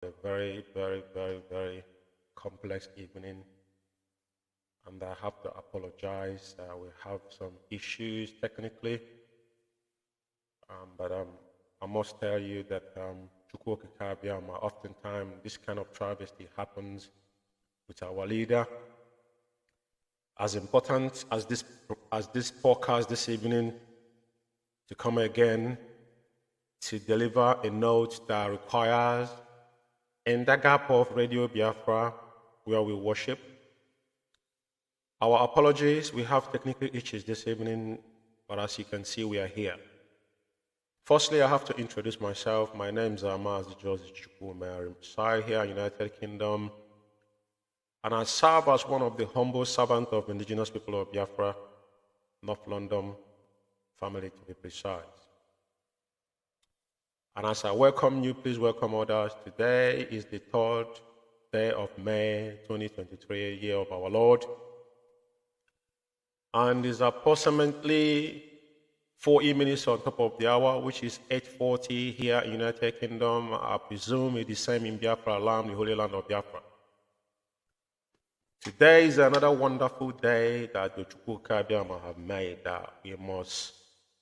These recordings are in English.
A very, very, very, very complex evening, and I have to apologize. We have some issues technically, but I must tell you that IKECHUKWU, oftentimes this kind of travesty happens with our leader. As important as this podcast this evening to come again to deliver a note that requires in the gap of Radio Biafra where we worship. Our apologies, we have technical issues this evening, but as you can see, we are here. Firstly, I have to introduce myself. My name is Mazi Umeh. I reside here in United Kingdom, and I serve as one of the humble servants of indigenous people of Biafra, North London family to be precise. And as I welcome you, please welcome others. Today is the 3rd day of May 2023, year of our Lord. And it's approximately 40 minutes on top of the hour, which is 8:40 here in United Kingdom. I presume it's the same in Biafra land, the Holy Land of Biafra. Today is another wonderful day that the IKECHUKWU have made, that we must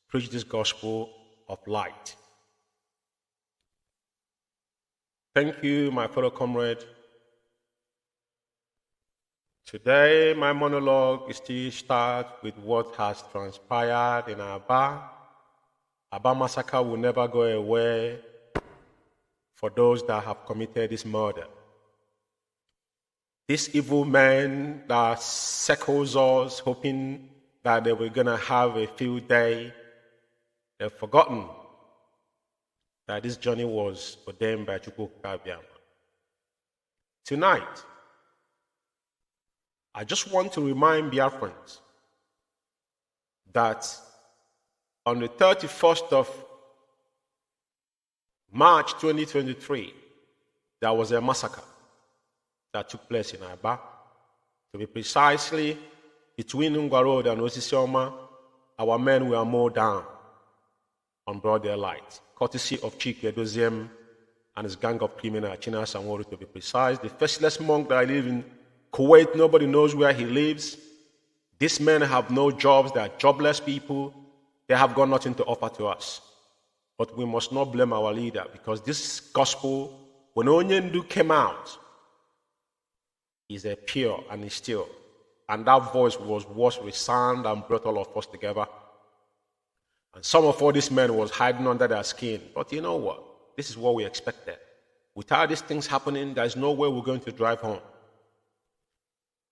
preach this gospel of light. Thank you, my fellow comrade. Today, my monologue is to start with what has transpired in Aba. Aba massacre will never go away for those that have committed this murder. This evil man that circles us, hoping that they were going to have a field day, they've forgotten that this journey was ordained by IKECHUKWU. Tonight, I just want to remind Biafrans that on the 31st of March 2023, there was a massacre that took place in Aba. To be precisely, between Ngwa Road and Osisioma, our men were mowed down on broad daylight, courtesy of Chike Doziem and his gang of criminals, China Sanworu to be precise. The faceless monk that lives in Kuwait, nobody knows where he lives. These men have no jobs, they are jobless people. They have got nothing to offer to us. But we must not blame our leader, because this gospel, when Onyendu came out, is a pure and is still. And that voice was what resounded and brought all of us together. And some of all these men was hiding under their skin. But you know what? This is what we expected. Without these things happening, there's no way we're going to drive home.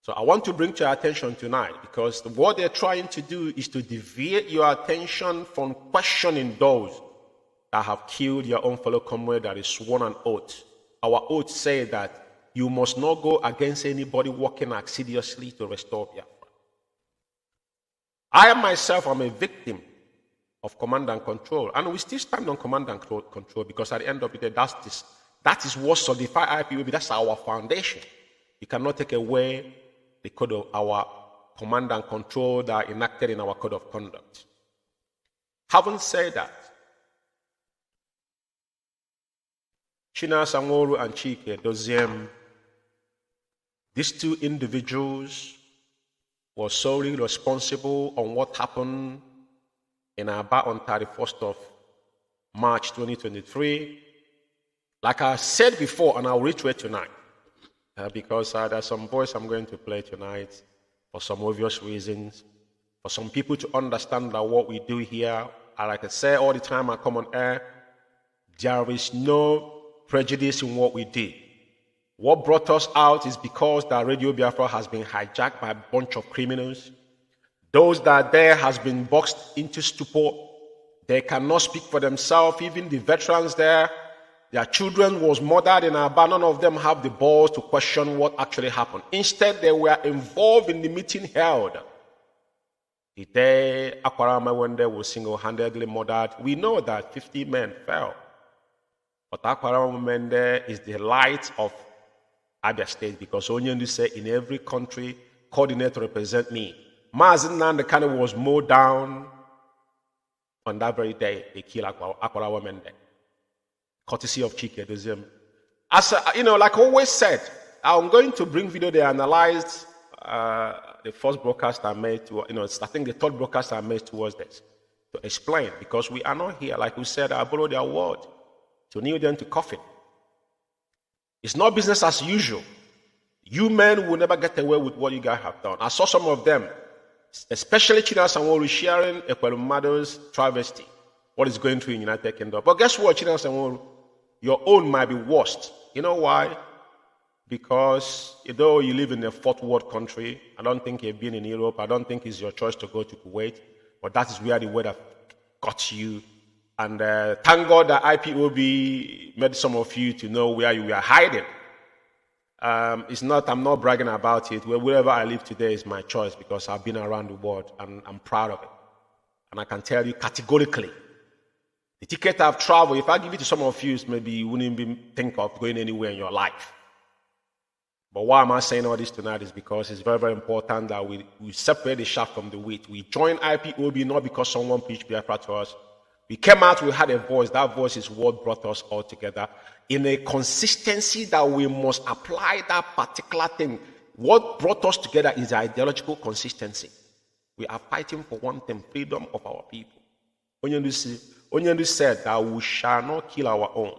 So I want to bring to your attention tonight, because what they're trying to do is to deviate your attention from questioning those that have killed your own fellow comrade that is sworn an oath. Our oath says that you must not go against anybody working assiduously to restore Biafra. I myself am a victim of command and control, and we still stand on command and control, because at the end of the day, that is what solidifies IPOB. That's our foundation. You cannot take away the code of our command and control that are enacted in our code of conduct. Having said that, China Sanworu and Chike Doziem, these two individuals were solely responsible on what happened in Aba on 31st of March 2023. Like I said before, and I'll reiterate tonight, because there's some voice I'm going to play tonight for some obvious reasons, for some people to understand that what we do here, and like I say all the time I come on air, there is no prejudice in what we do. What brought us out is because that Radio Biafra has been hijacked by a bunch of criminals. Those that are there has been boxed into stupor. They cannot speak for themselves. Even the veterans there, their children was murdered in Aba. None of them have the balls to question what actually happened. Instead, they were involved in the meeting held the day Akwarama, when they were single-handedly murdered. We know that 50 men fell. But Akwarama men there is the light of Abia State, because Onyendu said, in every country, coordinate represent me. Mazi Nnamdi was mowed down on that very day. They killed Akwarama men there, courtesy of Chike Doziem As like I always said, I'm going to bring video they analyzed the first broadcast I made to, I think the third broadcast I made towards this to explain, because we are not here, like we said, I borrowed their word to kneel them to coffin. It's not business as usual. You men will never get away with what you guys have done. I saw some of them, especially China Sanwo-Olu, sharing Ekwelumado's travesty, what is going through in United Kingdom. But guess what, China Sanwo-Olu? Your own might be worst. You know why? Because though you live in a fourth world country, I don't think you've been in Europe, I don't think it's your choice to go to Kuwait, but that is where the weather got you. And thank God that IPOB made some of you to know where you were hiding. I'm not bragging about it. Wherever I live today is my choice, because I've been around the world and I'm proud of it. And I can tell you categorically, the ticket I've traveled, if I give it to some of you, maybe you wouldn't even think of going anywhere in your life. But why am I saying all this tonight is because it's very, very important that we separate the chaff from the wheat. We joined IPOB not because someone preached Biafra to us. We came out, we had a voice. That voice is what brought us all together in a consistency that we must apply that particular thing. What brought us together is ideological consistency. We are fighting for one thing, freedom of our people. Onyendu said that we shall not kill our own.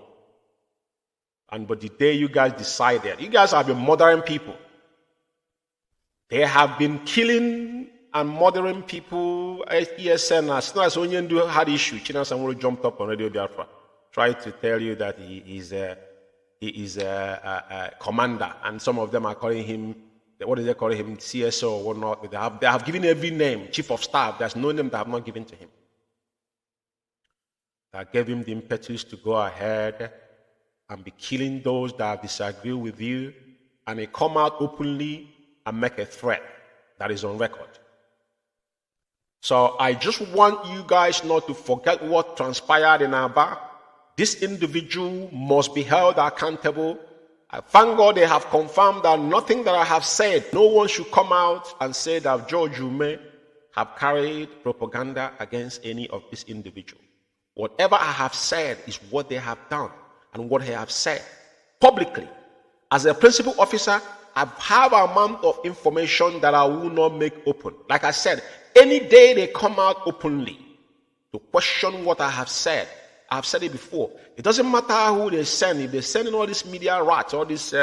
But the day you guys decided, you guys have been murdering people. They have been killing and murdering people. ESN, as soon as Onyendu had issue, China Sanwo-Olu jumped up on Radio Biafra, tried to tell you that he is a commander, and some of them are calling him, what do they call him, CSO or whatnot. They have given every name, chief of staff. There's no name they have not given to him. That gave him the impetus to go ahead and be killing those that disagree with you, and they come out openly and make a threat that is on record. So I just want you guys not to forget what transpired in Aba. This individual must be held accountable. I thank God they have confirmed that nothing that I have said, no one should come out and say that George Umeh have carried propaganda against any of this individual. Whatever I have said is what they have done and what they have said publicly. As a principal officer, I have an amount of information that I will not make open. Like I said, any day they come out openly to question what I have said, I've said it before. It doesn't matter who they send. If they send in all these media rats, all this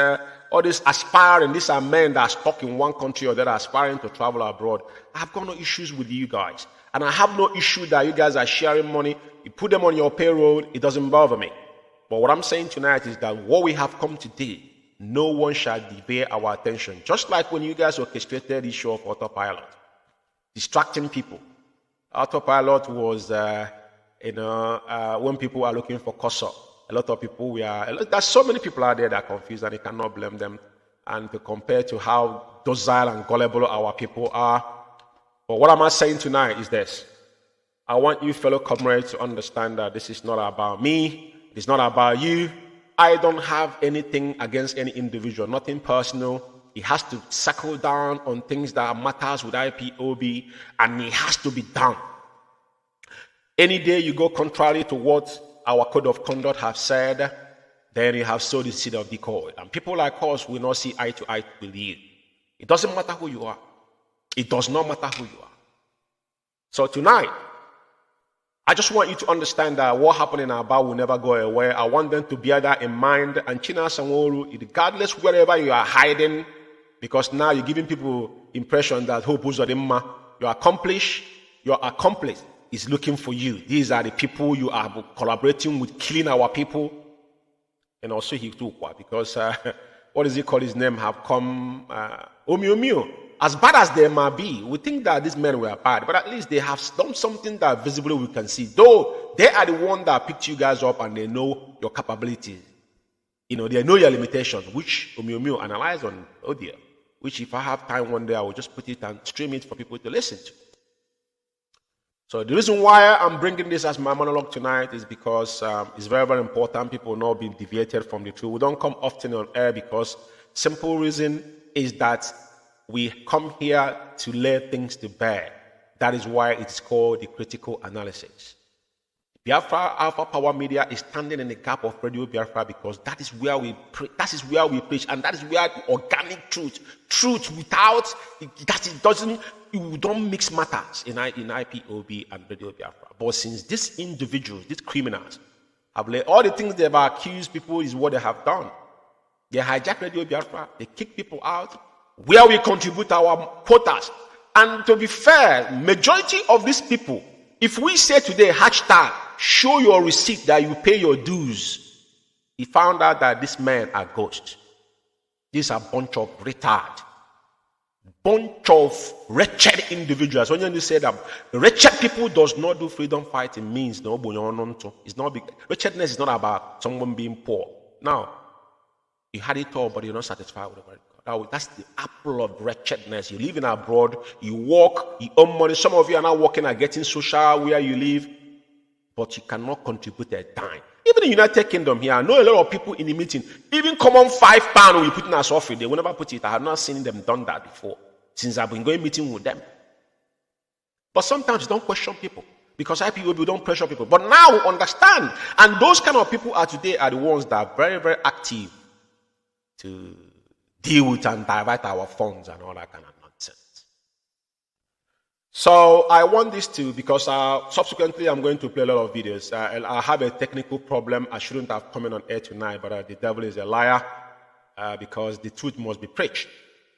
aspiring, these are men that are stuck in one country or that are aspiring to travel abroad. I have got no issues with you guys. And I have no issue that you guys are sharing money. You put them on your payroll, it doesn't bother me. But what I'm saying tonight is that what we have come to do, no one shall divert our attention. Just like when you guys orchestrated the issue of autopilot, distracting people. Autopilot was, when people are looking for cursor, a lot of people there's so many people out there that are confused, and you cannot blame them. And to compare to how docile and gullible our people are. But what am I saying tonight is this. I want you fellow comrades to understand that this is not about me. It's not about you. I don't have anything against any individual, nothing personal. It has to settle down on things that matters with IPOB, and it has to be done. Any day you go contrary to what our code of conduct have said, then you have sowed the seed of discord. And people like us will not see eye to eye with you. It doesn't matter who you are. It does not matter who you are. So tonight, I just want you to understand that what happened in Aba will never go away. I want them to bear that in mind. And China Sanwo-Olu, regardless wherever you are hiding, because now you're giving people impression that your accomplice is looking for you. These are the people you are collaborating with, killing our people. And also IKECHUKWU, because what does he call his name, have come Umeh. As bad as they might be, we think that these men were bad, but at least they have done something that visibly we can see. Though they are the one that picked you guys up and they know your capabilities. They know your limitations, which Umeh analyze on audio, which if I have time one day, I will just put it and stream it for people to listen to. So the reason why I'm bringing this as my monologue tonight is because it's very, very important people not being deviated from the truth. We don't come often on air because simple reason is that we come here to lay things to bear. That is why it's called the critical analysis. Biafra Alpha Power Media is standing in the gap of Radio Biafra because that is where we preach, and that is where the organic truth without that it doesn't, you don't mix matters in IPOB and Radio Biafra. But since these individuals, these criminals, have laid all the things they've accused people is what they have done. They hijack Radio Biafra, they kick people out, where we contribute our quotas. And to be fair, majority of these people, if we say today, hashtag, show your receipt that you pay your dues, he found out that these men are ghosts. These are a bunch of retard, bunch of wretched individuals. When you say that wretched people does not do freedom fighting, means no. It's not big. Wretchedness is not about someone being poor. Now, you had it all, but you're not satisfied with it. That's the apple of wretchedness. You live in abroad, you work, you earn money. Some of you are now working and getting social where you live, but you cannot contribute a dime. Even in the United Kingdom here, I know a lot of people in the meeting, even common £5 we put in as offering, they will never put it. I have not seen them done that before, since I've been going meeting with them. But sometimes you don't question people, because IPOB don't pressure people. But now we understand, and those kind of people are today are the ones that are very, very active to deal with and divert our funds and all that kind of nonsense. So I want this to, because subsequently I'm going to play a lot of videos. I have a technical problem. I shouldn't have come in on air tonight, but the devil is a liar, because the truth must be preached.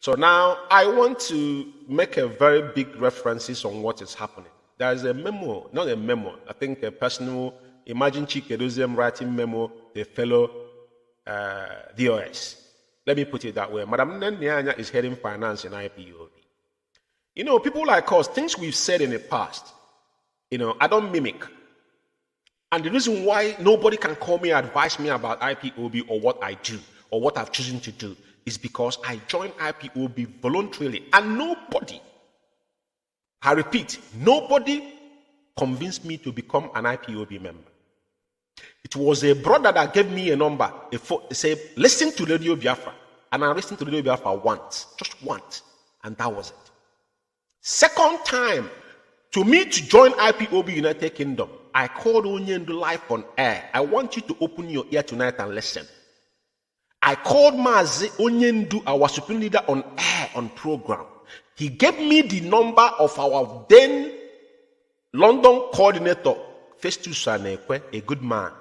So now I want to make a very big references on what is happening. There is a memo, not a memo, I think a personal, imagine Chikedozium writing memo, the fellow DOS. Let me put it that way. Madam Nnamdi is heading finance in IPOB. You know, people like us, things we've said in the past, you know, I don't mimic. And the reason why nobody can call me, advise me about IPOB or what I do or what I've chosen to do is because I joined IPOB voluntarily. And nobody, I repeat, nobody convinced me to become an IPOB member. It was a brother that gave me a number. He said, listen to Radio Biafra. And I listened to Radio Biafra once, just once. And that was it. Second time, to me to join IPOB United Kingdom, I called Onyendu live on air. I want you to open your ear tonight and listen. I called Mazi Onyendu, our supreme leader, on air, on program. He gave me the number of our then London coordinator, Festus Anekwe, a good man.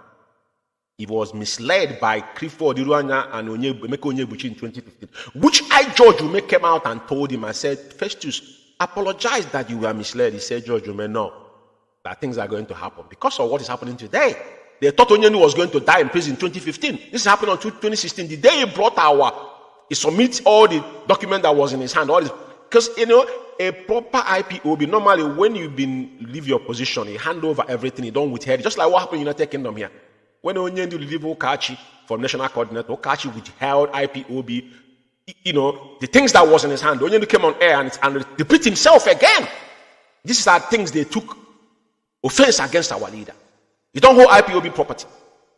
He was misled by Clifford Iruanya and Emeka Onyebuchi in 2015, which George Umeh came out and told him. I said, Festus, apologize that you were misled. He said, George Umeh, no, that things are going to happen because of what is happening today. They thought Onyendu was going to die in prison in 2015. This happened in 2016. The day he brought he submits all the document that was in his hand, all this, because you know, a proper IPOB, normally when leave your position, you hand over everything, you don't withhold, just like what happened in the United Kingdom here. When Onyendu leave Okachi from national coordinator, Okachi withheld IPOB, you know, the things that was in his hand. Onyendu came on air and repeat himself again. These are things they took offense against our leader. You don't hold IPOB property.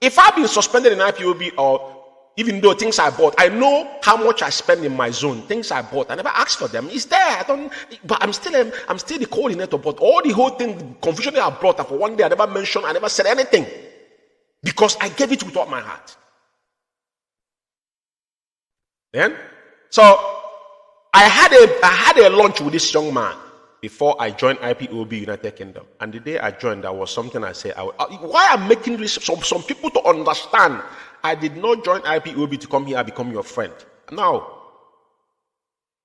If I've been suspended in IPOB, or even though things I bought, I know how much I spend in my zone. Things I bought, I never asked for them. It's there. But I'm still the coordinator. But all the whole thing, confusion that I brought, for one day I never mentioned, I never said anything. Because I gave it with all my heart. Then, so I had a lunch with this young man before I joined IPOB United Kingdom. And the day I joined, there was something I said. Why I'm making this some people to understand? I did not join IPOB to come here and become your friend. No.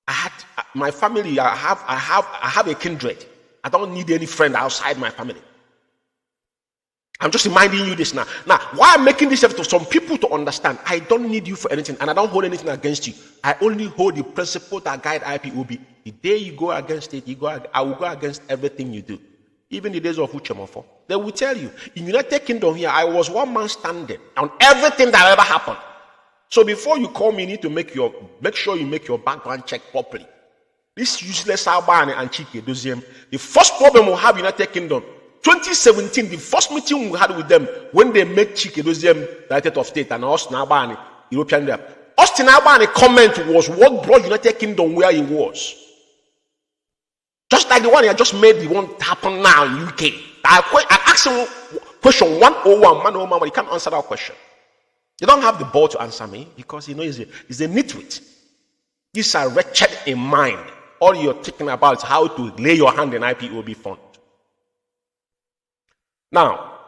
I had my family. I have a kindred. I don't need any friend outside my family. I'm just reminding you this now. Now, why I'm making this to some people to understand, I don't need you for anything, and I don't hold anything against you. I only hold the principle that guide IPOB. The day you go against it, I will go against everything you do. Even the days of Uchemofo. They will tell you, in United Kingdom here, I was one man standing on everything that ever happened. So before you call me, you need to make sure you make your background check properly. This useless Albani and Chikedozium, the first problem we'll have in United Kingdom, 2017, the first meeting we had with them, when they made Chikedozium Director of State and Austin Albani, European leader. Austin Albani comment was what brought United Kingdom where he was. Just like the one I just made, the one happen now in UK. I asked him, Question 101, man, oh man, you can't answer that question. You don't have the ball to answer me because you know he's a nitwit. These are wretched in mind. All you're thinking about is how to lay your hand in IPOB fund. Now,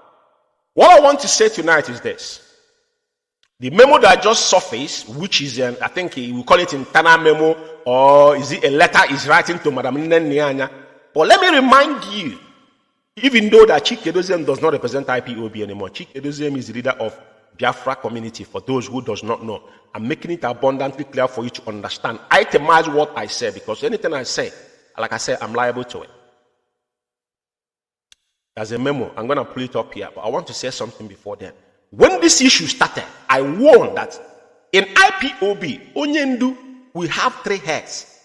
what I want to say tonight is this. The memo that just surfaced, which is, I think we call it internal memo, or is it a letter is writing to Madam Nnamdi? But let me remind you, even though that Chike Edoziem does not represent IPOB anymore, Chike Edoziem is the leader of Biafra community, for those who does not know. I'm making it abundantly clear for you to understand. Itemize what I say, because anything I say, like I said, I'm liable to it. There's a memo. I'm going to pull it up here, but I want to say something before then. When this issue started, I warned that in IPOB, Onyendu, we have 3 heads.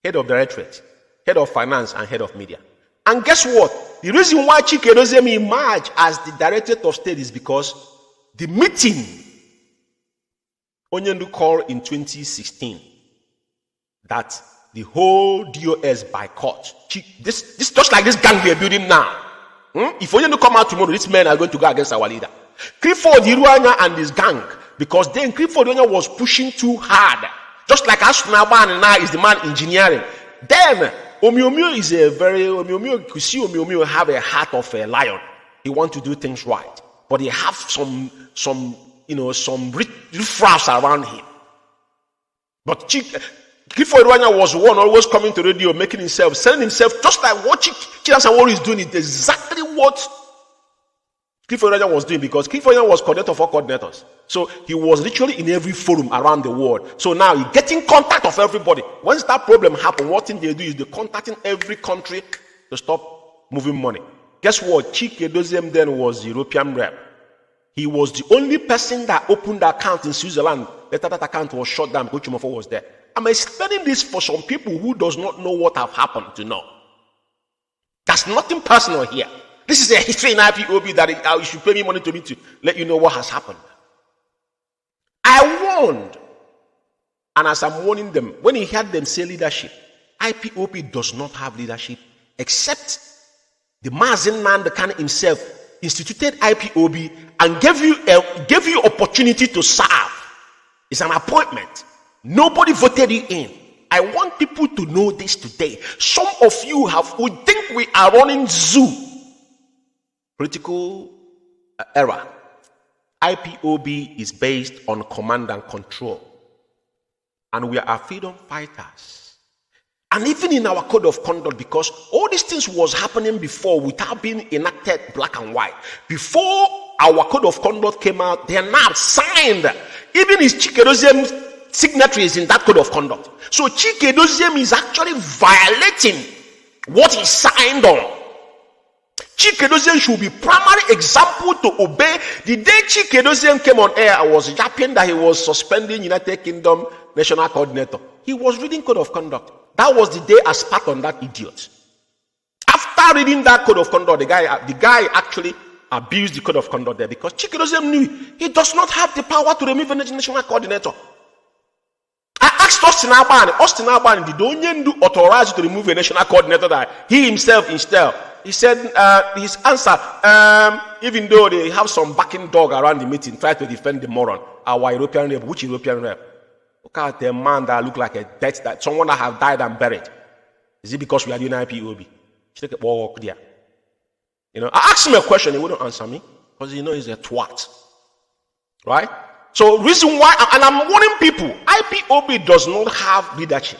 Head of directorate, head of finance, and head of media. And guess what? The reason why Chike Edoziem emerged as the directorate of state is because the meeting Onyendu called in 2016 that the whole DOS boycott. This just like this gang we are building now. If Onyendu come out tomorrow, these men are going to go against our leader. Clifford Iruanya and his gang, because then Clifford Iruanya was pushing too hard. Just like Asunaban now is the man engineering. Then Umeh is a very you see Umeh have a heart of a lion. He wants to do things right, but he have some riffraffs around him. But Clifford Iruanya was one always coming to radio, making himself, selling himself, just like what Chike Edoziem is doing. It's exactly what Clifford Iruanya was doing, because Clifford Iruanya was coordinator for coordinators. So he was literally in every forum around the world. So now he's getting contact of everybody. Once that problem happens, what thing they do is they're contacting every country to stop moving money. Guess what? Chike Edoziem then was European rep. He was the only person that opened the account in Switzerland. Later that account was shut down because Chumofo was there. I'm explaining this for some people who does not know what have happened to know. There's nothing personal here. This is a history in IPOB that you should pay me money to let you know what has happened. I warned, and as I'm warning them, when he heard them say leadership, IPOB does not have leadership, except the Mazi Nnamdi himself instituted IPOB and gave you opportunity to serve. It's an appointment. Nobody voted you in. I want people to know this today. Some of you would think we are running zoo. Political era. IPOB is based on command and control. And we are freedom fighters. And even in our code of conduct, because all these things was happening before without being enacted black and white. Before our code of conduct came out, they are now signed. Even his Chike Edoziem signature is in that code of conduct. So Chike Edoziem is actually violating what he signed on. Chike Edoziem should be primary example to obey. The day Chike Edoziem came on air, I was yapping that he was suspending United Kingdom national coordinator. He was reading code of conduct. That was the day I spat on that idiot. After reading that code of conduct, the guy actually abused the code of conduct there, because Chike Edoziem knew he does not have the power to remove a national coordinator. I asked Austin Alban, did Onyendu authorize to remove a national coordinator that he himself installed? He said his answer, even though they have some backing dog around the meeting, try to defend the moron, our European rep. Which European rep? Look at the man that look like a dead, that someone that have died and buried. Is it because we are doing IPOB? Take a walk there. I asked him a question, he wouldn't answer me, because he's a twat. Right? So reason why, and I'm warning people, IPOB does not have leadership.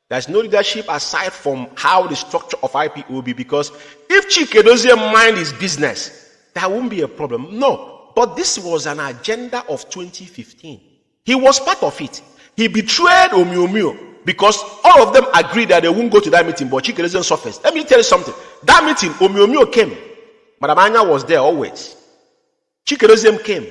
There's no leadership aside from how the structure of IPOB, because if Chike Edoziem mind his business, there won't be a problem. No, but this was an agenda of 2015. He was part of it. He betrayed Umeh because all of them agreed that they won't go to that meeting, but Chike Edoziem surfaced. Let me tell you something. That meeting, Umeh came. Madam Anya was there always. Chike Edoziem came.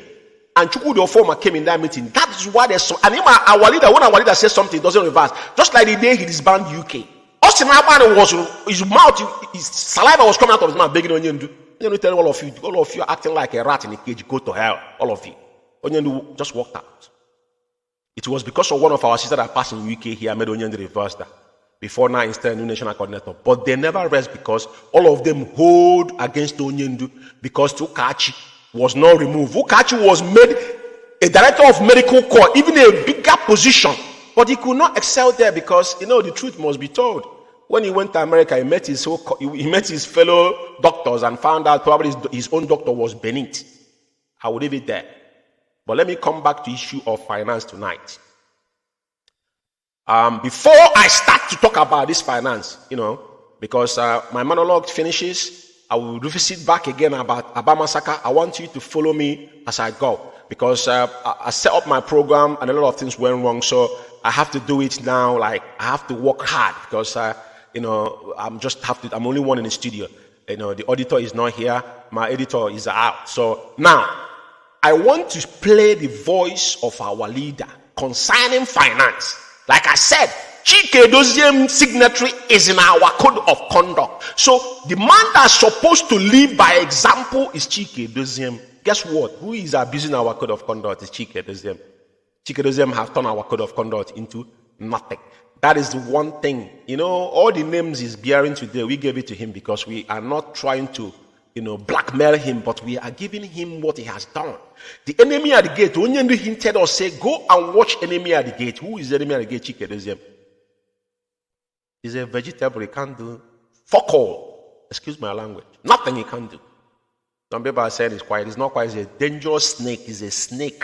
And Chukwu former came in that meeting. That is why there's so. And when our leader says something, it doesn't reverse. Just like the day he disbanded UK. Austin Alban was his mouth, his saliva was coming out of his mouth, begging Onyendu. Onyendu tell all of you are acting like a rat in a cage. Go to hell, all of you. Onyendu just walked out. It was because of one of our sisters that passed in UK here made Onyendu reverse that. before now install a new national coordinator. But they never rest because all of them hold against Onyendu because Ukachi was not removed. Ukachi was made a director of medical corps, even a bigger position. But he could not excel there because, the truth must be told. When he went to America, he met his fellow doctors and found out probably his own doctor was beneath. I will leave it there. But let me come back to the issue of finance tonight. Before I start to talk about this finance, because my monologue finishes, I will revisit back again about Abamasaka. I want you to follow me as I go. Because I set up my program and a lot of things went wrong. So I have to do it now. Like, I have to work hard because, I'm only one in the studio. The auditor is not here. My editor is out. So now, I want to play the voice of our leader concerning finance. Like I said, Chike Doziem signatory is in our code of conduct. So the man that's supposed to live by example is Chike Doziem. Guess what? Who is abusing our code of conduct is Chike Doziem. Chike Doziem have turned our code of conduct into nothing. That is the one thing. All the names he's bearing today, we gave it to him because we are not trying to, blackmail him, but we are giving him what he has done. The enemy at the gate, Onyendu hinted us, say, go and watch enemy at the gate. Who is the enemy at the gate? Chike Doziem. He's a vegetable. He can't do fuck all. Excuse my language. Nothing he can do. Some people are saying it's quiet. It's not quiet. It's a dangerous snake. He's a snake.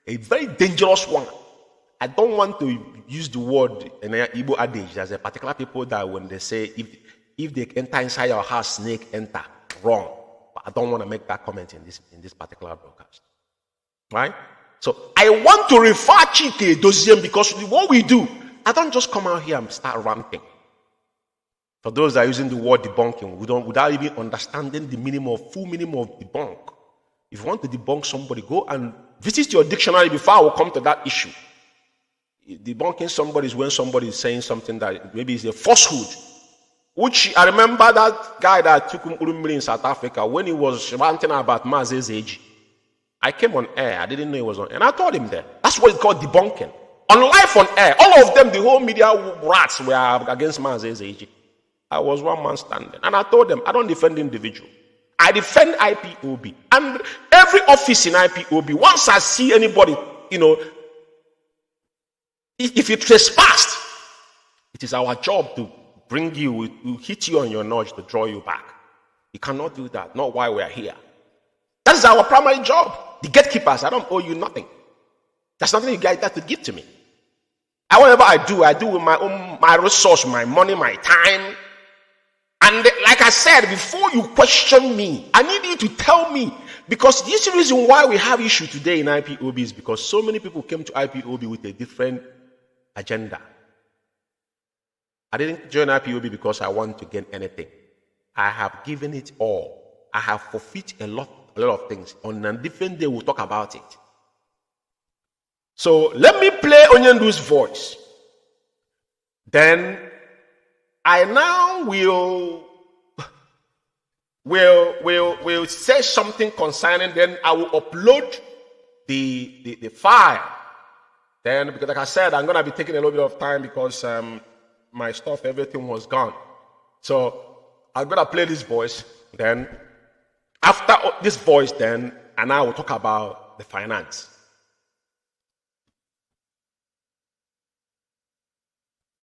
A very dangerous one. I don't want to use the word in an Igbo adage. There's a particular people that when they say, if they enter inside your house, snake enter. Wrong. But I don't want to make that comment in this particular broadcast. Right? So I want to refer Chike Doziem because what we do, I don't just come out here and start ranting. For those that are using the word debunking, without even understanding the full meaning of debunk. If you want to debunk somebody, go and visit your dictionary before I will come to that issue. Debunking somebody is when somebody is saying something that maybe is a falsehood. Which I remember that guy that took Umeh in South Africa when he was ranting about Mazi's age. I came on air. I didn't know he was on air. And I told him that. That's what it's called debunking. On live on air, all of them, the whole media rats were against Mazi's age. I was one man standing. And I told them, I don't defend the individual. I defend IPOB. And every office in IPOB, once I see anybody, if you trespass, it is our job to bring you, to hit you on your nudge to draw you back. You cannot do that, not while we are here. That is our primary job. The gatekeepers, I don't owe you nothing. There's nothing you guys have to give to me. And whatever I do with my resource, my money, my time. And like I said, before you question me, I need you to tell me. Because this reason why we have issue today in IPOB is because so many people came to IPOB with a different agenda. I didn't join IPOB because I want to gain anything. I have given it all. I have forfeited a lot of things. On a different day, we'll talk about it. So let me play Onyendu's voice. Then I now will say something concerning. Then I will upload the file. Then, because like I said, I'm gonna be taking a little bit of time because my stuff, everything was gone. So I'm gonna play this voice. Then after this voice, then and I will talk about the finance.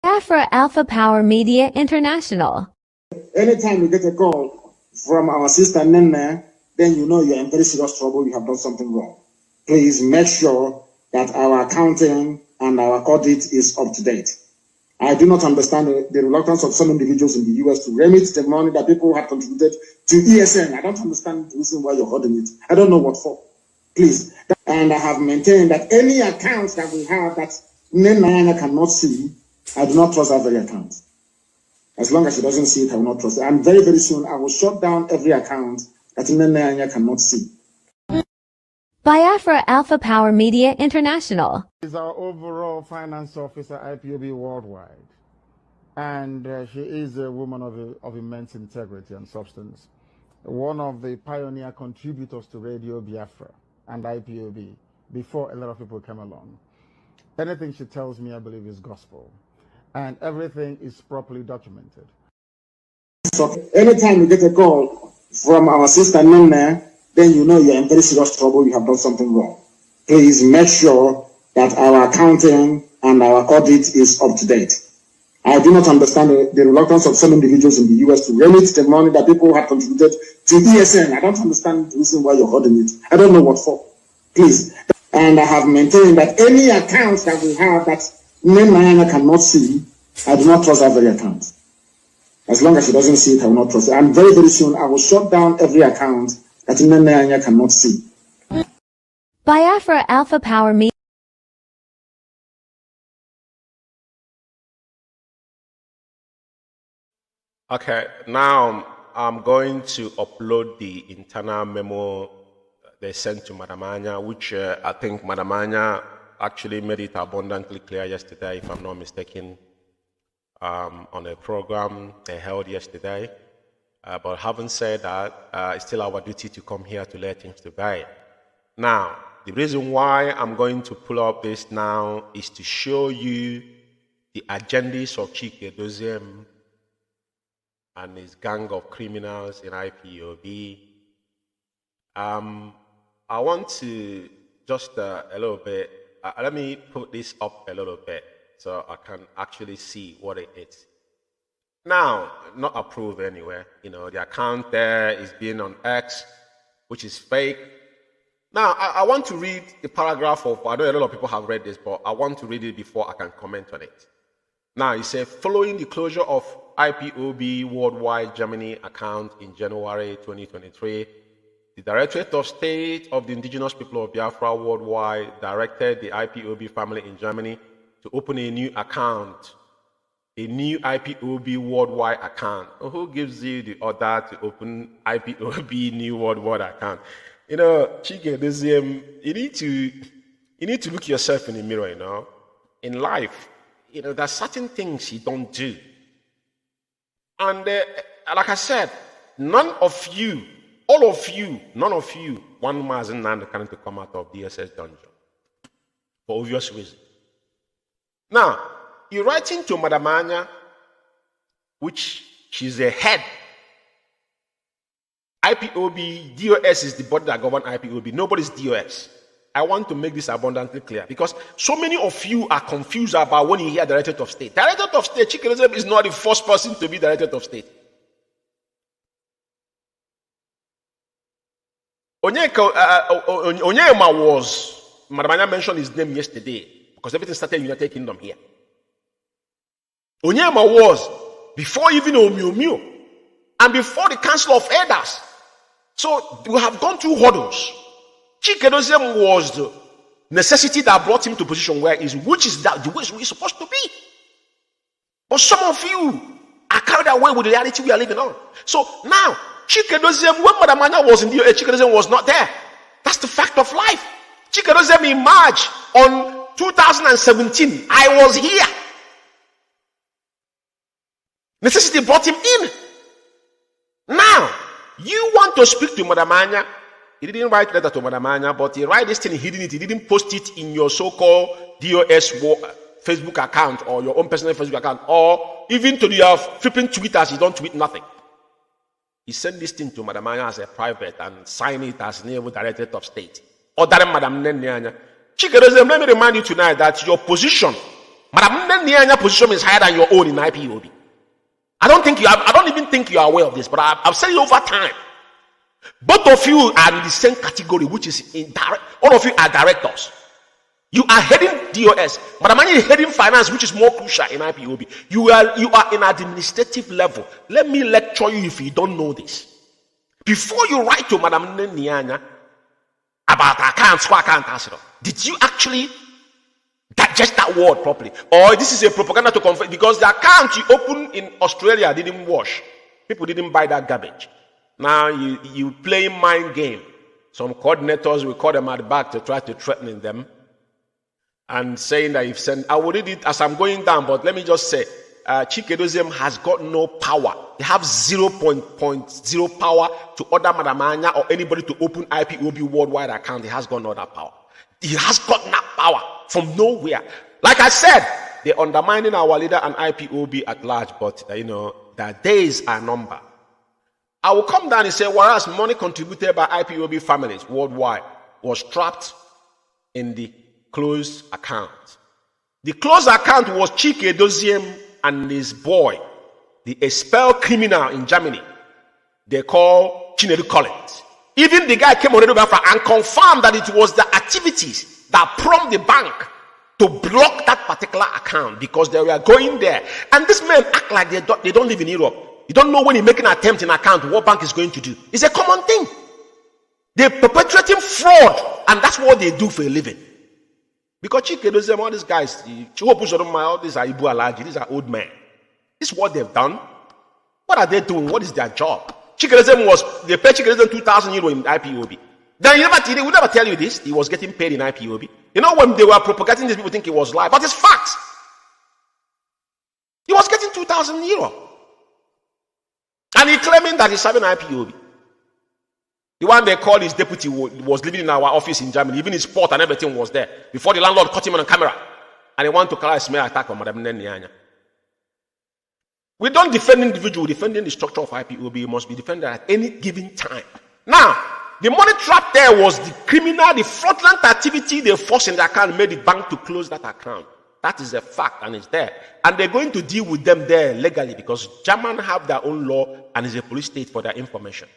Biafra Alpha Power Media International. Anytime you get a call from our sister Nene, then you know you're in very serious trouble, you have done something wrong. Please make sure that our accounting and our audit is up to date. I do not understand the reluctance of some individuals in the US to remit the money that people have contributed to ESN. I don't understand the reason why you're holding it. I don't know what for. Please. And I have maintained that any accounts that we have that Nene cannot see, I do not trust that very account. As long as she doesn't see it, I will not trust it. And very, very soon, I will shut down every account that Nene cannot see. Biafra Alpha Power Media International Is our overall finance officer, IPOB Worldwide. And she is a woman of immense integrity and substance. One of the pioneer contributors to Radio Biafra and IPOB before a lot of people came along. Anything she tells me, I believe, is gospel. and everything is properly documented. So anytime you get a call from our sister Nnamdi, then you know you're in very serious trouble, you have done something wrong. Please make sure that our accounting and our audit is up to date. I do not understand the reluctance of some individuals in the US to remit the money that people have contributed to ESN. I don't understand the reason why you're holding it. I don't know what for. Please. And I have maintained that any account that we have that Nnamdi cannot see, I do not trust that very account. As long as she doesn't see it, I will not trust it. And very, very soon, I will shut down every account that Nnamdi cannot see. Biafra Alpha Power Media. Okay, now I'm going to upload the internal memo they sent to Madam Anya, which I think Madam Anya actually made it abundantly clear yesterday, if I'm not mistaken, on a program they held yesterday. But having said that, it's still our duty to come here to let things to bear. Now, the reason why I'm going to pull up this now is to show you the agendas of Chike Doziem and his gang of criminals in IPOB. I want to just a little bit, let me put this up a little bit so I can actually see what it is. Now, not approved anywhere. You know, the account there is being on X, which is fake. Now, I want to read the paragraph of, I know a lot of people have read this, but I want to read it before I can comment on it. Now, it says, following the closure of IPOB Worldwide Germany account in January 2023, the Directorate of State of the Indigenous People of Biafra Worldwide directed the IPOB family in Germany to open a new account, a new IPOB Worldwide account. Who gives you the order to open IPOB new Worldwide account? You know, Chike, you need to look yourself in the mirror, you know. In life, you know, there's certain things you don't do. And like I said, none of you, all of you, none of you, one Mazi Nnamdi coming to come out of DSS dungeon. For obvious reasons. Now, you're writing to Madam Anya, which she's the head. IPOB, DOS is the body that governs IPOB. Nobody's DOS. I want to make this abundantly clear because so many of you are confused about when you hear Directorate of State. Directorate of State, Chike Doziem is not the first person to be Directorate of State. Onyema was, Madam Anya mentioned his name yesterday because everything started in the United Kingdom here. Onyema was before even Umeh and before the Council of Elders. So we have gone through hurdles. Chike Doziem was the necessity that brought him to a position where is which is that the way he's supposed to be. But some of you are carried away with the reality we are living on. So now, Chike Doziem, when Madam Anya was in the Chike Doziem was not there. That's the fact of life. Chike Doziem in March on 2017, I was here. Necessity brought him in. Now, you want to speak to Madam Anya. He didn't write letter to Madam Anya, but he write this thing hidden it. He didn't post it in your so-called DOS Facebook account or your own personal Facebook account, or even to your flipping Twitters, you don't tweet nothing. He sent this thing to Madam Anya as a private and signed it as Naval Directorate of State. Ordering Madam Nnamdi. Chike Doziem, let me remind you tonight that your position, Madam Nnamdi position is higher than your own in IPOB. I don't even think you are aware of this, but I've said it over time. Both of you are in the same category, which is indirect. All of you are directors. You are heading DOS. Madam Anya is heading finance, which is more crucial in IPOB. You are in administrative level. Let me lecture you if you don't know this. Before you write to Madam Nnamdi about accounts, did you actually digest that word properly? Or this is a propaganda to confirm? Because the account you opened in Australia didn't wash. People didn't buy that garbage. Now you play mind game. Some coordinators will call them at the back to try to threaten them and saying that if send, I will read it as I'm going down, but let me just say, Chike Doziem has got no power. They have 0.0 power to order Madam Anya or anybody to open IPOB worldwide account. He has got no that power. He has got that power from nowhere. Like I said, they're undermining our leader and IPOB at large, but their days are numbered. I will come down and say, whereas money contributed by IPOB families worldwide was trapped in the closed account. The closed account was Chike Doziem and his boy, the expelled criminal in Germany. They call Chinedu Collins. Even the guy came on Biafra and confirmed that it was the activities that prompted the bank to block that particular account because they were going there. And these men act like they don't live in Europe. You don't know when you make an attempt in an account what bank is going to do. It's a common thing. They're perpetrating fraud, and that's what they do for a living. Because Chike Doziem, all these guys, all these are Ibu Alaji, these are old men. This is what they've done. What are they doing? What is their job? Chike Doziem they paid Chike Doziem 2,000 euro in IPOB. Then they would never tell you this. He was getting paid in IPOB. When they were propagating this, people think it was lie, but it's fact. He was getting 2,000 euro. And he claiming that he's serving IPOB. The one they called his deputy was living in our office in Germany. Even his port and everything was there. Before the landlord caught him on camera. And he wanted to carry a smear attack on Madam Nenyanya. We don't defend individual, defending the structure of IPOB. It must be defended at any given time. Now, the money trap there was the criminal, the fraudulent activity they forced in the account made the bank to close that account. That is a fact and it's there. And they're going to deal with them there legally because Germans have their own law and is a police state for their information.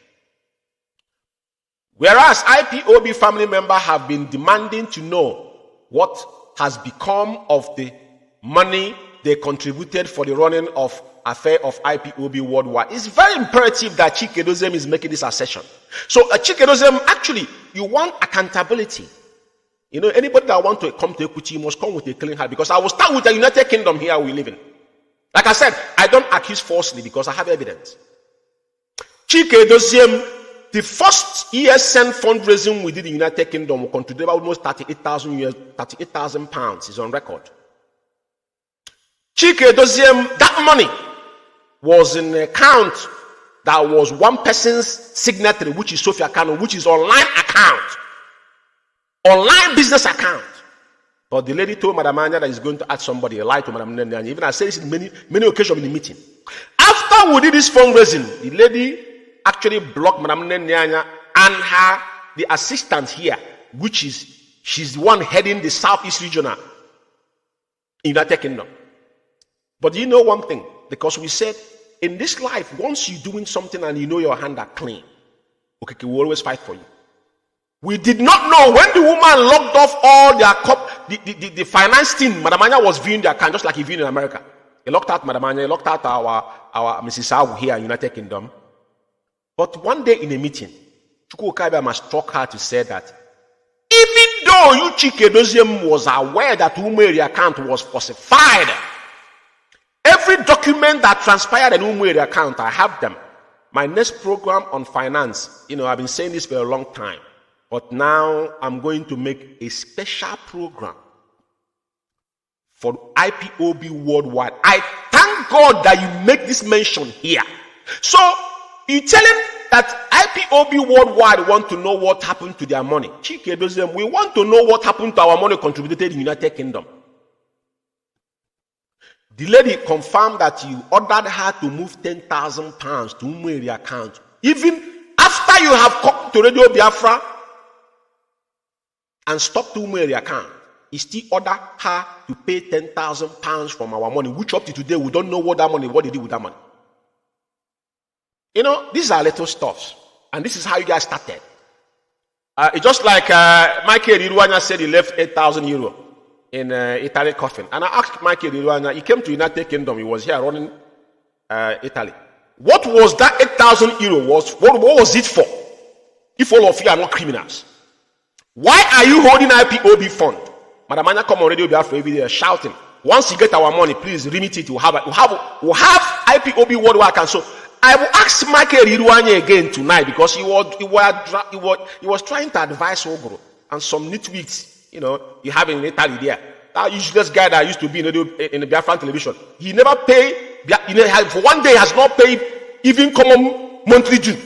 Whereas IPOB family members have been demanding to know what has become of the money they contributed for the running of affair of IPOB worldwide. It's very imperative that Chike Doziem is making this assertion. So Chike Doziem, actually, you want accountability. Anybody that want to come to equity must come with a clean heart because I will start with the United Kingdom here we live in. Like I said, I don't accuse falsely because I have evidence. Chike Doziem, the first ESN fundraising we did in the United Kingdom contributed almost 38,000 pounds. Is on record. Chike Doziem, that money was in an account that was one person's signatory, which is Sophia Kanu, which is online account. Online business account. But the lady told Madam Anya that he's going to add somebody, a lie to Madam Anya. Even I said this in many occasions in the meeting. After we did this fundraising, the lady actually blocked Madam Anya and the assistant here, which is, she's the one heading the Southeast Regional in United Kingdom. But you know one thing, because we said, in this life, once you're doing something and you know your hand are clean, okay, we always fight for you. We did not know when the woman locked off all their the finance team. Madam Anya was viewing their account just like he viewed in America. He locked out Madam Anya, he locked out our Mrs. Awu here in United Kingdom. But one day in a meeting, Chukwuka struck her to say that even though you Chike Doziem was aware that Umeh account was falsified, every document that transpired in Umeh account, I have them. My next program on finance, I've been saying this for a long time. But now I'm going to make a special program for IPOB worldwide. I thank God that you make this mention here. So you telling that IPOB worldwide want to know what happened to their money. Chike Doziem, we want to know what happened to our money contributed in the United Kingdom. The lady confirmed that you ordered her to move 10,000 pounds to Umeh account. Even after you have come to Radio Biafra and stopped Umeh account, he still ordered her to pay 10,000 pounds from our money, which up to today we don't know what they did with that money. These are little stuffs, and this is how you guys started. It's just like Michael Iruanya said he left 8,000 euro in Italy coffin. And I asked Michael Iruanya, he came to United Kingdom, he was here running Italy. What was that 8,000 euro? What was it for? If all of you are not criminals. Why are you holding IPOB fund? Madam Anya come on Radio Biafra every day shouting, once you get our money, please remit it. We'll have IPOB worldwide account. So I will ask Michael Iruanya again tonight because he was trying to advise Ogro and some nitwits, you have in Italy there. That useless guy that used to be in the Biafran television. He never paid, for one day has not paid even common monthly due.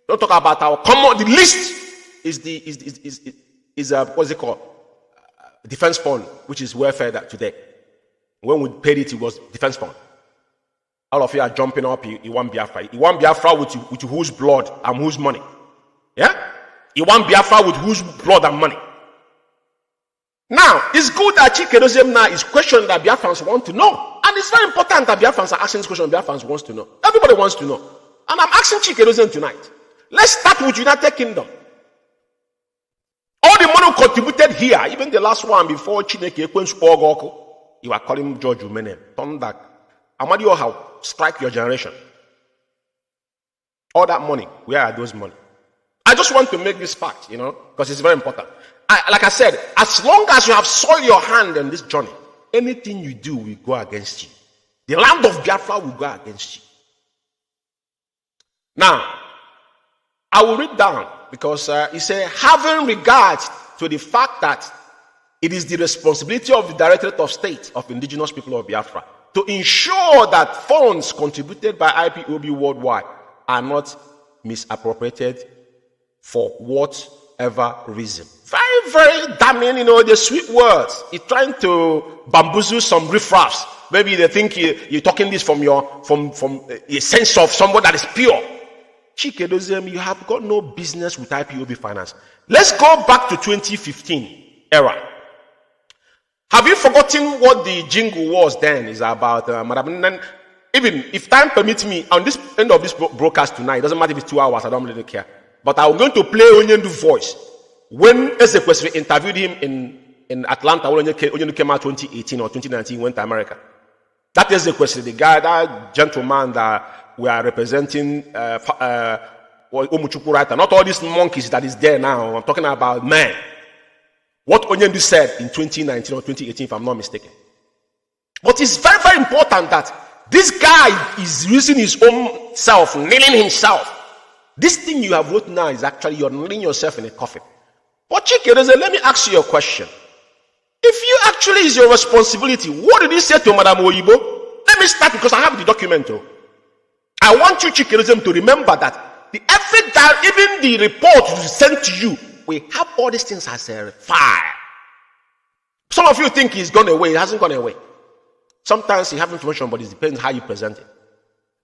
Don't talk about our common, the least is what's it called? Defense fund, which is welfare today. When we paid it, it was defense fund. All of you are jumping up. You want Biafra. You want Biafra with whose blood and whose money? Yeah? You want Biafra with whose blood and money? Now, it's good that Chikedozie now is questioning that Biafrans want to know. And it's very important that Biafrans are asking this question Biafrans wants to know. Everybody wants to know. And I'm asking Chikedozie tonight. Let's start with United Kingdom. All the money contributed here, even the last one before Chineke Ekwensu Ogoko, you are calling George Umeh. Turn back. Amadio, how strike your generation. All that money, where are those money? I just want to make this fact, because it's very important. Like I said, as long as you have soiled your hand in this journey, anything you do will go against you. The land of Biafra will go against you. Now, I will read down because he said, having regard to the fact that it is the responsibility of the Directorate of State of Indigenous People of Biafra to ensure that funds contributed by IPOB worldwide are not misappropriated for whatever reason. Very, very damning, the sweet words. He's trying to bamboozle some riffraffs. Maybe they think you're talking this from a sense of someone that is pure. Chikedozie, you have got no business with IPOB finance. Let's go back to 2015 era. Have you forgotten what the jingle was then? Is about even if time permits me, on this end of this broadcast tonight, it doesn't matter if it's 2 hours, I don't really care. But I'm going to play Onyendu's voice. When Excellency interviewed him in Atlanta, when Onyendu came out 2018 or 2019, he went to America. That is the question. The guy, that gentleman that we are representing, Umuchukwu writer, not all these monkeys that is there now. I'm talking about man. What Onyendu said in 2019 or 2018, if I'm not mistaken. But it's very, very important that this guy is using his own self, kneeling himself. This thing you have wrote now is actually you're kneeling yourself in a coffin. But Chikedozie, let me ask you a question. If you actually is your responsibility, what did he say to Madam Oyibo? Let me start because I have the document. I want you, Chikedozie, to remember that even the report sent to you, we have all these things as a file. Some of you think he's gone away. It hasn't gone away. Sometimes you have information, but it depends how you present it.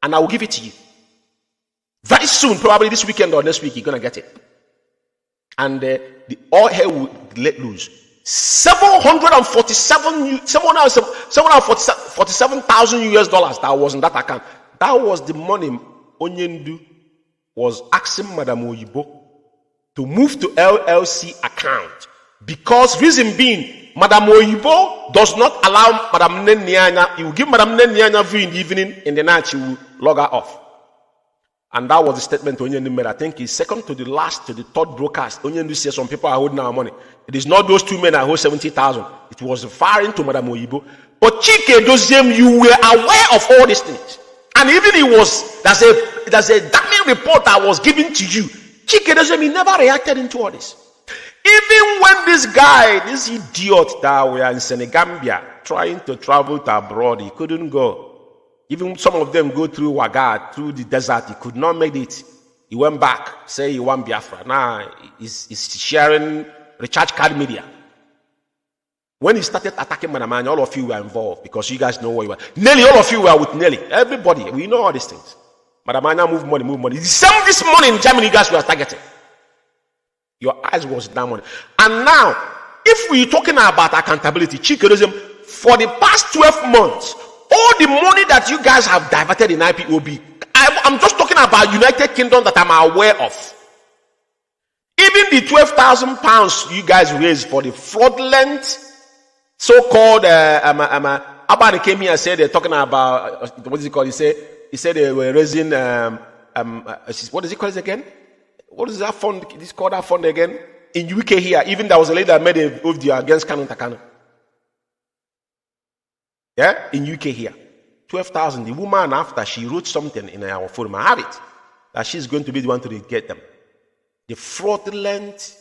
And I will give it to you. Very soon, probably this weekend or next week, you're going to get it. And all hell will let loose. 747,000 US dollars that was in that account. That was the money Onyendu was asking Madam Oyibo to move to LLC account. Because reason being, Madam Oyibo does not allow Madam Nennianya. He will give Madam Nennianya view in the evening, in the night she will log her off. And that was the statement Onyendu made. I think it's second to the last, to the third broadcast. Onyendu says some people are holding our money. It is not those two men that hold 70,000. It was referring to Madam Oyibo. But Chikedozie, you were aware of all these things. And even there's a damning report that was given to you. Chikedozie never reacted into all this. Even when this guy, this idiot that were in Senegambia, trying to travel to abroad, he couldn't go. Even some of them go through Wagad, through the desert. He could not make it. He went back, say he won Biafra. Now he's sharing recharge card media. When he started attacking Manamanya, all of you were involved because you guys know where you were. Nearly all of you were with Nelly. Everybody, we know all these things. Manamanya move money. The same this morning in Germany, you guys were targeting. Your eyes was that money. And now, if we're talking about accountability, Chikedozie, for the past 12 months, all the money that you guys have diverted in IPOB, I'm just talking about United Kingdom that I'm aware of. Even the 12,000 pounds you guys raised for the fraudulent so-called Abani came here and said they're talking about what is it called? He said they were raising what is it called again? What is that fund? This called that fund again? In UK here, even there was a lady that made a video against Kanu. Yeah, in UK here, 12,000. The woman, after she wrote something in our forum, I have it, that she's going to be the one to get them. The fraudulent,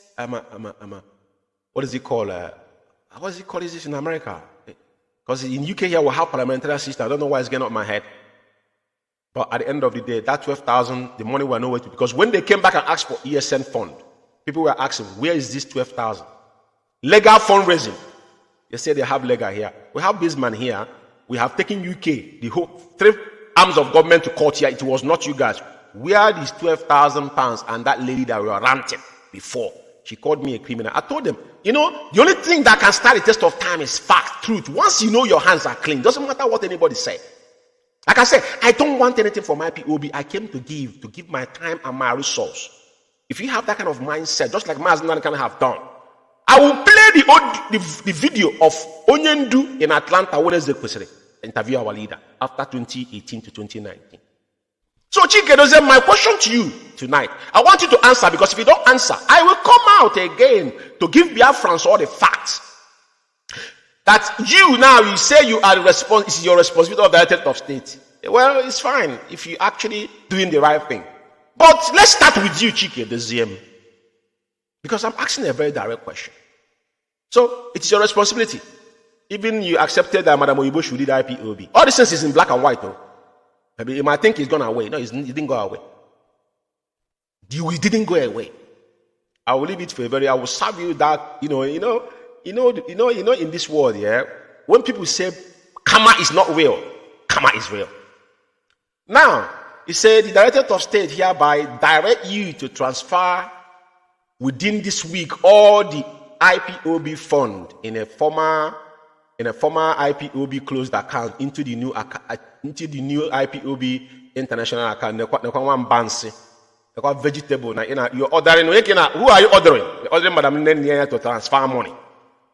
what is it called? What is it called? Is this in America? Because in UK here we have parliamentary system. I don't know why it's getting up my head. But at the end of the day, that 12,000, the money were nowhere to. Because when they came back and asked for ESN fund, people were asking, where is this 12,000? Legal fundraising. They say they have legal here. We have this man here. We have taken UK, the whole 3 arms of government to court here. It was not you guys. Where these £12,000 and that lady that we were ranting before? She called me a criminal. I told them, the only thing that can stand the test of time is fact, truth. Once you know your hands are clean, doesn't matter what anybody say. Like I said, I don't want anything from IPOB. I came to give my time and my resource. If you have that kind of mindset, just like Mazi can have done, I will play the video of Onyendu in Atlanta, what is the interview our leader after 2018 to 2019. So Chike, my question to you tonight, I want you to answer, because if you don't answer, I will come out again to give Biafrans all the facts. That you now, you say you are it's your responsibility of the United of State. Well, it's fine if you actually doing the right thing. But let's start with you, Chike, the ZM. Because I'm asking a very direct question. So, it's your responsibility. Even you accepted that Madam Oyibo should lead IPOB. All this is in black and white, though. Maybe you might think it's gone away. No, it didn't go away. It didn't go away. I will leave it for I will serve you that, in this world, yeah, when people say karma is not real, karma is real. Now, he said the Director of State hereby direct you to transfer within this week all the IPOB fund in a former IPOB closed account into the new IPOB international account. They call vegetable. Now, you're ordering. Who are you ordering? You're ordering Madam Nnamdi to transfer money.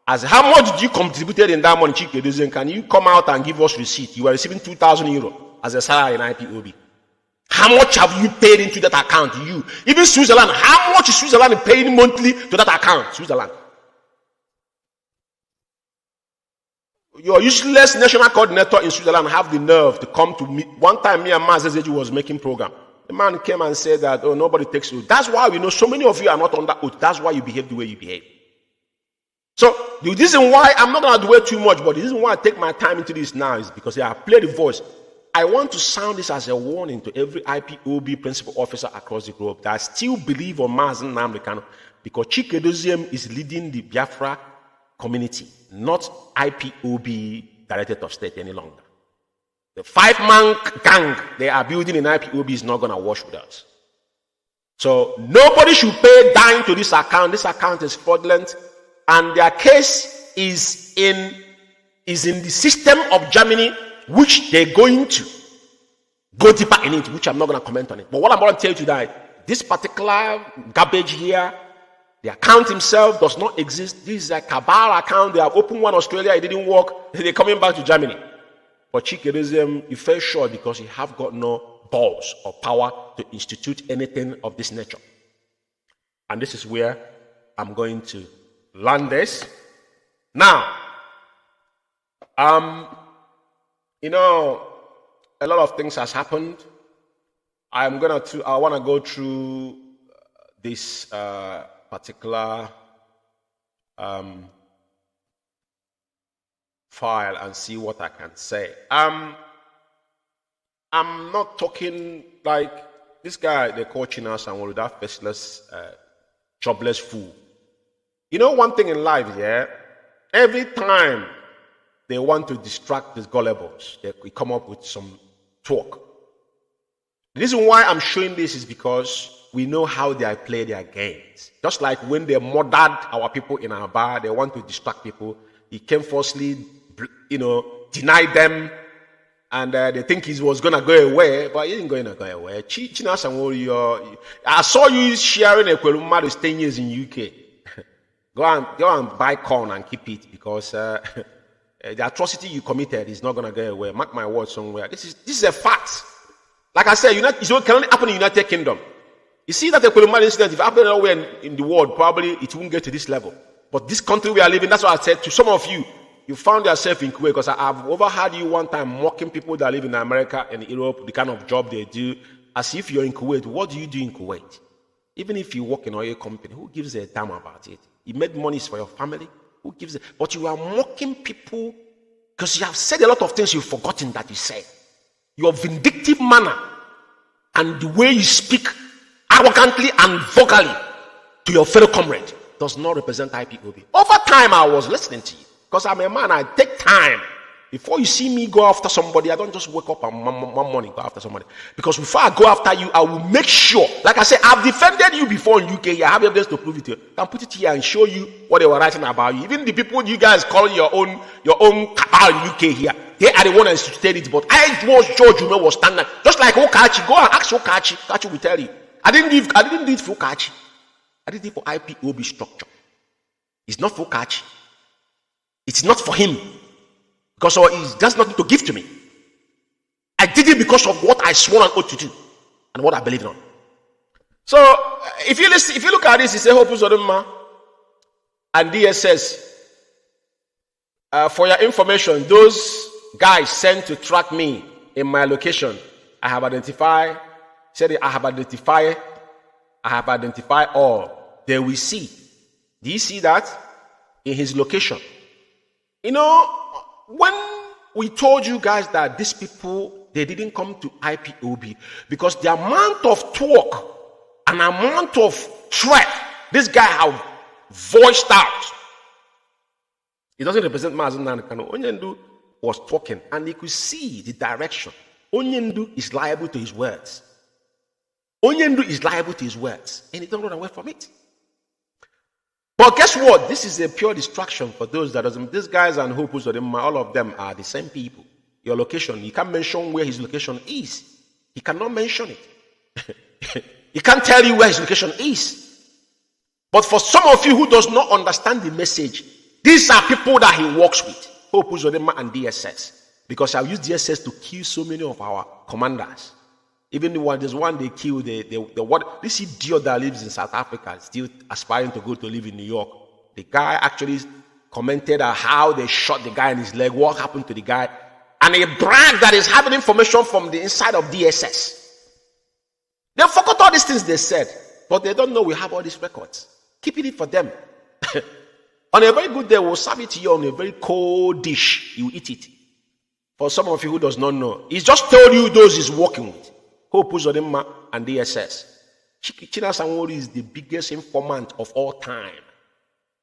As how much did you contributed in that money, Chike? Can you come out and give us receipt? You are receiving €2,000 as a salary in IPOB. How much have you paid into that account? You, even Switzerland, how much is Switzerland paying monthly to that account? Switzerland. Your useless national coordinator in Switzerland have the nerve to come to me. One time, me and Mazi was making program. The man came and said that, oh, nobody takes oath. That's why we know so many of you are not under oath. That's why you behave the way you behave. So, the reason why I'm not going to dwell too much, but the reason why I take my time into this now is because I play the voice. I want to sound this as a warning to every IPOB principal officer across the globe that still believe on Mazi Nnamdi, because Chike Doziem is leading the Biafra community, not IPOB Director of State any longer. The 5-man gang they are building in IPOB is not going to wash with us. So nobody should pay dime to this account. This account is fraudulent, and their case is in the system of Germany, which they're going to go deeper in it, which I'm not going to comment on it. But what I'm going to tell you today, this particular garbage here, the account himself does not exist. This is a Cabal account. They have opened one in Australia. It didn't work. They're coming back to Germany. But Chikerism, he fell short because he have got no balls or power to institute anything of this nature. And this is where I'm going to land this. Now, a lot of things has happened. I want to go through this particular file and see what I can say. I'm not talking like this guy they call Chinas and all that faceless, jobless fool. You know one thing in life, yeah? Every time they want to distract these gullibles, they come up with some talk. The reason why I'm showing this is because we know how they play their games. Just like when they murdered our people in our bar, they want to distract people. He came falsely, denied them, and they think he was going to go away, but he didn't go away. I saw you sharing a Kweluma is 10 years in UK. Go and buy corn and keep it, because the atrocity you committed is not going to go away. Mark my words somewhere. This is a fact. Like I said, it can only happen in the United Kingdom. You see that the Kweluma incident, if it happened anywhere in the world, probably it won't get to this level. But this country we are living, that's what I said to some of you. You found yourself in Kuwait, because I've overheard you one time mocking people that live in America and Europe, the kind of job they do, as if you're in Kuwait. What do you do in Kuwait? Even if you work in an oil company, who gives a damn about it? You made money for your family. Who gives it? But you are mocking people because you have said a lot of things you've forgotten that you said. Your vindictive manner and the way you speak arrogantly and vocally to your fellow comrade does not represent IPOB. Over time, I was listening to you because I'm a man. I take time Before you see me go after somebody, I don't just wake up and one morning go after somebody. Because before I go after you, I will make sure. Like I said, I've defended you before in UK. I have evidence to prove it to you. I can put it here and show you what they were writing about you. Even the people you guys call your own cabal in UK here, they are the one that instituted it. But I was George Umeh was standing. Just like Okachi. Go and ask Okachi. Okachi will tell you. I didn't do it for Okachi. I did it for IPOB structure. It's not for Okachi. It's not for him. Because he has nothing to give to me. I did it because of what I swore an oath to do and what I believe on. So if you look at this, it's a Hope Zodoma and DSS. For your information, those guys sent to track me in my location, I have identified all. They will see. Do you see that? In his location. You know, when we told you guys that these people, they didn't come to IPOB because the amount of talk and amount of threat this guy have voiced out, it doesn't represent Mazi Nnamdi Kanu. Onyendu was talking and he could see the direction. Onyendu is liable to his words. Onyendu is liable to his words and he don't run away from it. But guess what? This is a pure distraction for those that doesn't. These guys and Hope Uzodinma, all of them are the same people. Your location, he can't mention where his location is. He cannot mention it. He can't tell you where his location is. But for some of you who does not understand the message, these are people that he works with. Hope Uzodinma and DSS. Because I've used DSS to kill so many of our commanders. Even there's one they killed, this idiot that lives in South Africa, still aspiring to go to live in New York. The guy actually commented on how they shot the guy in his leg, what happened to the guy. And he bragged that he's having information from the inside of DSS. They forgot all these things they said, but they don't know we have all these records. Keeping it for them. On a very good day, we'll serve it to you on a very cold dish. You eat it. For some of you who does not know, he's just told you those he's working with. Hope Uzodinma and DSS. China Sanwo-Olu is the biggest informant of all time.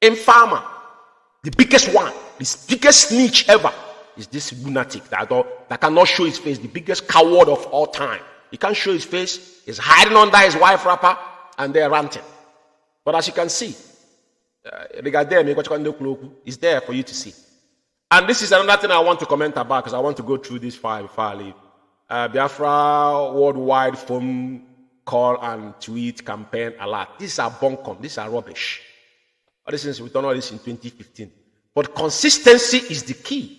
In Pharma, the biggest one, the biggest snitch ever is this lunatic that cannot show his face, the biggest coward of all time. He can't show his face, he's hiding under his wife wrapper, and they're ranting. But as you can see, it's there for you to see. And this is another thing I want to comment about because I want to go through this file before I leave. Biafra worldwide phone call and tweet campaign alert. These are bunkum. These are rubbish. All these things, we've done all this in 2015. But consistency is the key.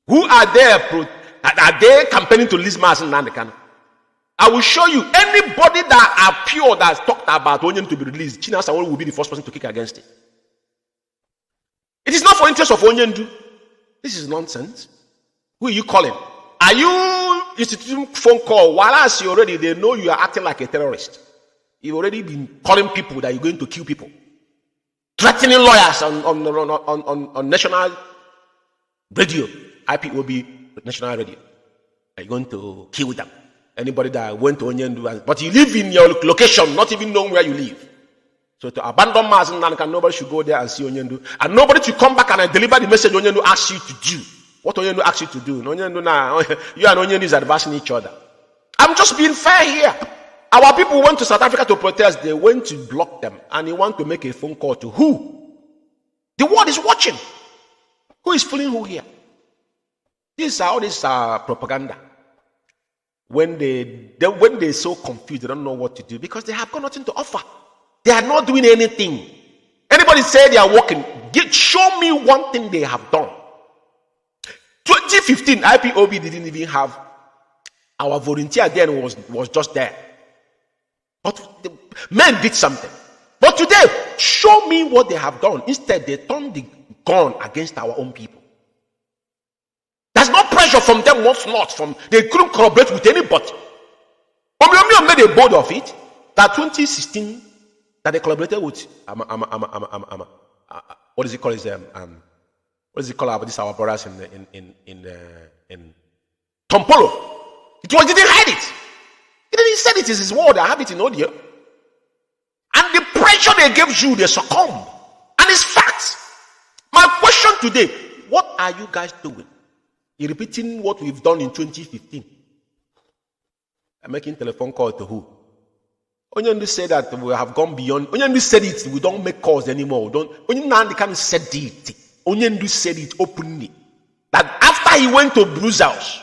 Who are there? Are they campaigning to release Mazi Nnamdi Kanu? I will show you anybody that are pure that's talked about Onyendu to be released. China Sanwo-Olu will be the first person to kick against it. It is not for interest of Onyendu. This is nonsense. Who are you calling? Are you instituting phone call? While they know you are acting like a terrorist. You've already been calling people that you're going to kill people. Threatening lawyers on national radio, IPOB national radio. Are you going to kill them? Anybody that went to Onyendu, but you live in your location, not even knowing where you live. So to abandon Mazi Nnamdi Kanu, nobody should go there and see Onyendu. And nobody should come back and deliver the message Onyendu asks you to do. What Onyendu asks you to do. Onyendu now, you and Onyendu is advancing each other. I'm just being fair here. Our people went to South Africa to protest. They went to block them. And they want to make a phone call to who? The world is watching. Who is fooling who here? All this propaganda. When they're so confused, they don't know what to do because they have got nothing to offer. They are not doing anything. Anybody say they are working? Show me one thing they have done. 2015, IPOB didn't even have our volunteer then was just there. But the men did something. But today, show me what they have done. Instead, they turned the gun against our own people. There's no pressure from them once not from they couldn't collaborate with anybody. Umeh made a bold of it that 2016 that they collaborated with what is it called? What is it called about this our brothers in Tompolo? He didn't hide it. He said it is his word. I have it in audio. And the pressure they gave you, they succumb. And it's facts. My question today, what are you guys doing? You're repeating what we've done in 2015. I'm making telephone call to who? Onyendu said that we have gone beyond. Onyendu said it. We don't make calls anymore. Onyendu can said it. Onyendu said it openly. That after he went to Brussels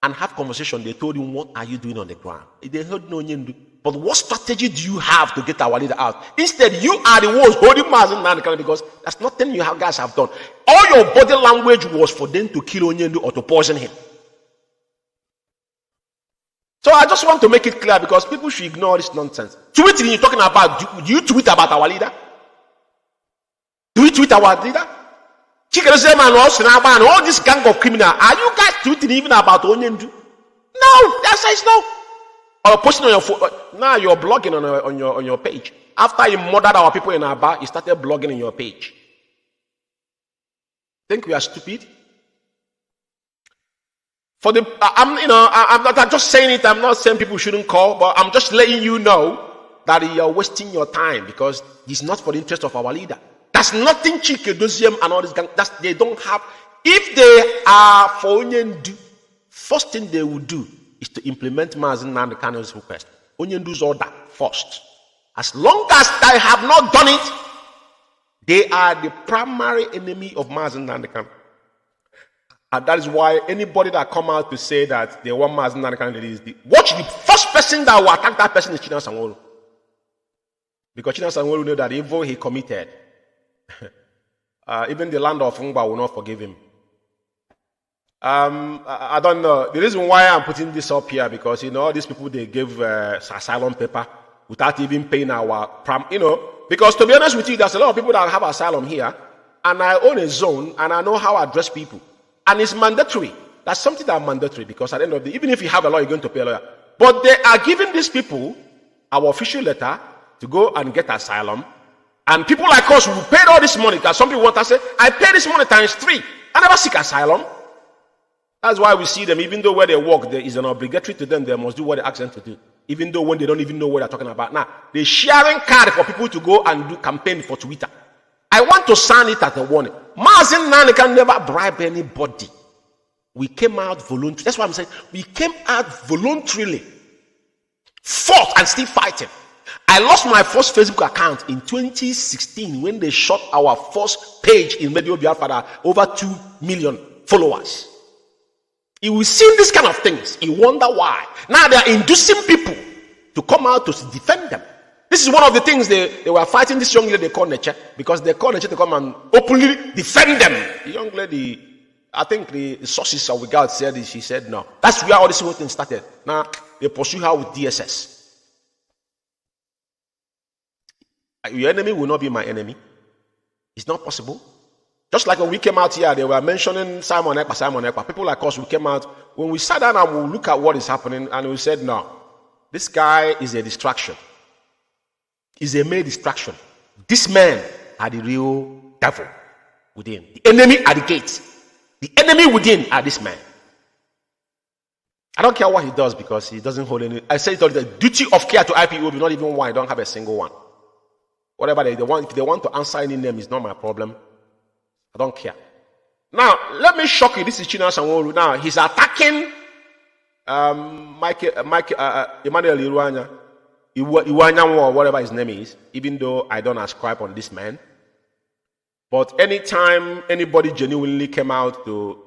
and have conversation, they told him, "What are you doing on the ground?" They heard no Onyendu. But what strategy do you have to get our leader out? Instead, you are the ones holding Mazi Nnamdi because that's nothing you guys have done. All your body language was for them to kill Onyendu or to poison him. So I just want to make it clear because people should ignore this nonsense. Tweeting you're talking about, do you tweet about our leader? Do you tweet our leader? And all this gang of criminals, are you guys tweeting even about Onyendu? No, the answer is no. Or posting on your phone. Now you're blogging on your page. After you murdered our people in Aba, you started blogging on your page. Think we are stupid? For the I'm not just saying it. I'm not saying people shouldn't call, but I'm just letting you know that you're wasting your time because it's not for the interest of our leader. That's nothing Chike Doziem and all this gang. They don't have. If they are for Onyendu, first thing they will do is to implement Mazi Nnamdi Kanu's request. Onyendu's order first. As long as they have not done it, they are the primary enemy of Mazi Nnamdi Kanu. And that is why anybody that come out to say that they want Mazi Nnamdi Kanu is watch the first person that will attack that person is Chinasa Nworu. Because Chinasa Nworu know that the evil he committed, even the land of Ngba will not forgive him. I don't know. The reason why I'm putting this up here because all these people they give asylum paper without even paying our because to be honest with you, there's a lot of people that have asylum here, and I own a zone and I know how I address people. And it's mandatory. That's something that's mandatory because at the end of the day, even if you have a lawyer, you're going to pay a lawyer. But they are giving these people our official letter to go and get asylum. And people like us who paid all this money, because some people want to say, I pay this money times 3. I never seek asylum. That's why we see them, even though where they work, there is an obligatory to them, they must do what they ask them to do. Even though when they don't even know what they're talking about. Now, they're sharing card for people to go and do campaign for Twitter. I want to sound it as a warning. Mazi Nnamdi can never bribe anybody. We came out voluntarily. That's what I'm saying. We came out voluntarily. Fought and still fighting. I lost my first Facebook account in 2016 when they shot our first page in Medio Biafra, over 2 million followers. You will see this kind of things. You wonder why. Now they are inducing people to come out to defend them. This is one of the things they were fighting this young lady they call Neche, because they call Neche to come and openly defend them. The young lady, I think the sources of God said it, she said no. That's where all this whole thing started. Now they pursue her with DSS. Your enemy will not be my enemy. It's not possible. Just like when we came out here, they were mentioning Simon Ekpa. People like us, we came out. When we sat down and we look at what is happening, and we said, no, this guy is a distraction. Is a mere distraction. This man are the real devil within. The enemy at the gate. The enemy within are this man. I don't care what he does because he doesn't hold any. I say the duty of care to IPOB, not even one. I don't have a single one. Whatever they want, if they want to answer any name, it's not my problem. I don't care. Now, let me shock you. This is Chinasa Nworu. Now, he's attacking Emmanuel Iruanya. Or whatever his name is, even though I don't ascribe on this man. But anytime anybody genuinely came out to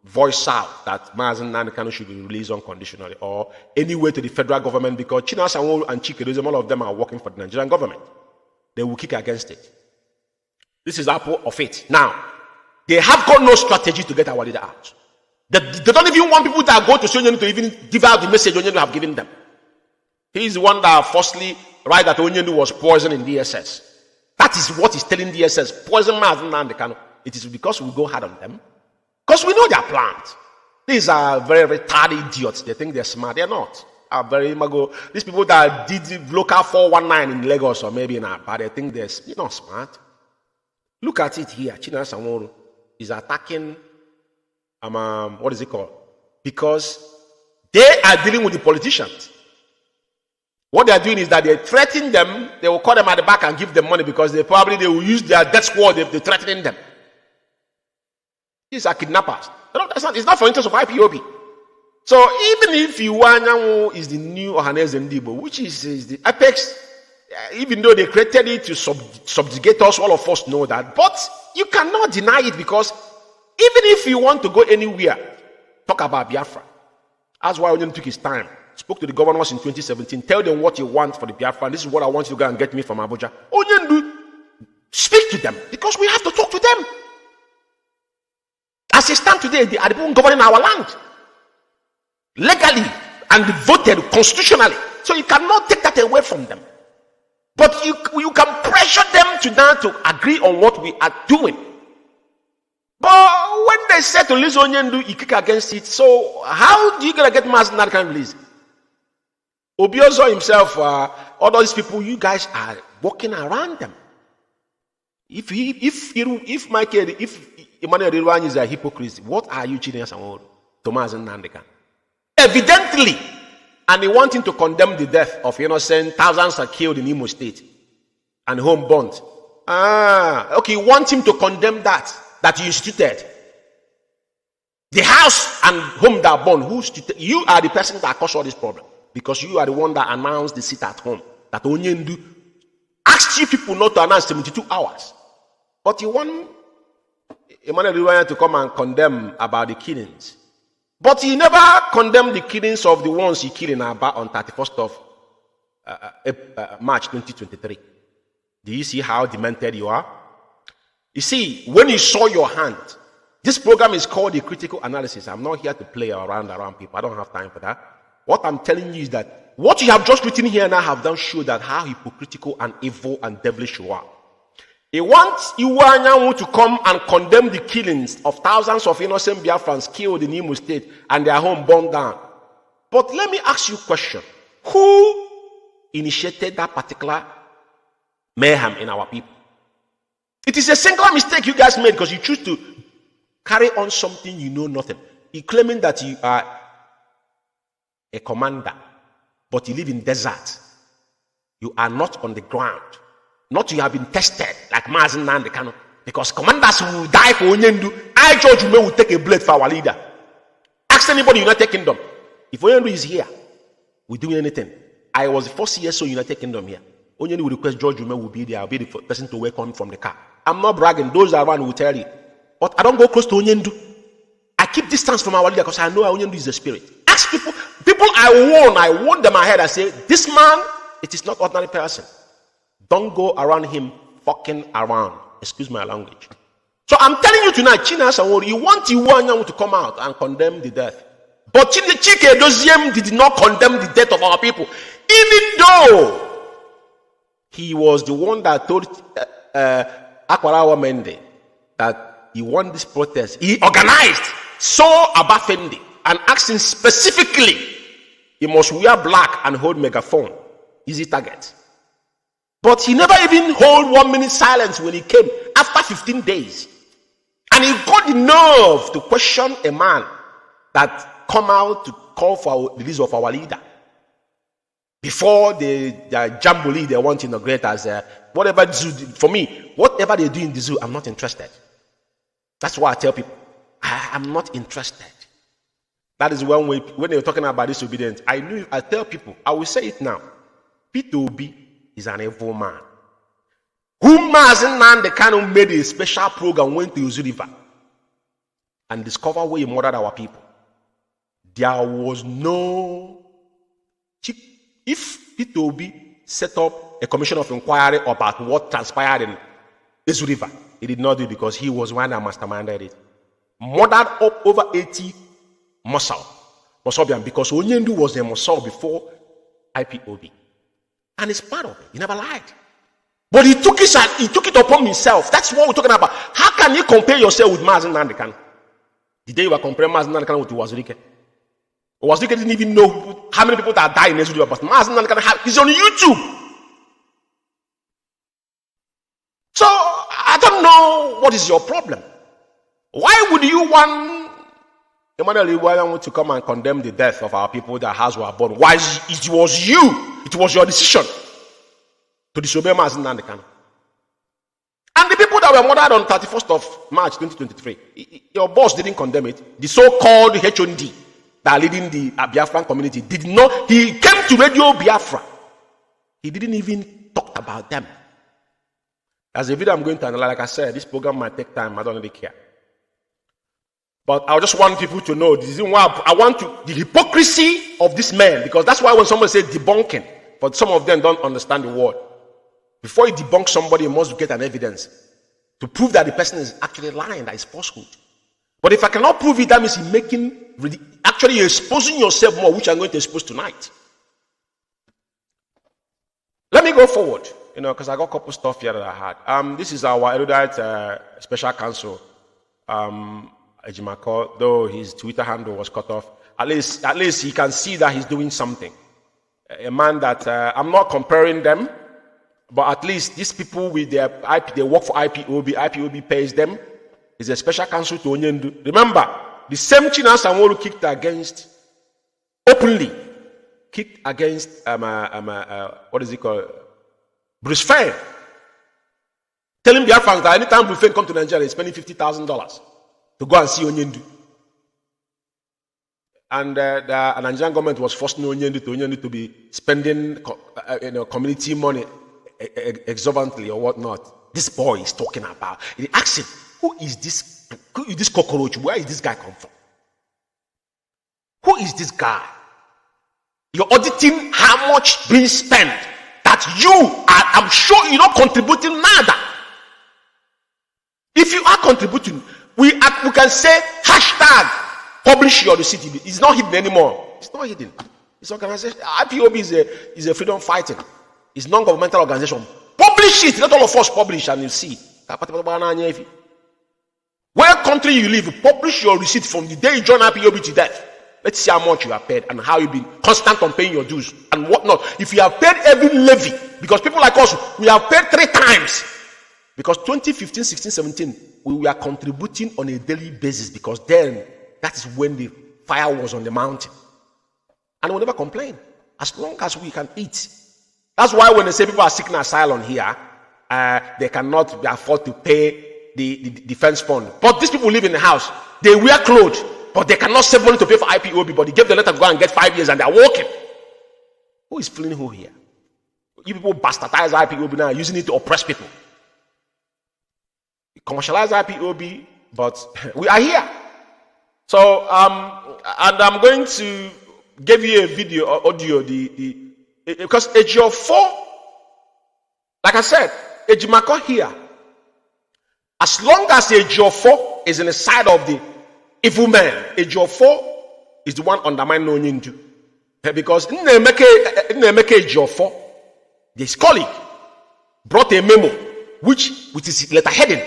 voice out that Mazi Nnamdi Kanu should be released unconditionally, or any way to the federal government, because Chinasa Nworu and Chike, all of them are working for the Nigerian government, they will kick against it. This is apple of it. Now, they have got no strategy to get our leader out. They don't even want people that go to Onyendu to even give out the message Onyendu have given them. He is the one that firstly right that Onyendu was poisoned in DSS. That is what he's telling DSS. Poison Mazi Nnamdi Kanu. It is because we go hard on them. Because we know their plans. These are very retarded idiots. They think they're smart. They're not. These people that did local 419 in Lagos or maybe in Aba, they think they're not smart. Look at it here. Chinasa Nworu is attacking what is it called? Because they are dealing with the politicians. What they are doing is that they threaten them. They will call them at the back and give them money because they will use their death squad if they're threatening them. These are kidnappers. It's not for interest of IPOB. So even if Iwanyanwu is the new Ohaneze Ndibo, which is the apex, even though they created it to subjugate us, all of us know that. But you cannot deny it, because even if you want to go anywhere, talk about Biafra. That's why Onyendu took his time. Spoke to the governors in 2017. Tell them what you want for the Biafra. This is what I want you to go and get me from Abuja. Onyendu, speak to them, because we have to talk to them. As they stand today, they are the people governing our land. Legally and voted constitutionally. So you cannot take that away from them. But you can pressure them to now to agree on what we are doing. But when they say to Liz Onyendu, you kick against it. So how do you gonna get Mazi in that kind of list? Obiozo himself, all those people, you guys are walking around them. If Emmanuel Rirwan is a hypocrite, what are you cheating us on? Thomas and Nandekan. Evidently, and they want him to condemn the death of innocent. Thousands are killed in Imo State and home burnt. Okay, you want him to condemn that you instituted. The house and home that burned, you are the person that caused all this problem, because you are the one that announced the sit at home. That Onyendu asked you people not to announce 72 hours. But you want Emmanuel Rirwan to come and condemn about the killings. But he never condemned the killings of the ones he killed in Aba on 31st of March 2023. Do you see how demented you are? You see, when you saw your hand, this program is called the critical analysis. I'm not here to play around people. I don't have time for that. What I'm telling you is that what you have just written here now have done show that how hypocritical and evil and devilish you are. He wants Iwanyanwu to come and condemn the killings of thousands of innocent Biafrans killed in Imo State and their home burned down. But let me ask you a question. Who initiated that particular mayhem in our people? It is a single mistake you guys made, because you choose to carry on something you know nothing. You're claiming that you are a commander, but you live in desert. You are not on the ground. Not you have been tested like Mazi and Kanu, because commanders will die for Onyendu. I, George Umeh, will take a blade for our leader. Ask anybody in United Kingdom. If Onyendu is here, we're doing anything. I was the first CSO in United Kingdom here. Onyendu will request George Umeh will be there. I'll be the person to welcome from the car. I'm not bragging. Those around will tell you. But I don't go close to Onyendu. I keep distance from our leader, because I know Onyendu is the spirit. Ask people I warn them ahead. I say, this man, it is not ordinary person. Don't go around him fucking around. Excuse my language. So I'm telling you tonight, China Sanwori, you want Iwanyanwu to come out and condemn the death. But Chike Doziem did not condemn the death of our people. Even though he was the one that told Akwarawa Mende that he won this protest. He organized, saw Abafendi, and asked him specifically, he must wear black and hold megaphone. Easy target. But he never even hold 1 minute silence when he came after 15 days. And he got the nerve to question a man that come out to call for the release of our leader. Before the jamboree they want to inaugurate as whatever the zoo, for me, whatever they do in the zoo, I'm not interested. That's why I tell people, I am not interested. That is when they're talking about disobedience. I tell people, I will say it now. P2B is an evil man. Who Mazi Kanu made a special program, went to Uzu River and discovered where he murdered our people. There was no. If P2B set up a commission of inquiry about what transpired in Uzu River, he did not do it because he was one that masterminded it. Murdered up over 80 Mosabian, because Onyendu was a Mosal before IPOB. And it's part of it. He never lied. But he took it upon himself. That's what we're talking about. How can you compare yourself with Mazi and Kanu? The day you were comparing Mazi and Kanu with Wazirike. Wazirike didn't even know how many people that died in Israel, but Mazi and Kanu, he's on YouTube. So, I don't know what is your problem. Why would you want Emmanuel Rirwan to come and condemn the death of our people that house were born? Why it was you? It was your decision to disobey Mazi and Kanu. And the people that were murdered on 31st of March 2023, your boss didn't condemn it. The so-called HOD that are leading the Biafran community did not. He came to Radio Biafra. He didn't even talk about them. As a video I'm going to analyze, like I said, this program might take time. I don't really care. But I just want people to know this is why I want the hypocrisy of this man, because that's why when someone says debunking, but some of them don't understand the word. Before you debunk somebody, you must get an evidence to prove that the person is actually lying, that is falsehood. But if I cannot prove it, that means you're exposing yourself more, which I'm going to expose tonight. Let me go forward, because I got a couple stuff here that I had. This is our erudite special counsel, Ejimako, though his Twitter handle was cut off. At least he can see that he's doing something. A man that I'm not comparing them, but at least these people with their IP, they work for IPOB. IPOB pays them. He's a special counsel to Onyendu. Remember, the same China Sanwo-Olu kicked against what is it called? Bruce Fain. Telling Biafrans that anytime Bruce Fain come to Nigeria, he's spending $50,000 to go and see Onyendu. And the Nigerian government was forcing Onyendu to be spending community money exorbitantly or whatnot. This boy is talking about. He asked him, who is this cockroach? Where is this guy come from? Who is this guy? You're auditing how much being spent that you are, I'm sure you're not contributing nada. If you are contributing, we can say hashtag publish your receipt. It's not hidden anymore. It's not hidden. It's organization. IPOB is a freedom fighting. It's non-governmental organization. Publish it. Let all of us publish and you see. Where country you live, publish your receipt from the day you join IPOB to death. Let's see how much you have paid and how you've been constant on paying your dues and whatnot. If you have paid every levy, because people like us, we have paid 3 times. Because 2015, 16, 17, we were contributing on a daily basis, because then that is when the fire was on the mountain. And we'll never complain as long as we can eat. That's why when they say people are seeking asylum here, they cannot afford to pay the defense fund. But these people live in the house. They wear clothes, but they cannot save money to pay for IPOB. But they give the letter to go and get 5 years and they're working. Who is fleeing who here? You people bastardize IPOB now, using it to oppress people. You commercialize IPOB, but we are here. So, and I'm going to give you a video or audio, because Ejio 4, like I said, Ejimako here, as long as Ejio 4 is in the side of the evil man, Ejio 4 is the one undermining Onyendu. Because Nnamdi Ejio 4, this colleague brought a memo, which with his letter heading,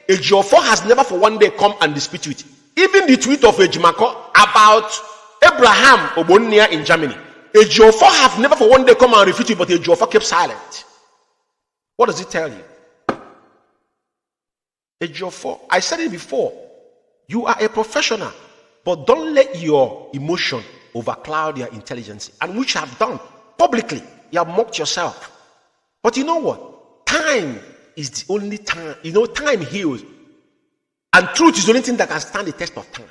Ejio 4 has never for one day come and dispute it. Even the tweet of Ejimako about Abraham Obonia in Germany, Ejio 4 have never for one day come and refute it, but Ejio 4 kept silent. What does it tell you? Ejio 4, I said it before, you are a professional, but don't let your emotion overcloud your intelligence, and which you have done publicly. You have mocked yourself. But you know what? Time is the only time. Time heals. And truth is the only thing that can stand the test of time.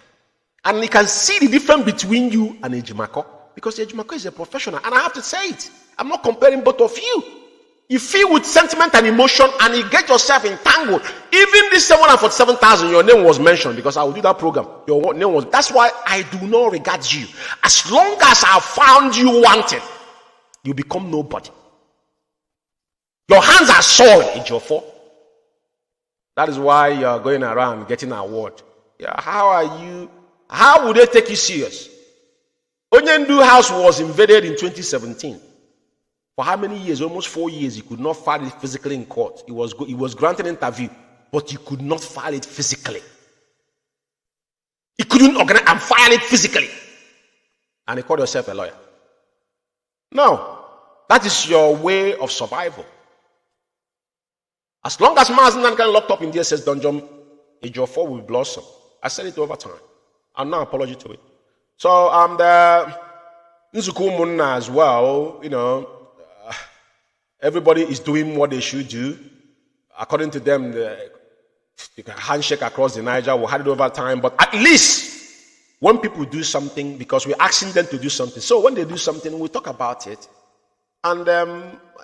And you can see the difference between you and Ejimako, because Ejimako is a professional. And I have to say it. I'm not comparing both of you. You feel with sentiment and emotion, and you get yourself entangled. Even this 747,000, your name was mentioned, because I will do that program. Your name was. That's why I do not regard you. As long as I found you wanted, you become nobody. Your hands are soiled, Ejiofor. That is why you are going around getting an award. Yeah, how are you? How would they take you serious? Onyendu house was invaded in 2017. For how many years? Almost 4 years. He could not file it physically in court. He was granted an interview, but he could not file it physically. He couldn't organize and file it physically. And he called himself a lawyer. No, that is your way of survival. As long as Mazi can locked up in the DSS dungeon, Ejiofor will blossom. I said it over time. I'm not apology to it. So the Nzukumunna as well, everybody is doing what they should do. according to them, the handshake across the Niger, we had it over time, but at least when people do something, because we're asking them to do something, so when they do something, we talk about it, and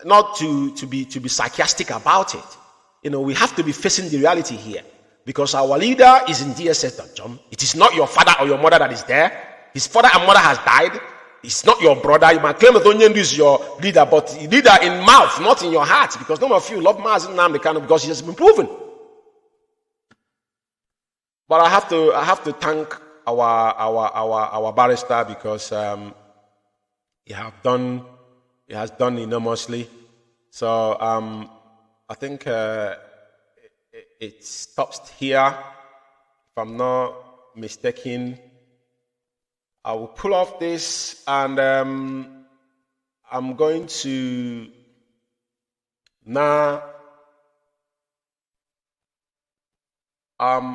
not to be sarcastic about it. You know, we have to be facing the reality here, because our leader is in DSS dungeon. It is not your father or your mother that is there. His father and mother has died. It's not your brother. You might claim that Onyendu is your leader, but leader in mouth, not in your heart, because none of you love Mazi Nnamdi Kanu because he has been proven. But I have to thank our barrister, because he has done enormously. So I think it stops here, if I'm not mistaken. I will pull off this, and I'm going to now.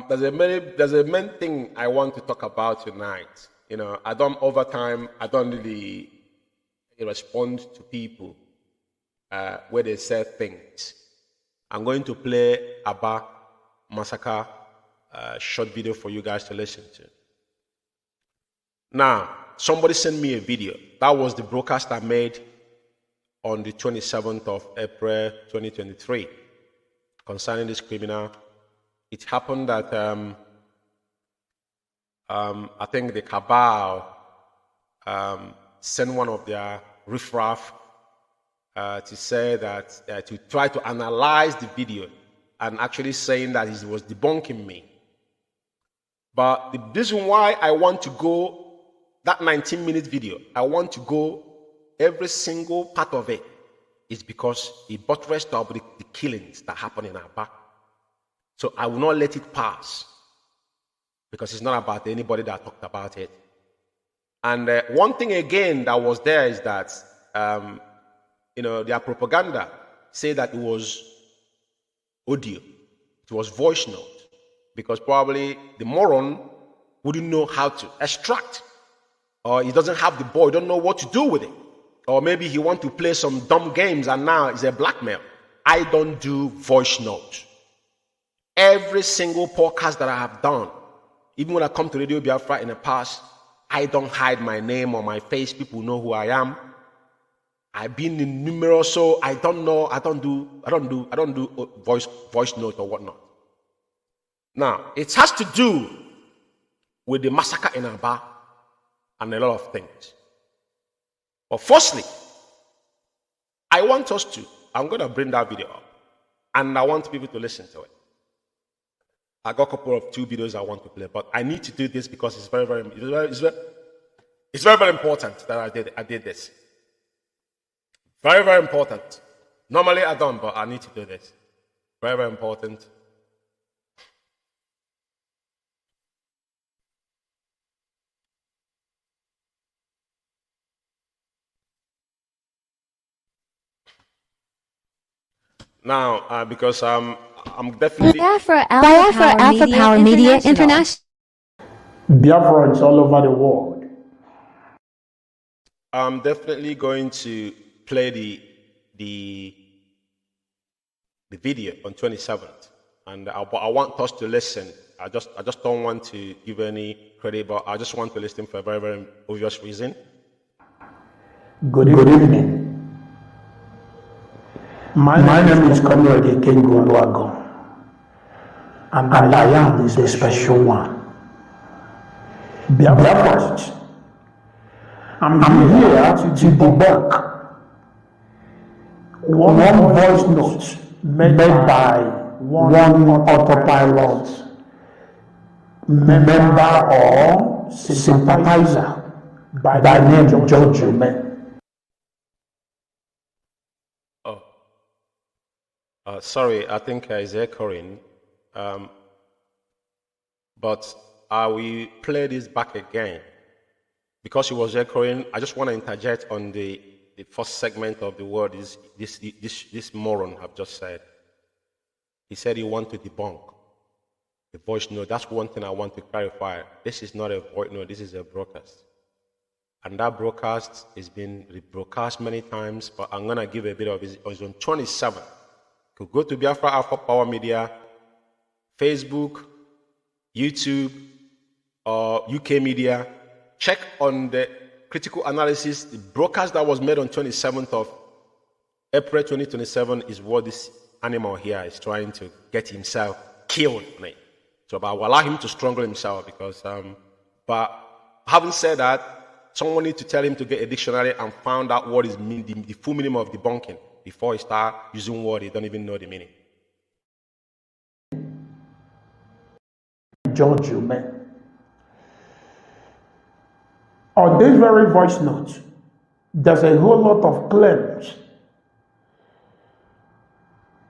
There's a main thing I want to talk about tonight. You know, over time, I don't really respond to people where they say things. I'm going to play Aba Massacre short video for you guys to listen to. Now, somebody sent me a video. That was the broadcast I made on the 27th of April 2023 concerning this criminal. It happened that I think the Cabal sent one of their riffraff to say that, to try to analyze the video, and actually saying that he was debunking me. But the reason why I want to go that 19-minute video, I want to go every single part of it, is because it buttressed up the killings that happened in Aba. So I will not let it pass, because it's not about anybody that talked about it. And one thing again that was there is that, their propaganda say that it was audio, it was voice note, because probably the moron wouldn't know how to extract, or he doesn't have the boy, don't know what to do with it, or maybe he want to play some dumb games and now it's a blackmail. I don't do voice notes. Every single podcast that I have done, even when I come to Radio Biafra in the past, I don't hide my name or my face. People know who I am. I've been in numerous, so I don't do voice note or whatnot. Now, it has to do with the massacre in Aba and a lot of things. But firstly, I'm going to bring that video up, and I want people to listen to it. I got a couple of 2 videos I want to play, but I need to do this because it's very, very important that I did this. Very, very important. Normally I don't, but I need to do this. Very, very important. Now, because I'm definitely Biafra Alpha Power Media International. Biafra is all over the world. I'm definitely going to play the video on 27th, and but I want us to listen. I just don't want to give any credit, but I just want to listen for a very, very obvious reason. Good evening. My name is Kanu, and I am the special one. Biafra. I'm here to debunk one voice note made by one autopilot member or sympathizer by the name George Umeh. Sorry, I think it's echoing, but I will play this back again. Because it was echoing, I just want to interject on the first segment of the word this moron have just said. He said he want to debunk the voice note. That's one thing I want to clarify. This is not a voice note, this is a broadcast. And that broadcast has been rebroadcast many times, but I'm going to give a bit of it. It was on 27th. You could go to Biafra Alpha Power Media, Facebook, YouTube, or UK Media. Check on the critical analysis. The broadcast that was made on 27th of April 2027 is what this animal here is trying to get himself killed. So, but I will allow him to strangle himself because, but having said that, someone needs to tell him to get a dictionary and find out what is the full meaning of debunking before he start using words he don't even know the meaning. George Umeh. On this very voice note, there's a whole lot of claims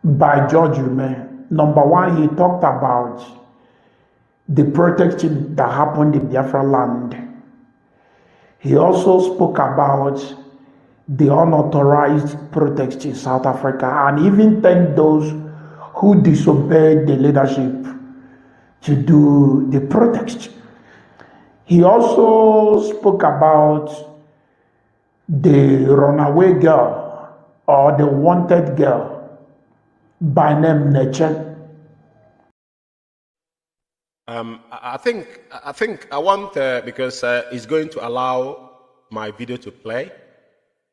by George Umeh. Number one, he talked about the protection that happened in Biafra land. He also spoke about the unauthorized protest in South Africa and even thanked those who disobeyed the leadership to do the protest. He also spoke about the runaway girl or the wanted girl by name Neche. I think I want because it's going to allow my video to play.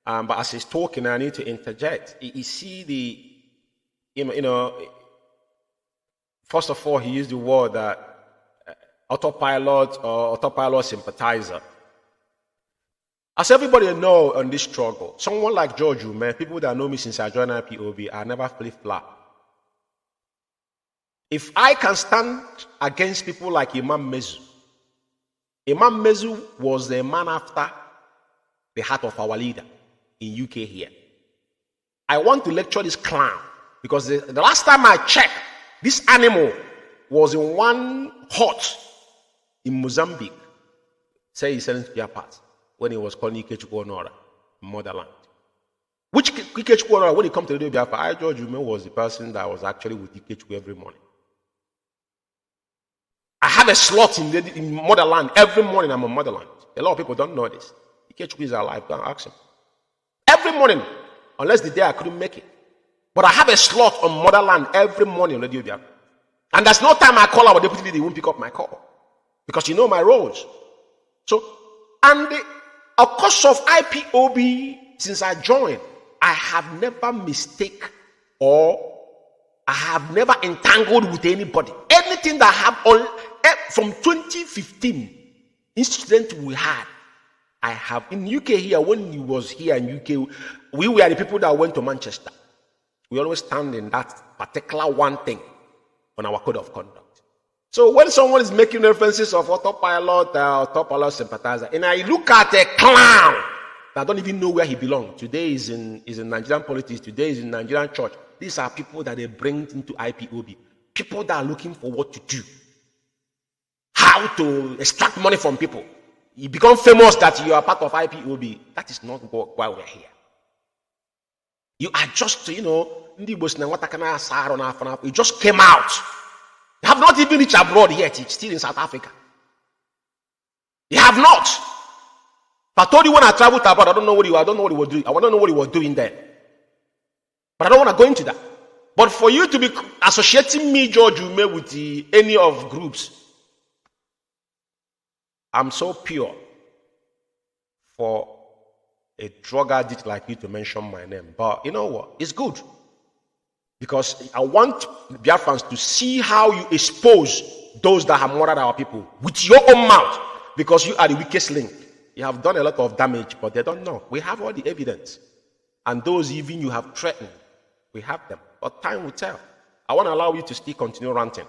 But as he's talking, I need to interject. You see the, first of all, he used the word that autopilot or autopilot sympathizer. As everybody know on this struggle, someone like George Umeh, people that know me since I joined IPOB, I never flip-flop. If I can stand against people like Imam Mezu was the man after the heart of our leader in UK here. I want to lecture this clown because the last time I checked, this animal was in one hut in Mozambique, say Excellency part, when he was calling IKECHUKWU motherland. Which IKECHUKWU, when it comes to the Biafra, I, George Umeh, was the person that was actually with IKECHUKWU every morning. I have a slot in motherland. Every morning I'm on motherland. A lot of people don't know this. IKECHUKWU is alive. Don't ask him. Every morning, unless the day I couldn't make it. But I have a slot on motherland every morning on Radio Biafra. And there's no time I call our deputy leader, he won't pick up my call. Because you know my roles. So, and of course of IPOB, since I joined, I have never mistake or I have never entangled with anybody. Anything that happened from 2015, incident we had, I have in UK here, when he was here in UK, we were the people that went to Manchester. We always stand in that particular one thing on our code of conduct. So when someone is making references of autopilot, autopilot sympathizer, and I look at a clown that don't even know where he belongs. Today is in Nigerian politics, today is in Nigerian church. These are people that they bring into IPOB. People that are looking for what to do. How to extract money from people. You become famous that you are part of IPOB. That is not why we're here. You are just, you just came out. You have not even reached abroad yet. It's still in South Africa. You have not. If I told you when I traveled abroad, I don't know what you were doing. I want to know what you were doing there. But I don't want to go into that. But for you to be associating me, George Umeh, with any of groups, I'm so pure for a drug addict like you to mention my name. But you know what? It's good. Because I want Biafrans to see how you expose those that have murdered our people with your own mouth. Because you are the weakest link. You have done a lot of damage, but they don't know. We have all the evidence. And those even you have threatened, we have them. But time will tell. I want to allow you to still continue ranting.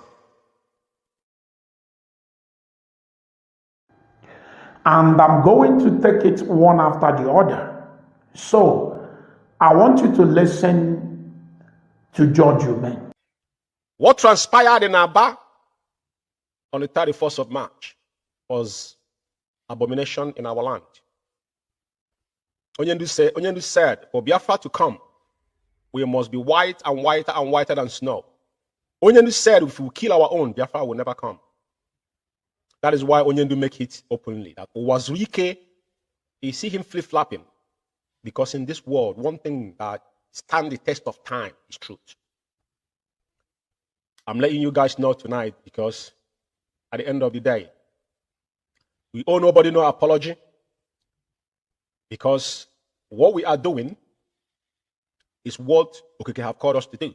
And I'm going to take it one after the other. So, I want you to listen to George Umeh. What transpired in Aba on the 31st of March was abomination in our land. Onyendu said, for Biafra to come, we must be white and whiter and whiter than snow. Onyendu said, if we kill our own, Biafra will never come. That is why Onyendu make it openly. That was Wike, you see him flip-flopping. Because in this world, one thing that stands the test of time is truth. I'm letting you guys know tonight because at the end of the day, we owe nobody no apology because what we are doing is what Okeke have called us to do.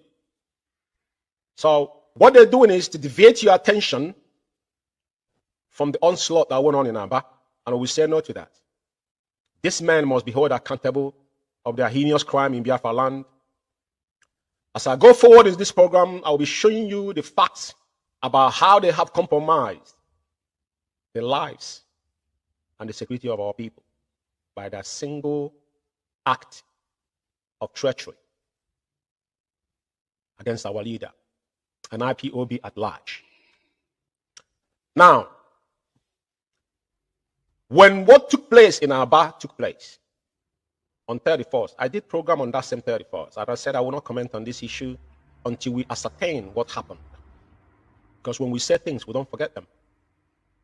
So what they're doing is to deviate your attention from the onslaught that went on in Aba, and we say no to that. This man must be held accountable of their heinous crime in Biafra land. As I go forward in this program, I will be showing you the facts about how they have compromised the lives and the security of our people by that single act of treachery against our leader and IPOB at large. Now, when what took place in Aba took place on 31st, I did program on that same 31st. As I said, I will not comment on this issue until we ascertain what happened. Because when we say things, we don't forget them.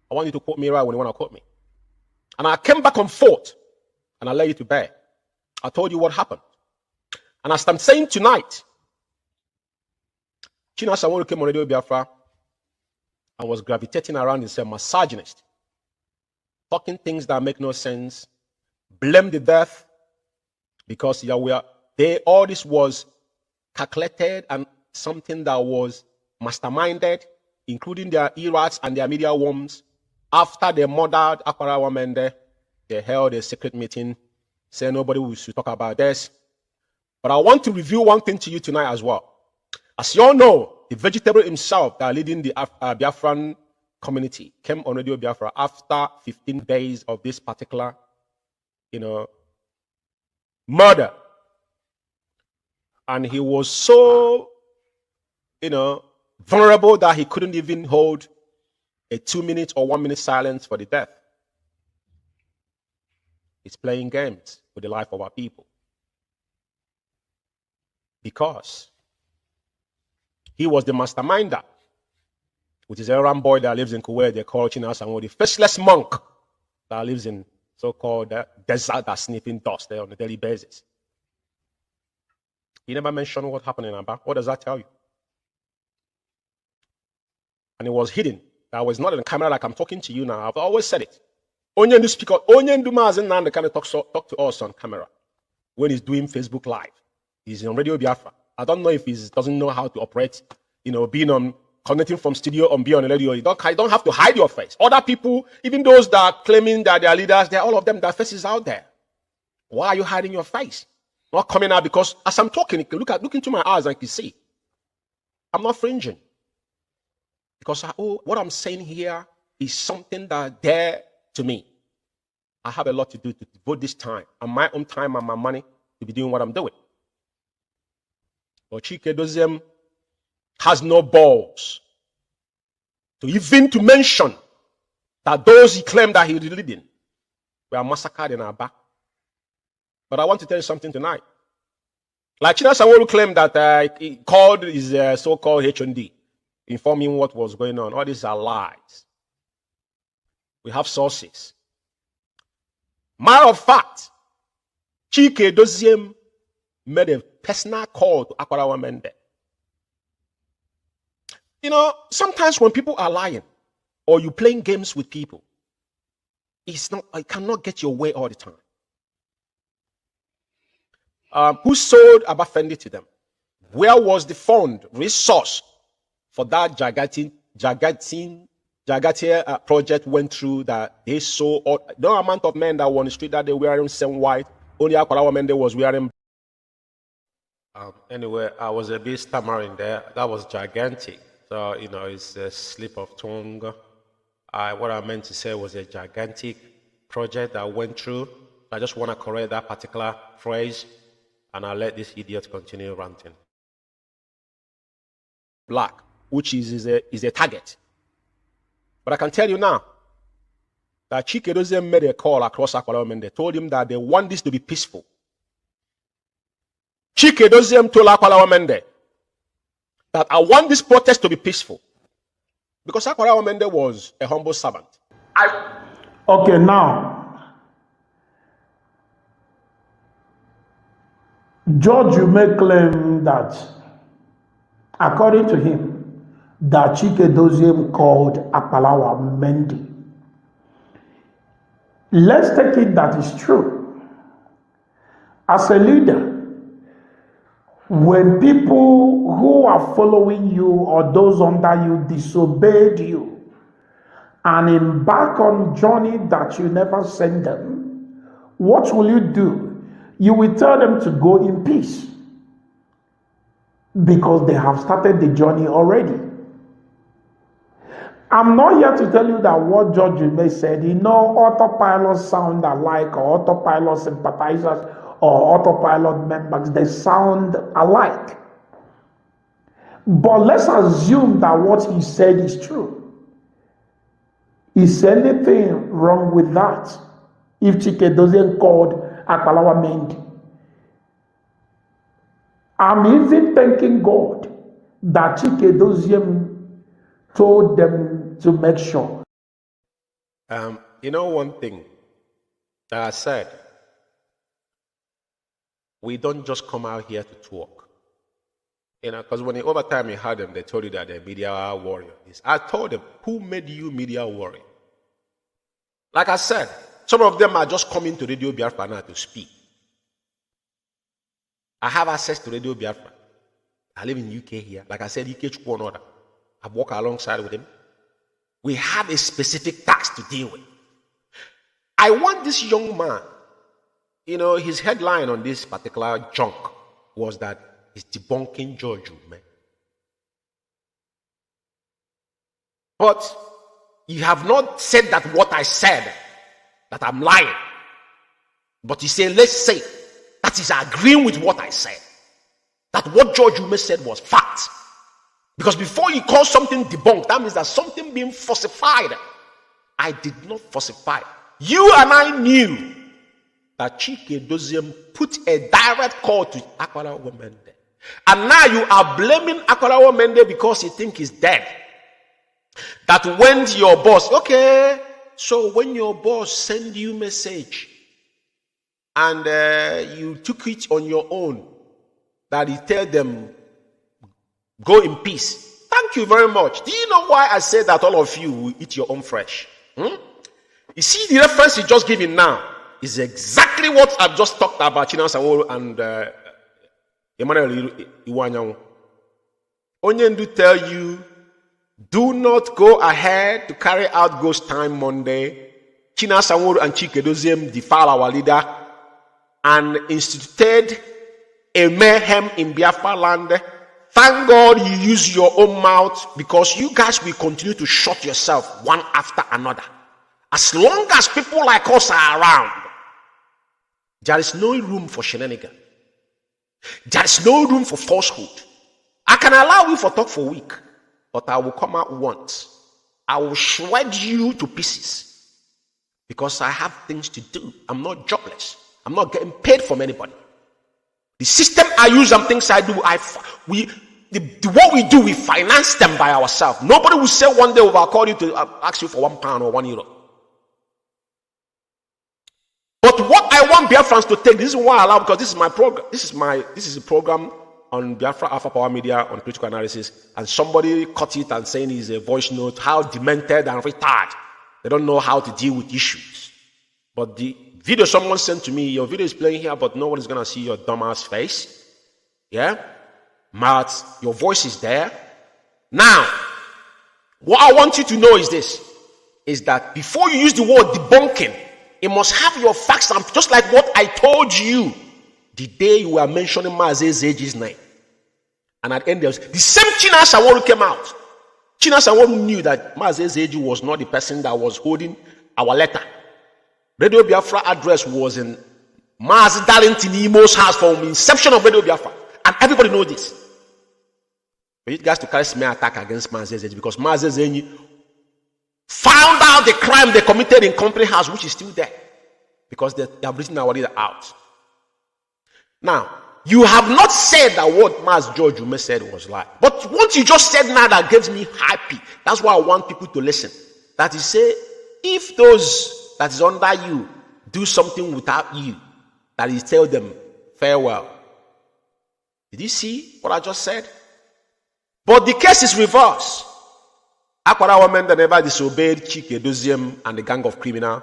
I want you to quote me right when you want to quote me. And I came back on forth, and I lay you to bear. I told you what happened. And as I'm saying tonight, China Samuel came on Radio Biafra and was gravitating around and said, misogynist, talking things that make no sense, blame the death, because all this was calculated and something that was masterminded, including their erats and their media worms. After they murdered Akwara Wamende, they held a secret meeting, saying nobody should talk about this. But I want to review one thing to you tonight as well. As you all know, the vegetable himself that leading the Biafran community came on Radio Biafra after 15 days of this particular, murder. And he was so, vulnerable that he couldn't even hold a 2-minute or 1-minute silence for the death. He's playing games with the life of our people. Because he was the masterminder, which is a Ram boy that lives in Kuwait. They call Chinas and the faceless monk that lives in so-called desert that's sniffing dust there on a daily basis. He never mentioned what happened in Aba. What does that tell you? And it was hidden. That was not in the camera like I'm talking to you now. I've always said it. Onyendu speaker, Onyendu Mazi Nnamdi kind of talk to us on camera when he's doing Facebook Live. He's on Radio Biafra. I don't know if he doesn't know how to operate, being on, connecting from studio and be on the radio. You don't have to hide your face. Other people, even those that are claiming that they are leaders, all of them, their faces out there. Why are you hiding your face? Not coming out because as I'm talking, you can look into my eyes and you can see. I'm not fringing. Because what I'm saying here is something that dear to me. I have a lot to do to devote this time and my own time and my money to be doing what I'm doing. But Chike Doziem has no balls to even to mention that those he claimed that he was leading were massacred in Aba. But I want to tell you something tonight. Like China Samuel claimed that he called his so-called H&D, informing what was going on. All these are lies. We have sources. Matter of fact, Chike Doziem made a personal call to Akwara Wamende. Sometimes when people are lying or you playing games with people, I cannot get your way all the time. Who sold Abafendi to them? Where was the fund, resource for that Jagatia project went through that they saw the amount of men that were on the street that they were wearing same white, only Akwara Wamende was wearing. Anyway, I was a bit stammering there. That was gigantic. So, it's a slip of tongue. What I meant to say was a gigantic project that went through. I just want to correct that particular phrase, and I'll let this idiot continue ranting. Black, which is a target. But I can tell you now that Chike Doziem made a call across Akwara Wamende. They told him that they want this to be peaceful. Chike Doziem told Akwara Wamende that I want this protest to be peaceful. Because Akwara Wamende was a humble servant. Okay, now, George Umeh claim that, according to him, that Chike Doziem called Akpalawa Mendy. Let's take it that is true. As a leader, when people who are following you or those under you disobeyed you and embark on journey that you never sent them, what will you do? You will tell them to go in peace because they have started the journey already. I'm not here to tell you that what George Umeh said, autopilot sound alike or autopilot sympathizers or autopilot members, they sound alike. But let's assume that what he said is true. Is anything wrong with that? If Chike doesn't called Akpalawa Mendy. I'm even thanking God that Chike Doziem told them to make sure. One thing that I said, we don't just come out here to talk. Because when over time you heard them, they told you that they're media warriors. I told them, who made you media warrior? Like I said, some of them are just coming to Radio Biafra now to speak. I have access to Radio Biafra. I live in UK here. Like I said, IKECHUKWU. I walk alongside with him. We have a specific task to deal with. I want this young man, his headline on this particular junk was that he's debunking George Umeh. But you have not said that what I said, that I'm lying. But you say, let's say, that is agreeing with what I said. That what George Umeh said was fact. Because before you call something debunked, that means that something being falsified. I did not falsify. You and I knew that Chike Doziem put a direct call to Akpalawa Mendy. And now you are blaming Akpalawa Mendy because you think he's dead. That when your boss, okay, so when your boss send you message and you took it on your own, that he tell them, go in peace. Thank you very much. Do you know why I said that all of you will eat your own flesh? You see, the reference you just giving now is exactly what I've just talked about Chinasa Sanwo and Emmanuel Iwanyanwu. Onyendu tell you, do not go ahead to carry out Ghost Time Monday. Chinasa Sanwo and Chike Doziem defile our leader and instituted a mayhem in Biafra land. Thank God you use your own mouth because you guys will continue to shut yourself one after another. As long as people like us are around, there is no room for shenanigans. There is no room for falsehood. I can allow you for talk for a week, but I will come out once. I will shred you to pieces because I have things to do. I'm not jobless. I'm not getting paid from anybody. The system I use and things I do, what we do, we finance them by ourselves. Nobody will say one day we will call you to ask you for £1 or €1. But what I want Biafrans to take, this is why I allow, because this is my program. This is a program on Biafra Alpha Power Media on critical analysis, and somebody cut it and saying it's a voice note, how demented and retarded. They don't know how to deal with issues. But the video someone sent to me, your video is playing here, but nobody's gonna see your dumbass face. Yeah? But your voice is there. Now, what I want you to know is this, is that before you use the word debunking, it must have your facts, and just like what I told you the day you were mentioning Mazi's age's name. And at the end, the same Chinasa Sanwo came out. Chinasa Sanwo knew that Mazi's age was not the person that was holding our letter. Radio Biafra address was in Mazi Darlington Imo's house from inception of Radio Biafra. And everybody knows this. For you guys to carry smear attack against Mazi's age because Mazi's age found out the crime they committed in company house, which is still there. Because they have written our leader out. Now, you have not said that what Mas George Umeh said was lie. But what you just said now that gives me happy. That's why I want people to listen. That is say, if those that is under you do something without you, that is tell them farewell. Did you see what I just said? But the case is reversed. Akwara women that never disobeyed Chike Doziem and the gang of criminal.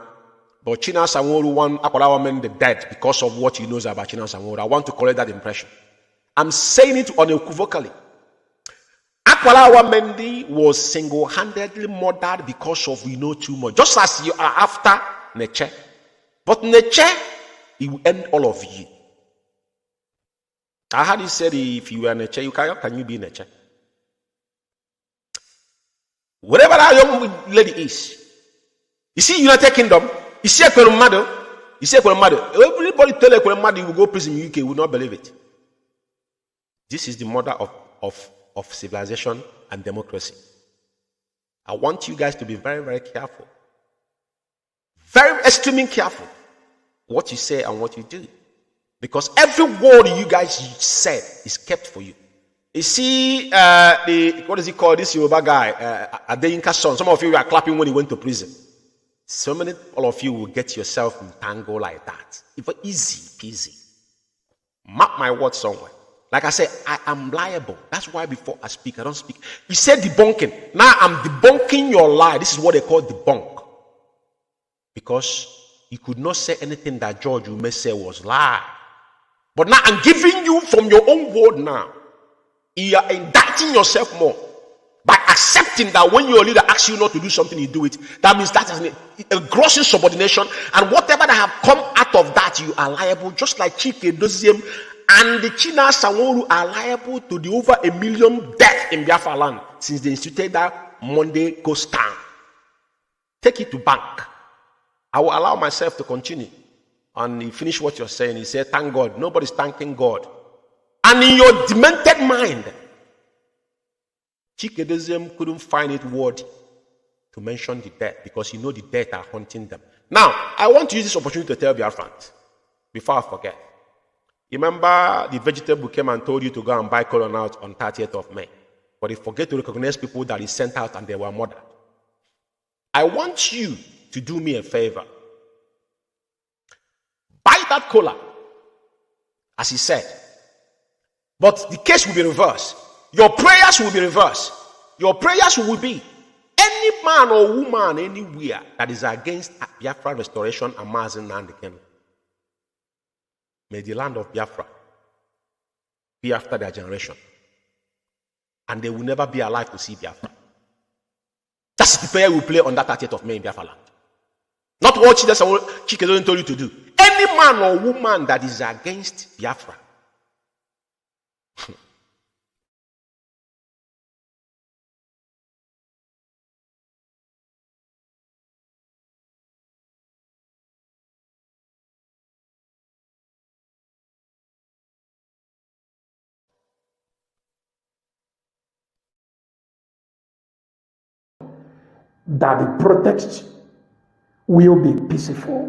But China Sanworu won Akwara women the dead because of what he knows about China Sanworu. I want to correct that impression. I'm saying it unequivocally. Akwara Wamendi was single-handedly murdered because of we know too much. Just as you are after Neche. But Neche, he will end all of you. I heard he said if you were Neche, can you be Neche? Whatever that young lady is, you see United Kingdom, you see Ekwelumadu, everybody tell Ekwelumadu you will go prison in UK, will not believe it. This is the mother of civilization and democracy. I want you guys to be very, very careful. Very extremely careful what you say and what you do. Because every word you guys said is kept for you. You see, what is he called? This Yoruba guy, Adeyinka's son. Some of you are clapping when he went to prison. So many, all of you will get yourself in tango like that. It's easy peasy. Mark my words somewhere. Like I said, I am liable. That's why before I speak, I don't speak. You said debunking. Now I'm debunking your lie. This is what they call debunk. Because you could not say anything that George Umeh said was lie. But now I'm giving you from your own word now. You are indicting yourself more by accepting that when your leader asks you not to do something, you do it. That means that is a gross insubordination, and whatever that have come out of that, you are liable. Just like Chike Doziem and the China Sanworu are liable to the over 1 million deaths in Biafra land since they instituted that Monday Coast Town. Take it to bank. I will allow myself to continue. And he finished what you're saying. He said, thank God. Nobody's thanking God. And in your demented mind, Chike Doziem couldn't find it worthy to mention the dead because you know the dead are haunting them. Now, I want to use this opportunity to tell Biafrans before I forget. Remember, the vegetable came and told you to go and buy colon out on 30th of May. But he forget to recognize people that he sent out and they were murdered. I want you to do me a favor. Buy that cola, as he said. But the case will be reversed. Your prayers will be reversed. Your prayers will be any man or woman anywhere that is against Biafra restoration and Mazi Nnamdi. May the land of Biafra be after their generation. And they will never be alive to see Biafra. That's the prayer we play on that 30th of May in Biafra land. Not what Chike Doziem told you to do. Any man or woman that is against Biafra. That the protest will be peaceful.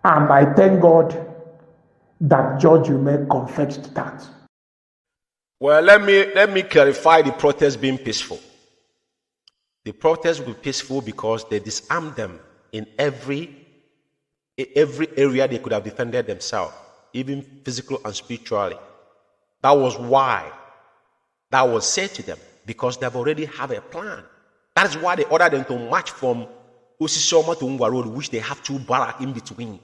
And I thank God that George Umeh confessed that. Well, let me clarify the protest being peaceful. The protest will be peaceful because they disarmed them in every area they could have defended themselves, even physical and spiritually. That was why that was said to them, because they've already have a plan. That is why they ordered them to march from Osisioma to Ngwa Road, which they have 2 barracks in between.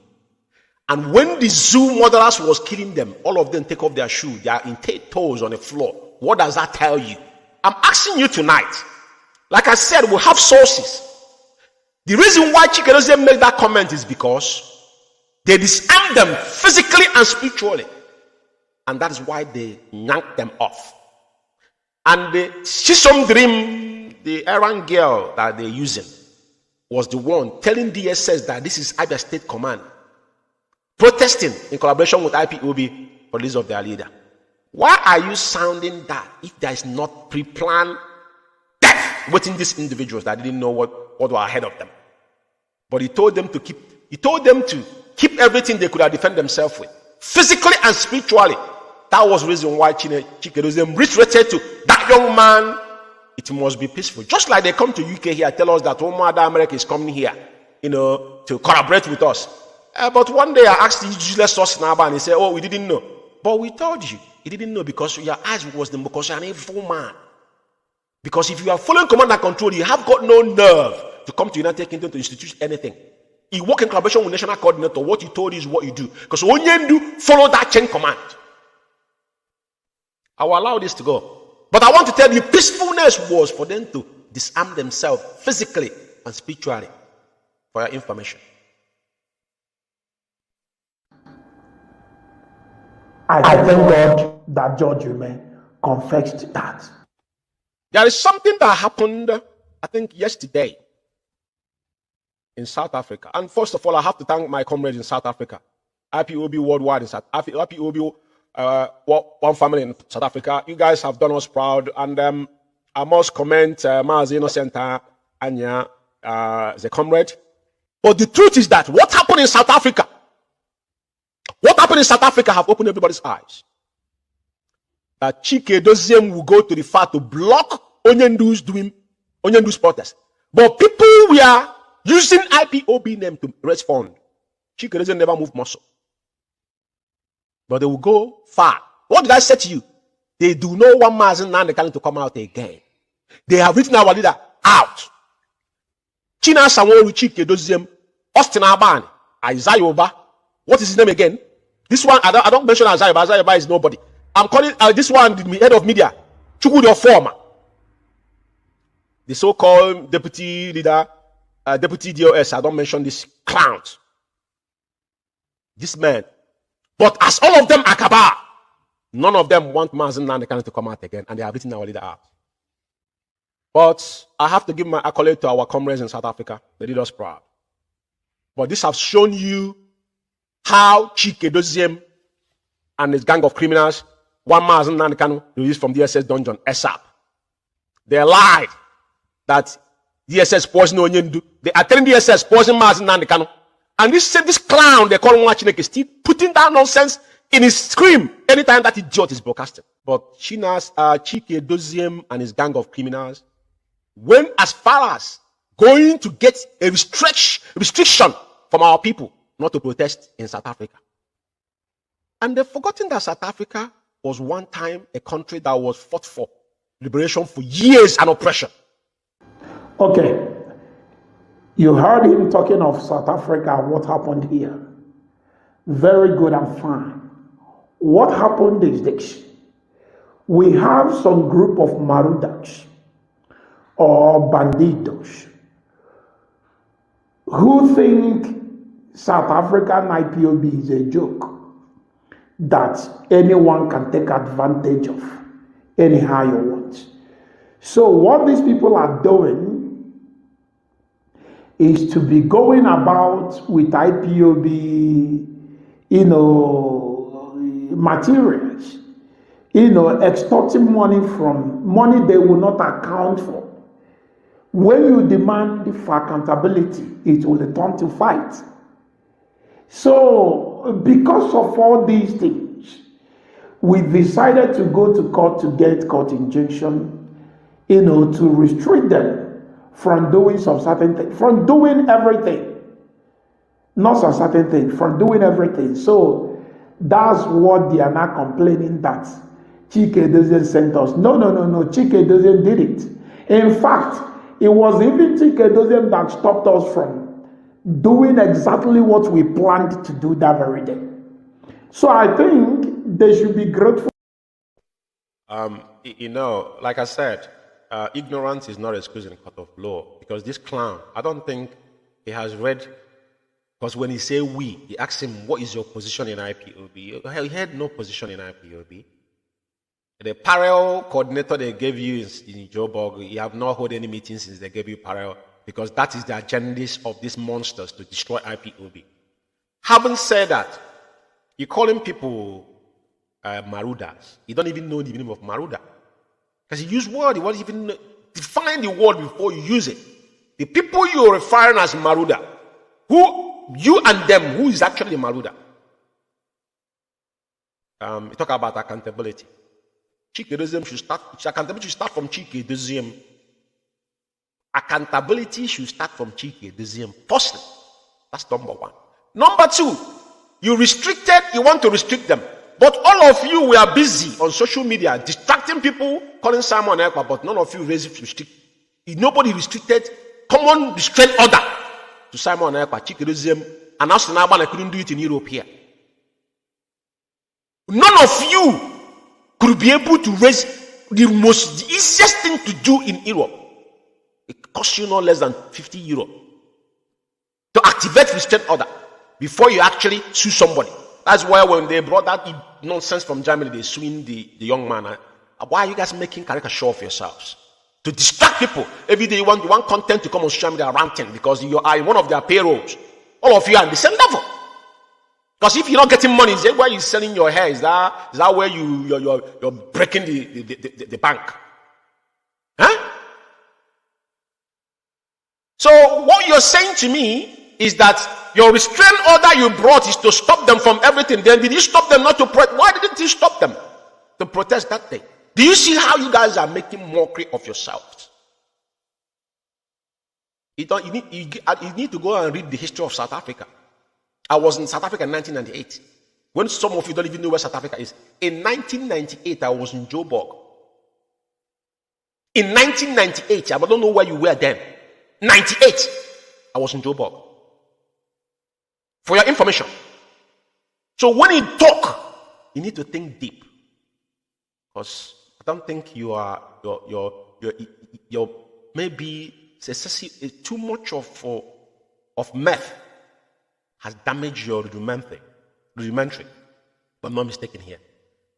And when the zoo murderers was killing them, all of them take off their shoes. They are in toes on the floor. What does that tell you? I'm asking you tonight. Like I said, we have sources. The reason why Chike Doziem made that comment is because they disarmed them physically and spiritually. And that is why they yanked them off. And the Shisom Dream, the errand girl that they're using, was the one telling DSS that this is Abia State Command protesting in collaboration with IPOB for the release of their leader. Why are you sounding that if there is not pre-planned death waiting these individuals that didn't know what were ahead of them? But he told them to keep everything they could have defended themselves with, physically and spiritually. That was the reason why Chike Doziem reiterated to that young man, it must be peaceful. Just like they come to UK here, tell us that Omar America is coming here, to collaborate with us. But one day I asked the useless source Naba and he said, oh, we didn't know. But we told you. He didn't know because your eyes was them, because you're an evil man. Because if you are following command and control, you have got no nerve to come to United Kingdom to institute anything. You work in collaboration with national coordinator. What you told is what you do. Because when you do, follow that chain command. I will allow this to go. But I want to tell you, peacefulness was for them to disarm themselves physically and spiritually. For your information. I thank God that Judge Umeh confessed that. There is something that happened, I think, yesterday in South Africa. And first of all, I have to thank my comrades in South Africa. IPOB worldwide in South Africa. IPOB, one family in South Africa. You guys have done us proud. And I must commend Mazi Innocenta Anya as a comrade. But the truth is that what happened in South Africa, have opened everybody's eyes. That Chike Doziem will go to the far to block Onyendu's protest. But people were using IPOB name to raise fund. Chike Doziem never moved muscle. But they will go far. What did I say to you? They do not want Mazi Nnamdi to come out again. They have written our leader out. China Sanwo Chike Doziem, Austin Abani, Isaiah Oba. What is his name again? This one, I don't mention Isaiah Oba. Isaiah Oba is nobody. I'm calling this one the head of media. Chukwudi former. The so-called deputy leader, deputy DOS. I don't mention this clown. This man. But as all of them are Cabal, none of them want Mazi Nnamdi to come out again. And they have written our leader out. But I have to give my accolade to our comrades in South Africa. They did us proud. But this has shown you how Chike Doziem and his gang of criminals, one Mazi Nnamdi released from DSS dungeon, ASAP. They lied that DSS poisoned Onyendu. They are telling DSS poisoned Mazi Nnamdi. And this clown they call Mwachineke is still putting that nonsense in his scream anytime that idiot is broadcasting. But Chike Doziem and his gang of criminals went as far as going to get a restriction from our people not to protest in South Africa. And they've forgotten that South Africa was one time a country that was fought for liberation for years and oppression. Okay. You heard him talking of South Africa, what happened here. Very good and fine. What happened is this. We have some group of marudas or banditos who think South African IPOB is a joke that anyone can take advantage of anyhow you want. So what these people are doing is to be going about with IPOB, materials, extorting money from money they will not account for. When you demand for accountability, it will turn to fight. So, because of all these things, we decided to go to court to get court injunction, to restrict them from doing some certain things, from doing everything. Not some certain things, from doing everything. So, that's what they are now complaining that Chike Doziem sent us. No, Chike Doziem did it. In fact, it was even Chike Doziem that stopped us from doing exactly what we planned to do that very day. So I think they should be grateful. Like I said, ignorance is not excuse in the court of law, because this clown, I don't think he has read, because when he say we, he asked him, what is your position in IPOB? He had no position in IPOB. The parallel coordinator they gave you in Joburg, you have not held any meetings since they gave you parallel, because that is the agendas of these monsters to destroy IPOB. Having said that, you're calling people Marudas. You don't even know the meaning of Maruda. Because you use word, you won't even define the word before you use it. The people you're referring as Maruda, you and them, who is actually Maruda? You talk about accountability. Accountability should start from Chike Doziem. Accountability should start from Chike Doziem. Firstly, that's number one. Number two, you want to restrict them. But all of you were busy on social media, distracting people, calling Simon Ekpa, but none of you nobody restricted common restraint order to Simon Ekpa, Chikedozium, and us in Alabama couldn't do it in Europe here. None of you could be able to raise the easiest thing to do in Europe. It costs you no less than 50 euro to activate restraint order before you actually sue somebody. That's why when they brought that nonsense from Germany, they suing the young man. Why are you guys making caricature of yourselves? To distract people. Every day you want content to come on social media ranting because you are in one of their payrolls. All of you are on the same level. Because if you're not getting money, is that where you're selling your hair? Is that where you're breaking the bank? Huh? So what you're saying to me is that your restraint order you brought is to stop them from everything. Then did you stop them not to protest? Why didn't you stop them to protest that day? Do you see how you guys are making mockery of yourselves? You need to go and read the history of South Africa. I was in South Africa in 1998. When some of you don't even know where South Africa is. In 1998, I was in Joburg. In 1998, I don't know where you were then. 98, I was in Joburg. For your information. So when you talk, you need to think deep. Because I don't think you're maybe too much of meth has damaged your rudimentary, but I'm not mistaken here.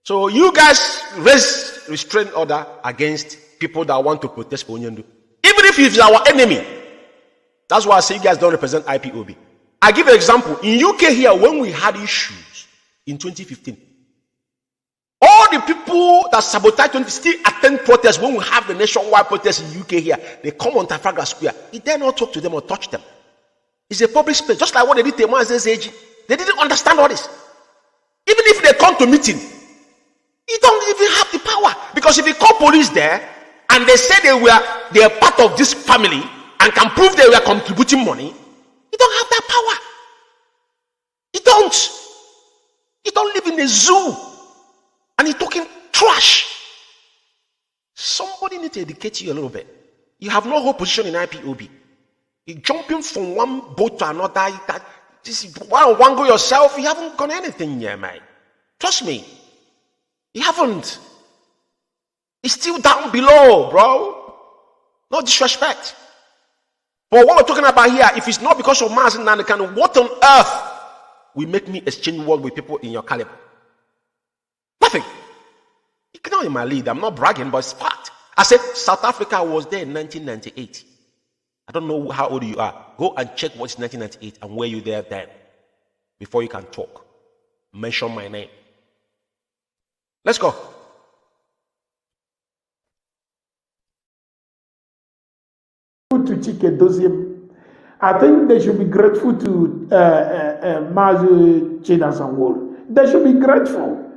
So you guys raise restraint order against people that want to protest for Onyendu. Even if it's our enemy. That's why I say you guys don't represent IPOB. I give an example. In UK here, when we had issues in 2015, all the people that sabotage still attend protests when we have the nationwide protests in UK here. They come on Trafalgar Square. You dare not talk to them or touch them. It's a public space, just like what they did to Mazi. They didn't understand all this. Even if they come to meeting, you don't even have the power. Because if you call police there and they say they are part of this family and can prove they were contributing money, you don't have that power. You don't. You don't live in a zoo and you're talking trash. Somebody needs to educate you a little bit. You have no whole position in IPOB. You're jumping from one boat to another. One go yourself. You haven't got anything yet, man. Trust me. You haven't. It's still down below, bro. No disrespect. But what we're talking about here, if it's not because of Mazi and Kanu, what on earth will make me exchange word with people in your caliber? Nothing. You cannot in my lead. I'm not bragging, but it's fact. I said South Africa was there in 1998. I don't know how old you are. Go and check what's 1998 and where you there then. Before you can talk. Mention my name. Let's go. To Chikedozium, I think they should be grateful to Mazi Chinasanwol. They should be grateful.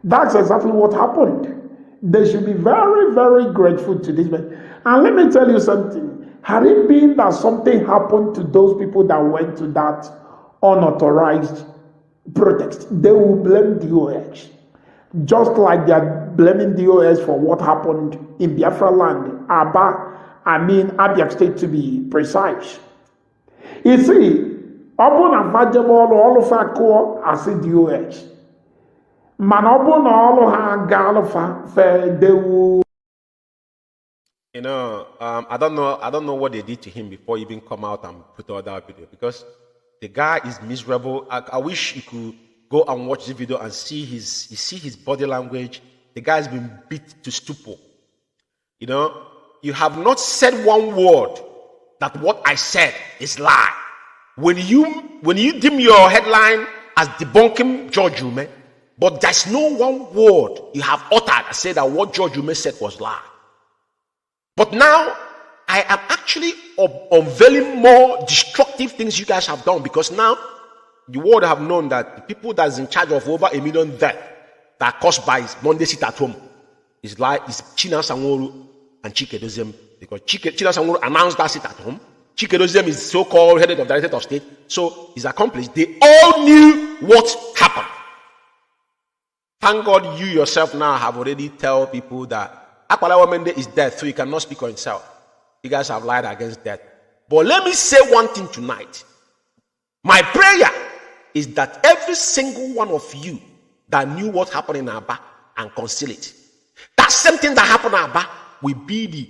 That's exactly what happened. They should be very, very grateful to this man. And let me tell you something. Had it been that something happened to those people that went to that unauthorized protest, they will blame DOS. Just like they are blaming DOS for what happened in Biafra land, Abia State to be precise. You see, upon a valuable all of our core as a DOS. Man upon all of our galafa, they will. You know, I don't know what they did to him before he even come out and put out that video, because the guy is miserable. I wish you could go and watch the video and see his body language. The guy's been beat to stupor. You know, you have not said one word that what I said is lie. When you dim your headline as debunking George Umeh, but there's no one word you have uttered that said that what George Umeh said was lie. But now, I am actually unveiling more destructive things you guys have done, because now the world have known that the people that is in charge of over 1 million deaths that are caused by Monday sit at home is China Sanworu and Chikedozium, because China Sanworu announced that sit at home. Chikedozium is so-called head of Directorate of State, so his accomplice, they all knew what happened. Thank God you yourself now have already tell people that Akwala Wamende is dead, so he cannot speak on himself. You guys have lied against death. But let me say one thing tonight. My prayer is that every single one of you that knew what happened in Aba and conceal it, that same thing that happened in Aba will be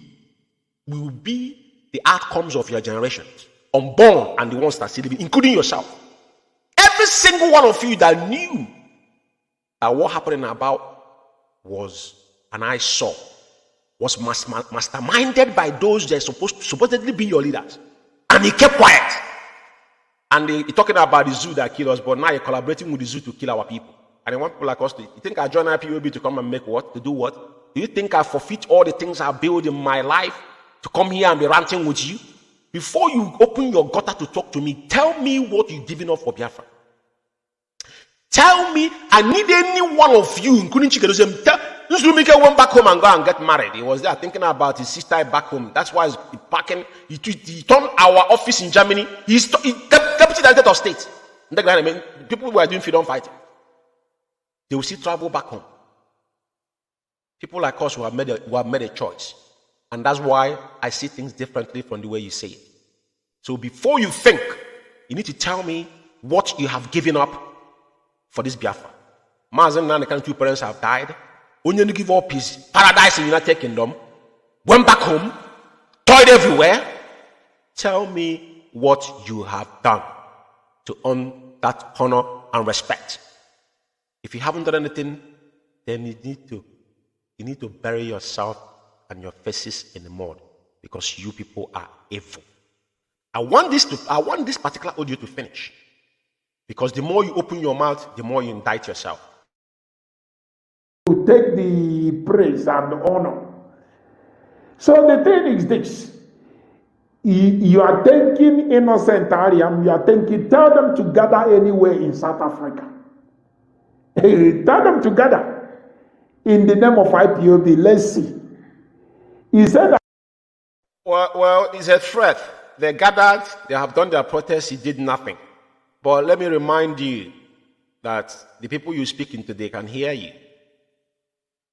the outcomes of your generations, unborn and the ones that still live, including yourself. Every single one of you that knew that what happened in Aba was, and I saw, was masterminded by those that supposedly be your leaders, and he kept quiet. And he talking about the zoo that killed us, but now you're collaborating with the zoo to kill our people. And they want people like us to, you think I join IPOB to come and make what? To do what? Do you think I forfeit all the things I built in my life to come here and be ranting with you? Before you open your gutter to talk to me, tell me what you're giving up for Biafra. Tell me, I need any one of you, including Chikedoze, this Lumike went back home and go and get married. He was there thinking about his sister back home. That's why he's packing. He turned our office in Germany. He kept it at of state. I mean, people who are doing freedom fighting, they will still travel back home. People like us who have made a choice. And that's why I see things differently from the way you say it. So before you think, you need to tell me what you have given up for this Biafra. Mazi and Nnamdi, 2 parents have died. Only give up his paradise in the United Kingdom. Went back home. Toiled everywhere. Tell me what you have done to earn that honor and respect. If you haven't done anything, then you need to bury yourself and your faces in the mud, because you people are evil. I want this particular audio to finish, because the more you open your mouth, the more you indict yourself. To take the praise and the honor. So the thing is this: you are thinking innocent Ariam, you are thinking, tell them to gather anywhere in South Africa. Tell them to gather in the name of IPOB. Let's see. He said that. Well, it's a threat. They gathered, they have done their protest, he did nothing. But let me remind you that the people you're speaking to, they can hear you.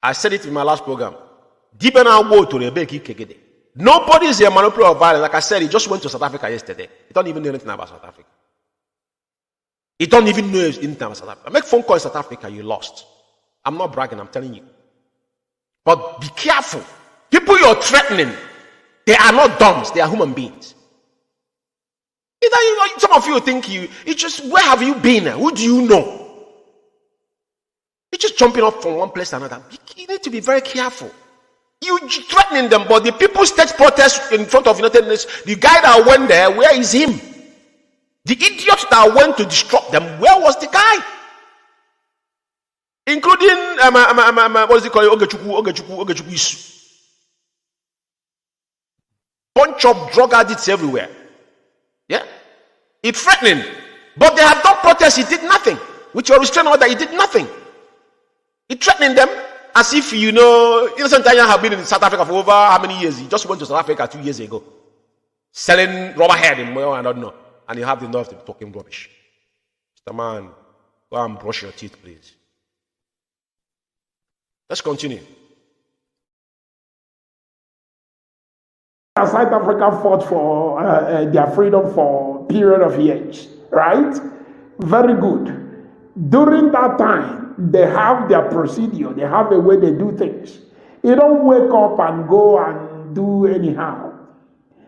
I said it in my last program. Nobody is a manipulator of violence. Like I said, he just went to South Africa yesterday. He don't even know anything about South Africa. He don't even know anything about South Africa. Make phone call in South Africa, you lost. I'm not bragging, I'm telling you. But be careful. People you're threatening, they are not dumbs, they are human beings. Some of you think where have you been? Who do you know? You're just jumping up from one place to another. You need to be very careful. You're threatening them, but the people stage protest in front of United Nations, the guy that went there, where is him? The idiot that went to disrupt them, where was the guy? Including, what is it called? IKECHUKWU. Bunch of drug addicts everywhere. Yeah? It's threatening. But they have done protests, he did nothing. With your restraining order, he did nothing. He threatening them as if, innocent Tanzania have been in South Africa for over how many years? He just went to South Africa 2 years ago. Selling rubber head in well, I don't know. And you have the nerve to be talking rubbish. Mr. Man, go and brush your teeth, please. Let's continue. South Africa fought for their freedom for a period of years, right? Very good. During that time, they have their procedure. They have a way they do things. You don't wake up and go and do anyhow.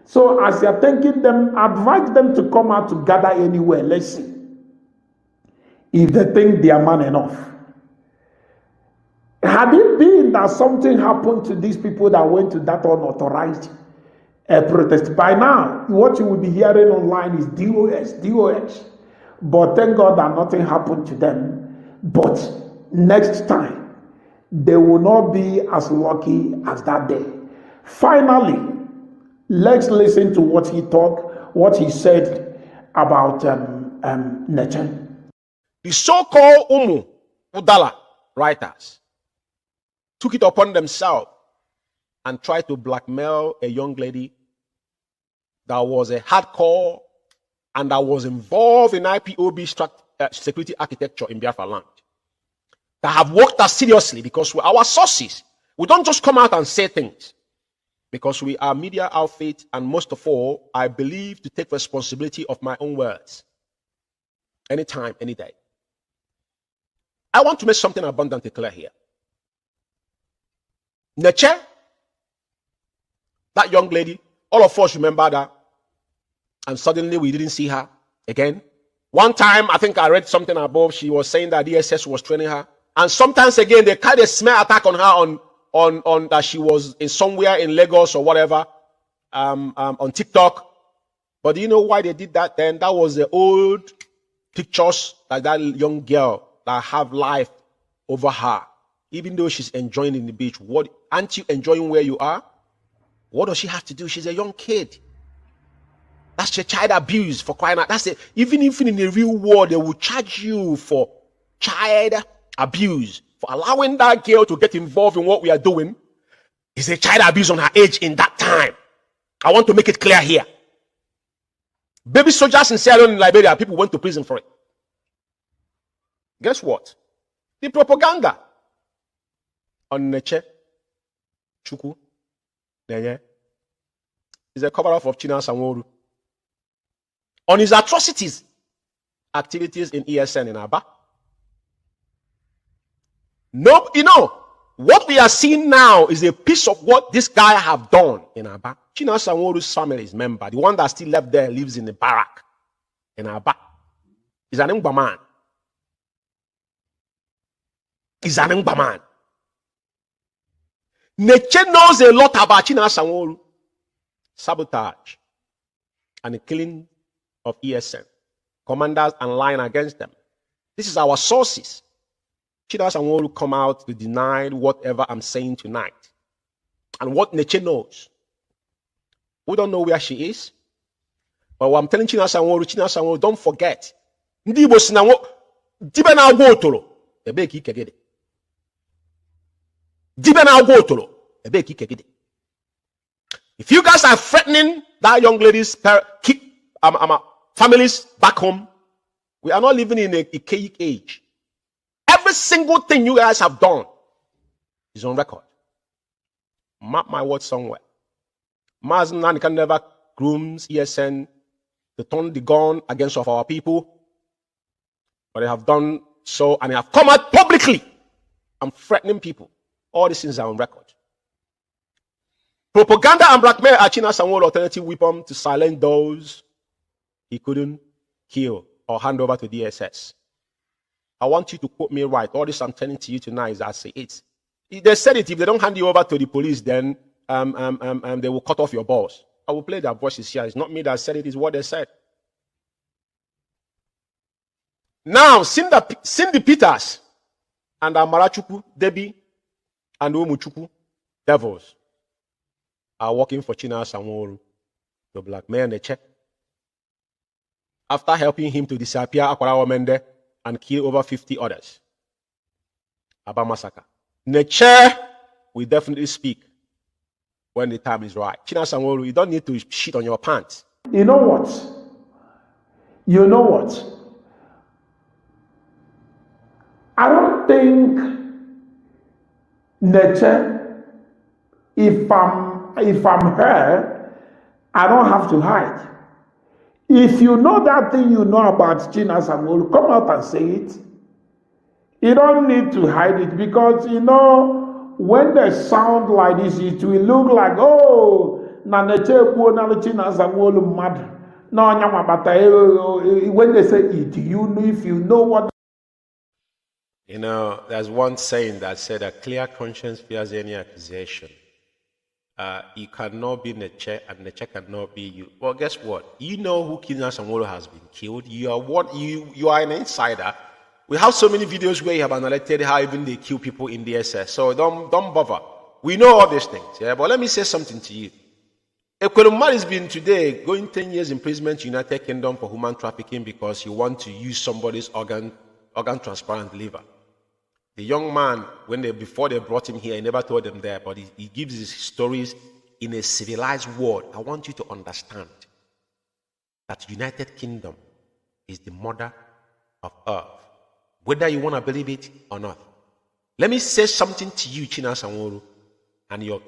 So as you're thanking them, advise them to come out to gather anywhere. Let's see if they think they are man enough. Had it been that something happened to these people that went to that unauthorized protest, by now, what you will be hearing online is DOS. But thank God that nothing happened to them. But next time, they will not be as lucky as that day. Finally, let's listen to what he said about Nechen. The so-called Udala writers took it upon themselves and tried to blackmail a young lady that was a hardcore and that was involved in IPOB security architecture in Biafra land. that have worked us seriously because we're our sources. We don't just come out and say things because we are media outfit, and most of all, I believe to take responsibility of my own words. Anytime, any day. I want to make something abundantly clear here. Neche, that young lady, all of us remember that, and suddenly we didn't see her again. One time, I think I read something above, she was saying that DSS was training her, and sometimes again, they kind of smear attack on her on that she was in somewhere in Lagos or whatever, on TikTok. But do you know why they did that then? That was the old pictures like that young girl that have life over her. Even though she's enjoying in the beach, what aren't you enjoying where you are? What does she have to do? She's a young kid. That's your child abuse, for crying out. That's it. Even if in the real world they will charge you for child abuse, for allowing that girl to get involved in what we are doing, is a child abuse on her age in that time. I want to make it clear here. Baby soldiers in Sierra Leone in Liberia, people went to prison for it. Guess what? The propaganda on IKECHUKWU is a cover-up of China Sanworu on his atrocities activities in ESN in Aba. No, you know, what we are seeing now is a piece of what this guy have done in Aba. China Sanworu's family is member. The one that still left there lives in the barrack in Aba. He's an Ngba man. He's an Ngba man. Neche knows a lot about China Sanworu. Sabotage and the killing of ESN. Commanders and lying against them. This is our sources. China Sanworu come out to deny whatever I'm saying tonight. And what Neche knows. We don't know where she is. But what I'm telling China Sanworu, don't forget. Ndi Igbo si na dibe na agwa otoro, ebe ka ikegede. Dibe na agwa otoro, ebe ka ikegede. If you guys are threatening that young lady's families back home, we are not living in a archaic age. Every single thing you guys have done is on record. Mark my words somewhere. Mazi can never grooms ESN to turn the gun against of our people. But they have done so, and they have come out publicly and threatening people. All these things are on record. Propaganda and blackmail are China Sanworu's alternative weapon to silence those he couldn't kill or hand over to DSS. I want you to quote me right. All this I'm telling to you tonight is I say it. They said it, if they don't hand you over to the police, then they will cut off your balls. I will play their voices here. It's not me that said it, it's what they said. Now, Cindy Peters and Amarachukwu, Debbie, and Umuchukwu, devils, are working for China Sanworu to blackmail Neche. After helping him to disappear Akwarawa Mende and kill over 50 others. Aba massacre. Neche will definitely speak when the time is right. China Sanworu, you don't need to shit on your pants. You know what? You know what? I don't think Neche, if I'm her, I don't have to hide. If you know that thing you know about China Sanworu, come out and say it. You don't need to hide it because, you know, when they sound like this, it will look like, oh, NaNeche na China Sanworu mad. No, when they say it, you know, if you know what. You know, there's one saying that said a clear conscience fears any accusation. You cannot be Neche and Neche cannot be you. Well, guess what? You know who China Sanworu has been killed. You are an insider. We have so many videos where you have analyzed how even they kill people in the SS. So don't bother. We know all these things. Yeah, but let me say something to you. Ekweremadu has been today going 10 years imprisonment in United Kingdom for human trafficking because you want to use somebody's organ transplant liver. The young man, before they brought him here, he never told them there, but he gives his stories in a civilized world. I want you to understand that United Kingdom is the mother of earth. Whether you want to believe it or not, Let me say something to you, Chinasa Nworu, and your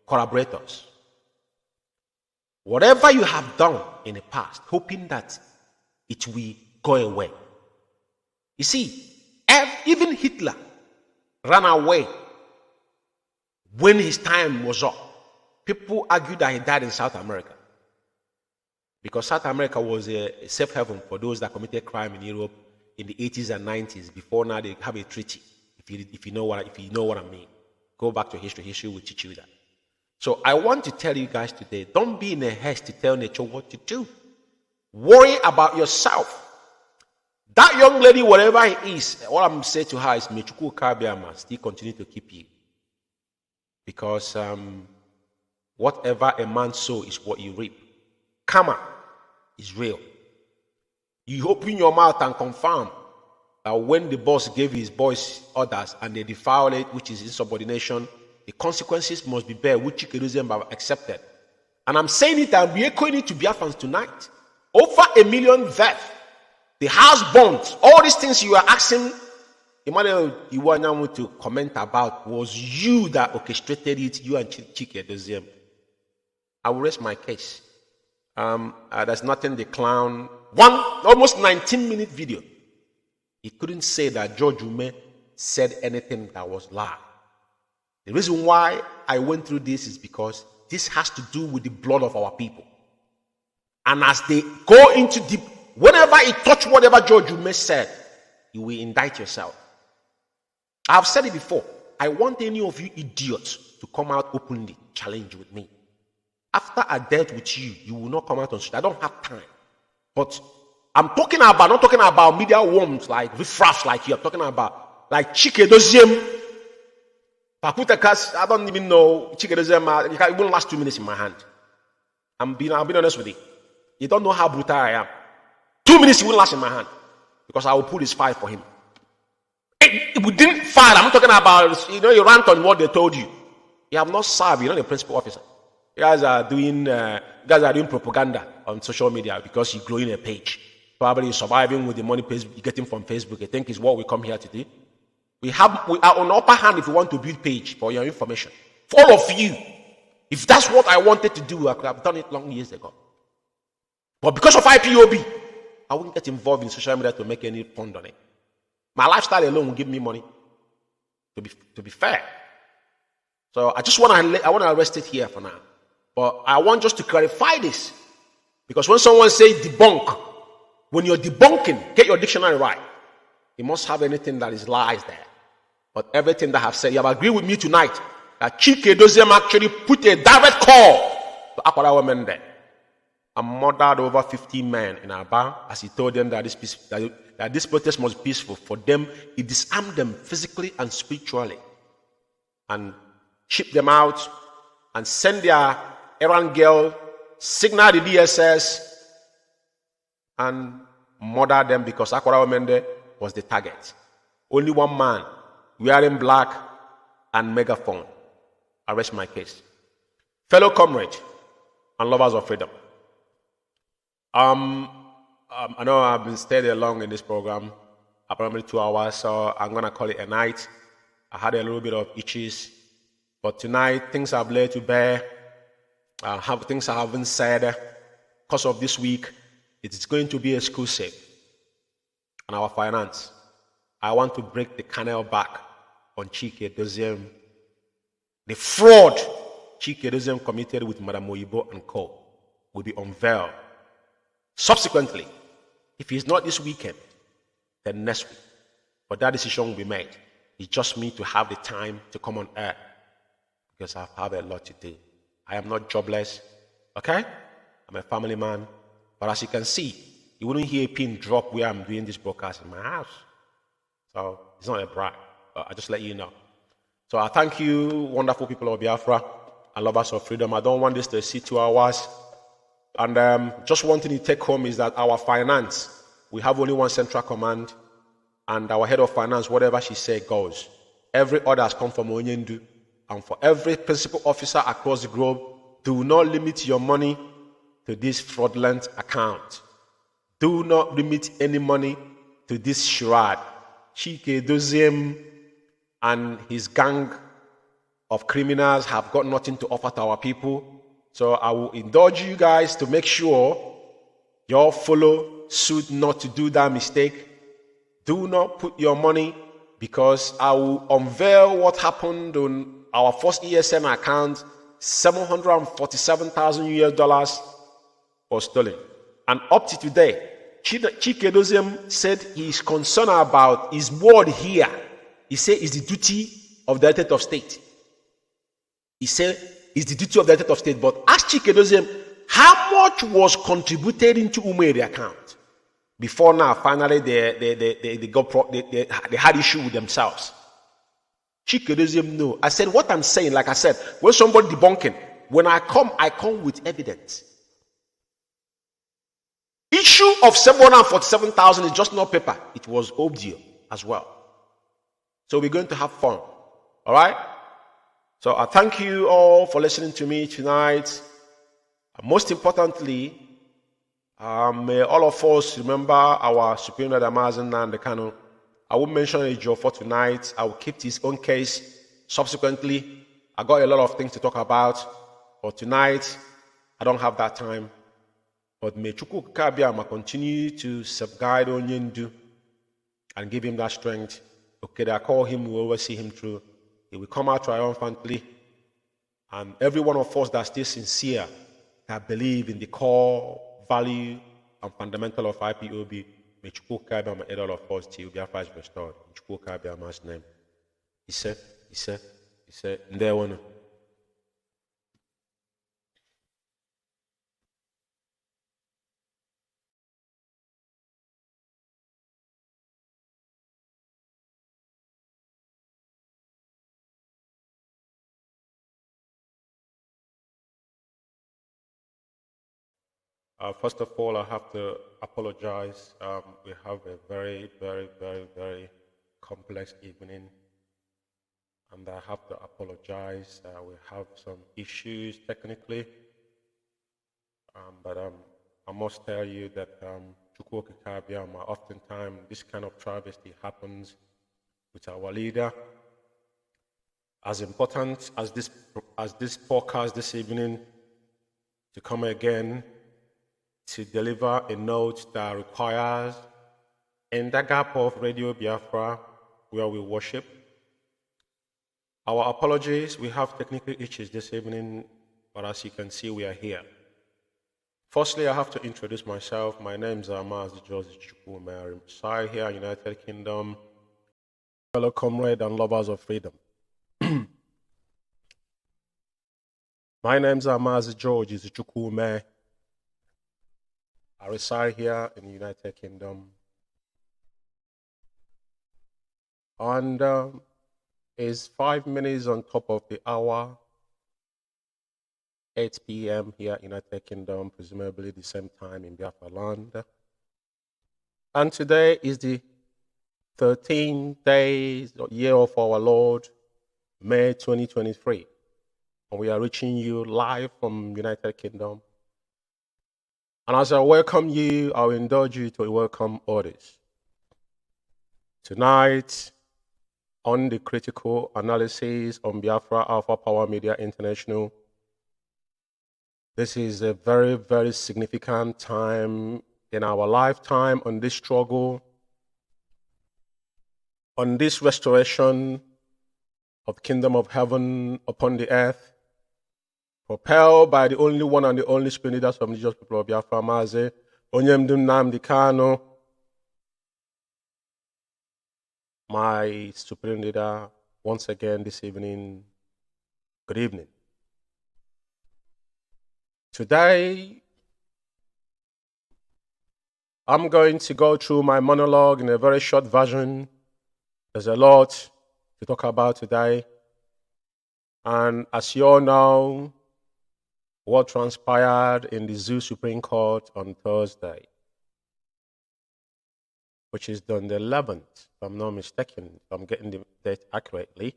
collaborators. Whatever you have done in the past, hoping that it will go away. You see, even Hitler ran away when his time was up. People argued that he died in South America because South America was a safe haven for those that committed crime in Europe in the 80s and 90s. Before now, they have a treaty. If you know what I mean, go back to history. History will teach you that. So I want to tell you guys today: don't be in a haste to tell nature what to do. Worry about yourself. That young lady, whatever it is, all I'm saying to her is, IKECHUKWU still continue to keep you. Because whatever a man sows is what you reap. Karma is real. You open your mouth and confirm that when the boss gave his boys orders and they defile it, which is insubordination, the consequences must be bare, which Chikedozie have accepted. And I'm saying it and we're echoing it to Biafrans tonight. Over 1 million deaths. The house burnt. All these things you are asking Emmanuel Iwanyamu to comment about was you that orchestrated it, you and Chikedozie. I will rest my case. There's nothing the clown. One almost 19-minute video. He couldn't say that George Umeh said anything that was lie. The reason why I went through this is because this has to do with the blood of our people. And as they go into deep, whenever it touch whatever George Umeh said, you will indict yourself. I've said it before. I want any of you idiots to come out openly, challenge with me. After I dealt with you, you will not come out on street. I don't have time. But I'm talking about, not talking about media worms like riffraffs like you. I'm talking about like Chikedozie. I don't even know Chikedozie. It won't last 2 minutes in my hand. I'm being honest with you. You don't know how brutal I am. 2 minutes, it won't last in my hand because I will pull his file for him. We didn't file. I'm not talking about, you rant on what they told you. You have not served. You're not a principal officer. You guys are doing propaganda on social media because you're growing a page. Probably surviving with the money you're getting from Facebook. I think is what we come here to do. We are on the upper hand if you want to build page for your information. For all of you. If that's what I wanted to do, I could have done it long years ago. But because of IPOB, I wouldn't get involved in social media to make any fund on it. My lifestyle alone will give me money. To be fair. So I just want to rest it here for now. But I want just to clarify this. Because when someone says debunk, when you're debunking, get your dictionary right. You must have anything that is lies there. But everything that I have said, you have agreed with me tonight that Chikedozie actually put a direct call to Akwara women there. And murdered over 50 men in Aba as he told them that this protest must be peaceful. For them, he disarmed them physically and spiritually. And shipped them out and sent their errand girl, signal the DSS, and murdered them because Akwara Womende was the target. Only one man wearing black and megaphone. I rest my case. Fellow comrades and lovers of freedom. I know I've been staying long in this program, approximately 2 hours, so I'm going to call it a night. I had a little bit of itches, but tonight things I've laid to bear, things I haven't said because of this week. It's going to be exclusive on our finance. I want to break the canal back on Chikedozie. The fraud Chikedozie committed with Madam Oyibo and Co. will be unveiled. Subsequently, if it's not this weekend, then next week. But that decision will be made. It's just me to have the time to come on air because I have a lot to do. I am not jobless, okay? I'm a family man. But as you can see, you wouldn't hear a pin drop where I'm doing this broadcast in my house. So it's not a brag, but I just let you know. So I thank you, wonderful people of Biafra and lovers of freedom. I don't want this to exceed 2 hours. And just one thing to take home is that our finance, we have only one central command, and our head of finance, whatever she said goes. Every order has come from Onyendu, and for every principal officer across the globe, do not limit your money to this fraudulent account. Do not limit any money to this charade. Chikedozie and his gang of criminals have got nothing to offer to our people. So I will indulge you guys to make sure you all follow suit not to do that mistake. Do not put your money, because I will unveil what happened on our first ESN account. 747,000 US dollars was stolen. And up to today, Chike said he is concerned about his word here. He said it's the duty of the United of State. He said it's the duty of the United of State. But ask Chike how much was contributed into Umeh account before now. Finally, they had issue with themselves. Chike no. I said what I'm saying. Like I said, when somebody debunking, when I come with evidence. Issue of 747,000 is just not paper. It was audio as well. So we're going to have fun. All right? So I thank you all for listening to me tonight. Most importantly, may all of us remember our Supreme Leader Mazi Nnamdi Kanu. I won't mention a job for tonight. I will keep his own case. Subsequently, I got a lot of things to talk about. But tonight, I don't have that time. But may IKECHUKWU continue to safeguard Onyendu and give him that strength. Okay, I call him, we will always see him through. He will come out triumphantly. And every one of us that stays sincere, that believe in the core value and fundamental of IPOB, may IKECHUKWU aid all of us till Biafra is restored. In IKECHUKWU's name. He said, there one. First of all, I have to apologize. We have a very, very, very, very complex evening, and I have to apologize. We have some issues technically, but I must tell you that IKECHUKWU, oftentimes this kind of travesty happens with our leader. As important as this podcast this evening to come again to deliver a note that requires in the gap of Radio Biafra where we worship. Our apologies, we have technical issues this evening, but as you can see, we are here. Firstly, I have to introduce myself. My name is Mazi Umeh. I reside here in the United Kingdom, fellow comrade and lovers of freedom. My name is Mazi Umeh. I reside here in the United Kingdom. And it's 5 minutes on top of the hour, 8 p.m. here in the United Kingdom, presumably the same time in Biafra land. And today is the 13th day, year of our Lord, May 2023. And we are reaching you live from United Kingdom. And as I welcome you, I'll indulge you to welcome others. Tonight, on the critical analysis on Biafra Alpha Power Media International, this is a very, very significant time in our lifetime on this struggle, on this restoration of the kingdom of heaven upon the earth, propelled by the only one and the only spirit leaders of the indigenous people of Biafra, Mazi, Nnamdi Kanu, my supreme leader, once again this evening. Good evening. Today, I'm going to go through my monologue in a very short version. There's a lot to talk about today. And as you all know, what transpired in the Zoo Supreme Court on Thursday, which is on the 11th, if I'm not mistaken, if I'm getting the date accurately,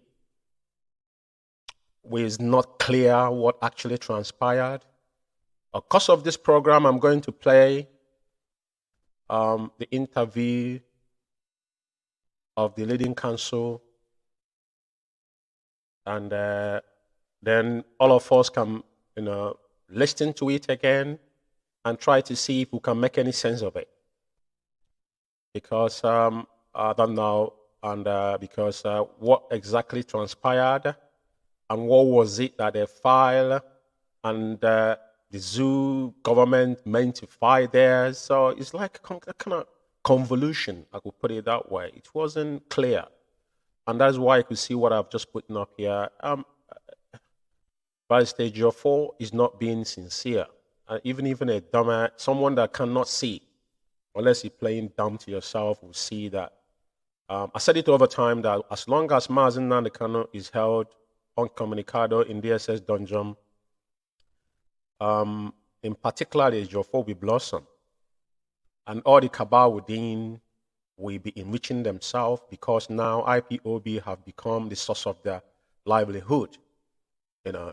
it's not clear what actually transpired. Because of this program, I'm going to play the interview of the leading counsel and then all of us can, listen to it again and try to see if we can make any sense of it. Because I don't know, and because what exactly transpired, and what was it that they filed, and the zoo government meant to file there. So it's like a kind of convolution, I could put it that way. It wasn't clear. And that's why I could see what I've just put up here. By stage 4 is not being sincere. Even a dumber, someone that cannot see, unless you're playing dumb to yourself, will see that. I said it over time that as long as Mazi Nnamdi Kanu is held uncommunicado in DSS dungeon, in particular, the Jofo will blossom. And all the cabal within will be enriching themselves because now IPOB have become the source of their livelihood.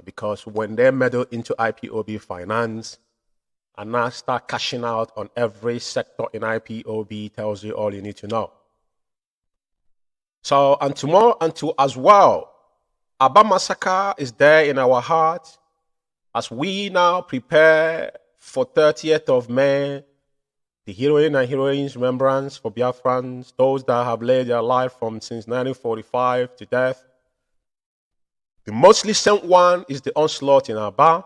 Because when they meddle into IPOB finance and now start cashing out on every sector in IPOB, tells you all you need to know. So, and tomorrow, as well, Aba Massacre is there in our heart as we now prepare for 30th of May, the heroine and heroines remembrance for Biafrans, those that have laid their life from since 1945 to death. The most recent one is the onslaught in Aba.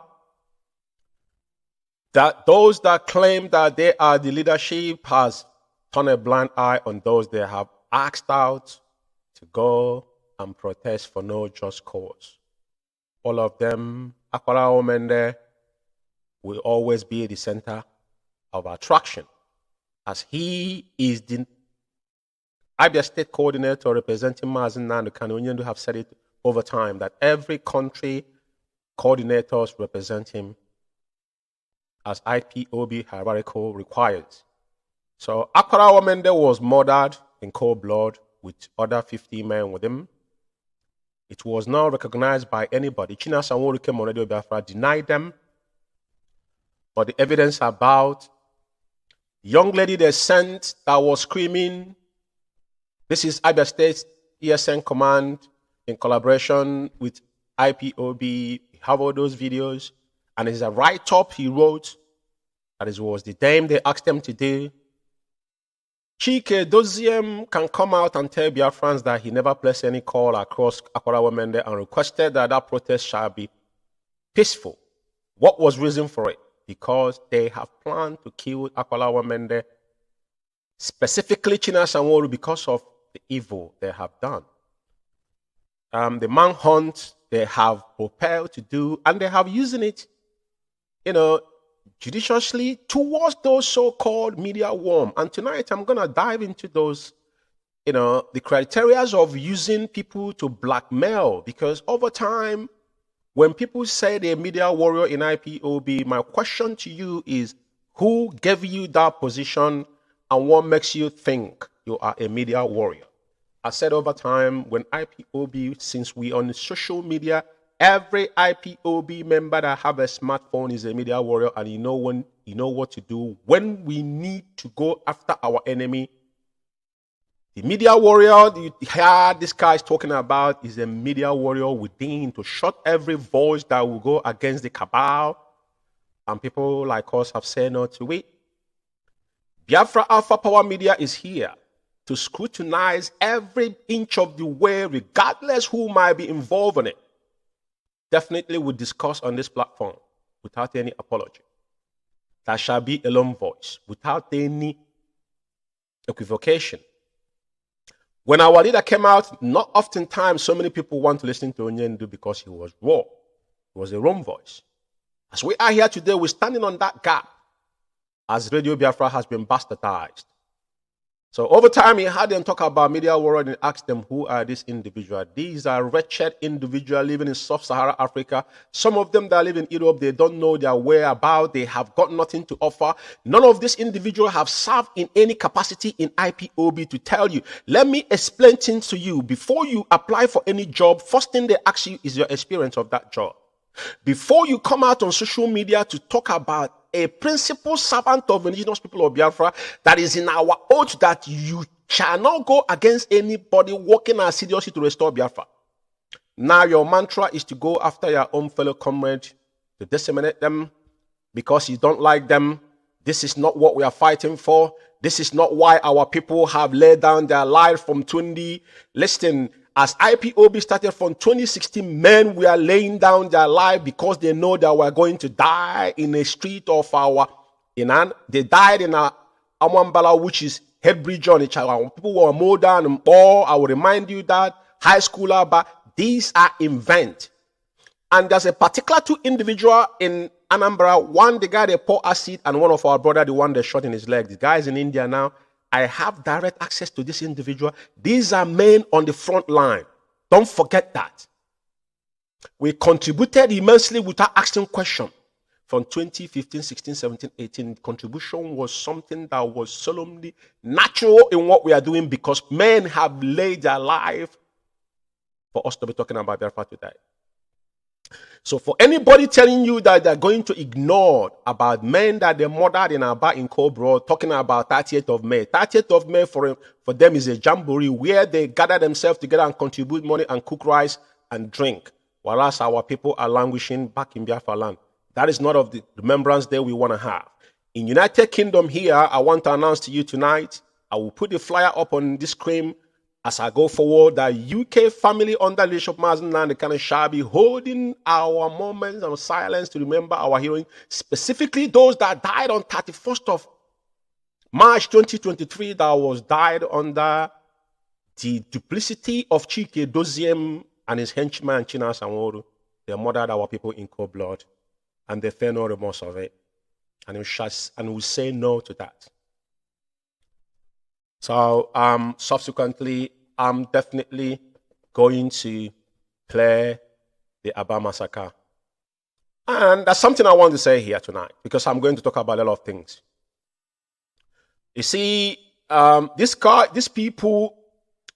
That those that claim that they are the leadership has turned a blind eye on those they have asked out to go and protest for no just cause. All of them, Akwara Omende, will always be the center of attraction, as he is the Abia State coordinator representing Mazi Nnamdi Kanu. You have said it over time that every country coordinators represent him as IPOB hierarchical requires. So Akwara Omende was murdered in cold blood with other 50 men with him. It was not recognized by anybody. China Sanwo came on Radio Biafra, denied them. But the evidence about young lady they sent that was screaming, this is Abia State ESN command in collaboration with IPOB. We have all those videos. And it's a write-up he wrote that it was the damn they asked them to do. Chike Doziem can come out and tell Biafrans that he never placed any call across Akwara Omende and requested that that protest shall be peaceful. What was reason for it? Because they have planned to kill Akwara Omende, specifically China Sanwo, because of the evil they have done. The manhunt they have prepared to do, and they have using it, judiciously towards those so-called media worm. And tonight I'm going to dive into those, the criteria of using people to blackmail. Because over time, when people say they're a media warrior in IPOB, my question to you is, who gave you that position and what makes you think you are a media warrior? I said over time, when IPOB, since we on social media, every IPOB member that have a smartphone is a media warrior, and you know what to do when we need to go after our enemy. The media warrior you heard this guy is talking about is a media warrior within to shut every voice that will go against the cabal, and people like us have said no to it. Biafra Alpha Power Media is here to scrutinize every inch of the way, regardless who might be involved in it. Definitely we'll discuss on this platform without any apology. That shall be a lone voice, without any equivocation. When our leader came out, not oftentimes so many people want to listen to Onyendu because he was raw. He was a wrong voice. As we are here today, we're standing on that gap as Radio Biafra has been bastardized. So over time, he had them talk about media world and asked them, who are these individuals? These are wretched individuals living in sub-Saharan Africa. Some of them that live in Europe, they don't know their whereabouts. They have got nothing to offer. None of these individuals have served in any capacity in IPOB to tell you. Let me explain things to you. Before you apply for any job, first thing they ask you is your experience of that job. Before you come out on social media to talk about a principal servant of indigenous people of Biafra that is in our oath that you shall not go against anybody working assiduously to restore Biafra. Now your mantra is to go after your own fellow comrade, to disseminate them because you don't like them. This is not what we are fighting for. This is not why our people have laid down their lives from 20. Listen, as IPOB started from 2016, men were laying down their life because they know that we're going to die in a street of our, they died in a Amwambala, which is Headbridge on each other. People were more than all. I will remind you that high schooler, but these are invent. And there's a particular two individual in Anambra. One, the guy they pour acid, and one of our brother, the one they shot in his leg. The guy is in India now. I have direct access to this individual. These are men on the front line. Don't forget that. We contributed immensely without asking questions. From 2015, 16, 17, 18, contribution was something that was solemnly natural in what we are doing because men have laid their life for us to be talking about Biafra today. So for anybody telling you that they're going to ignore about men that they murdered in Aba in Cobra, talking about 30th of May. 30th of May for them is a jamboree where they gather themselves together and contribute money and cook rice and drink, whereas our people are languishing back in Biafra land. That is not of the Remembrance Day we want to have. In United Kingdom here, I want to announce to you tonight, I will put the flyer up on this screen as I go forward, that UK family under leadership of Mazi Nnamdi shall be holding our moments of silence to remember our heroes, specifically those that died on 31st of March 2023, that was died under the duplicity of Chike Doziem and his henchman China Sanworu. They murdered our people in cold blood, and they feel no remorse of it. And we say no to that. So subsequently, I'm definitely going to play the Aba massacre. And that's something I want to say here tonight, because I'm going to talk about a lot of things. You see, these people,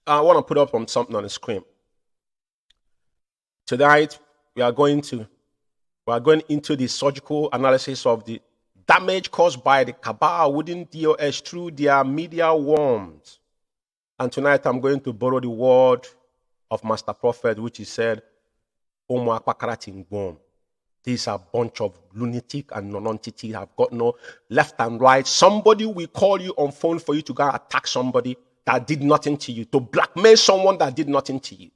I want to put up something on the screen. Tonight, we are going into the surgical analysis of the damage caused by the Cabal within DOS through their media worms. And tonight I'm going to borrow the word of Master Prophet, which he said, these are a bunch of lunatic and non-entity have got no left and right. Somebody will call you on phone for you to go and attack somebody that did nothing to you, to blackmail someone that did nothing to you.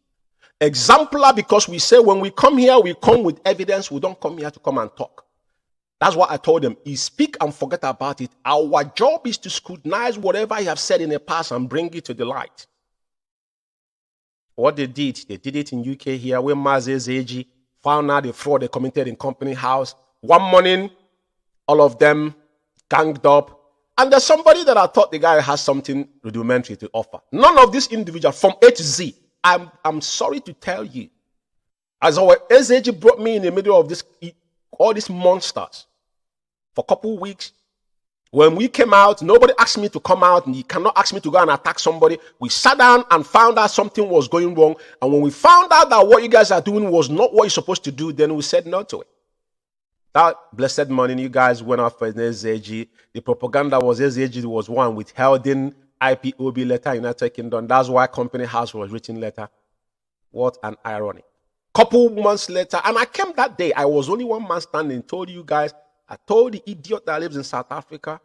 Exemplar, because we say when we come here, we come with evidence. We don't come here to come and talk. That's what I told them. You speak and forget about it. Our job is to scrutinize whatever you have said in the past and bring it to the light. What they did it in UK here, where Mazi found out the fraud they committed in company house. One morning, all of them ganged up. And there's somebody that I thought the guy has something rudimentary to offer. None of these individuals from A to Z. I'm sorry to tell you. As our SAG brought me in the middle of this, all these monsters. For a couple of weeks, when we came out, nobody asked me to come out, and you cannot ask me to go and attack somebody. We sat down and found out something was going wrong. And when we found out that what you guys are doing was not what you're supposed to do, then we said no to it. That blessed morning, you guys went off for SAG. The propaganda was SAG was one withholding IPOB letter in United Kingdom. That's why Company House was written letter. What an irony. Couple months later, and I came that day, I was only one man standing, told you guys, I told the idiot that lives in South Africa,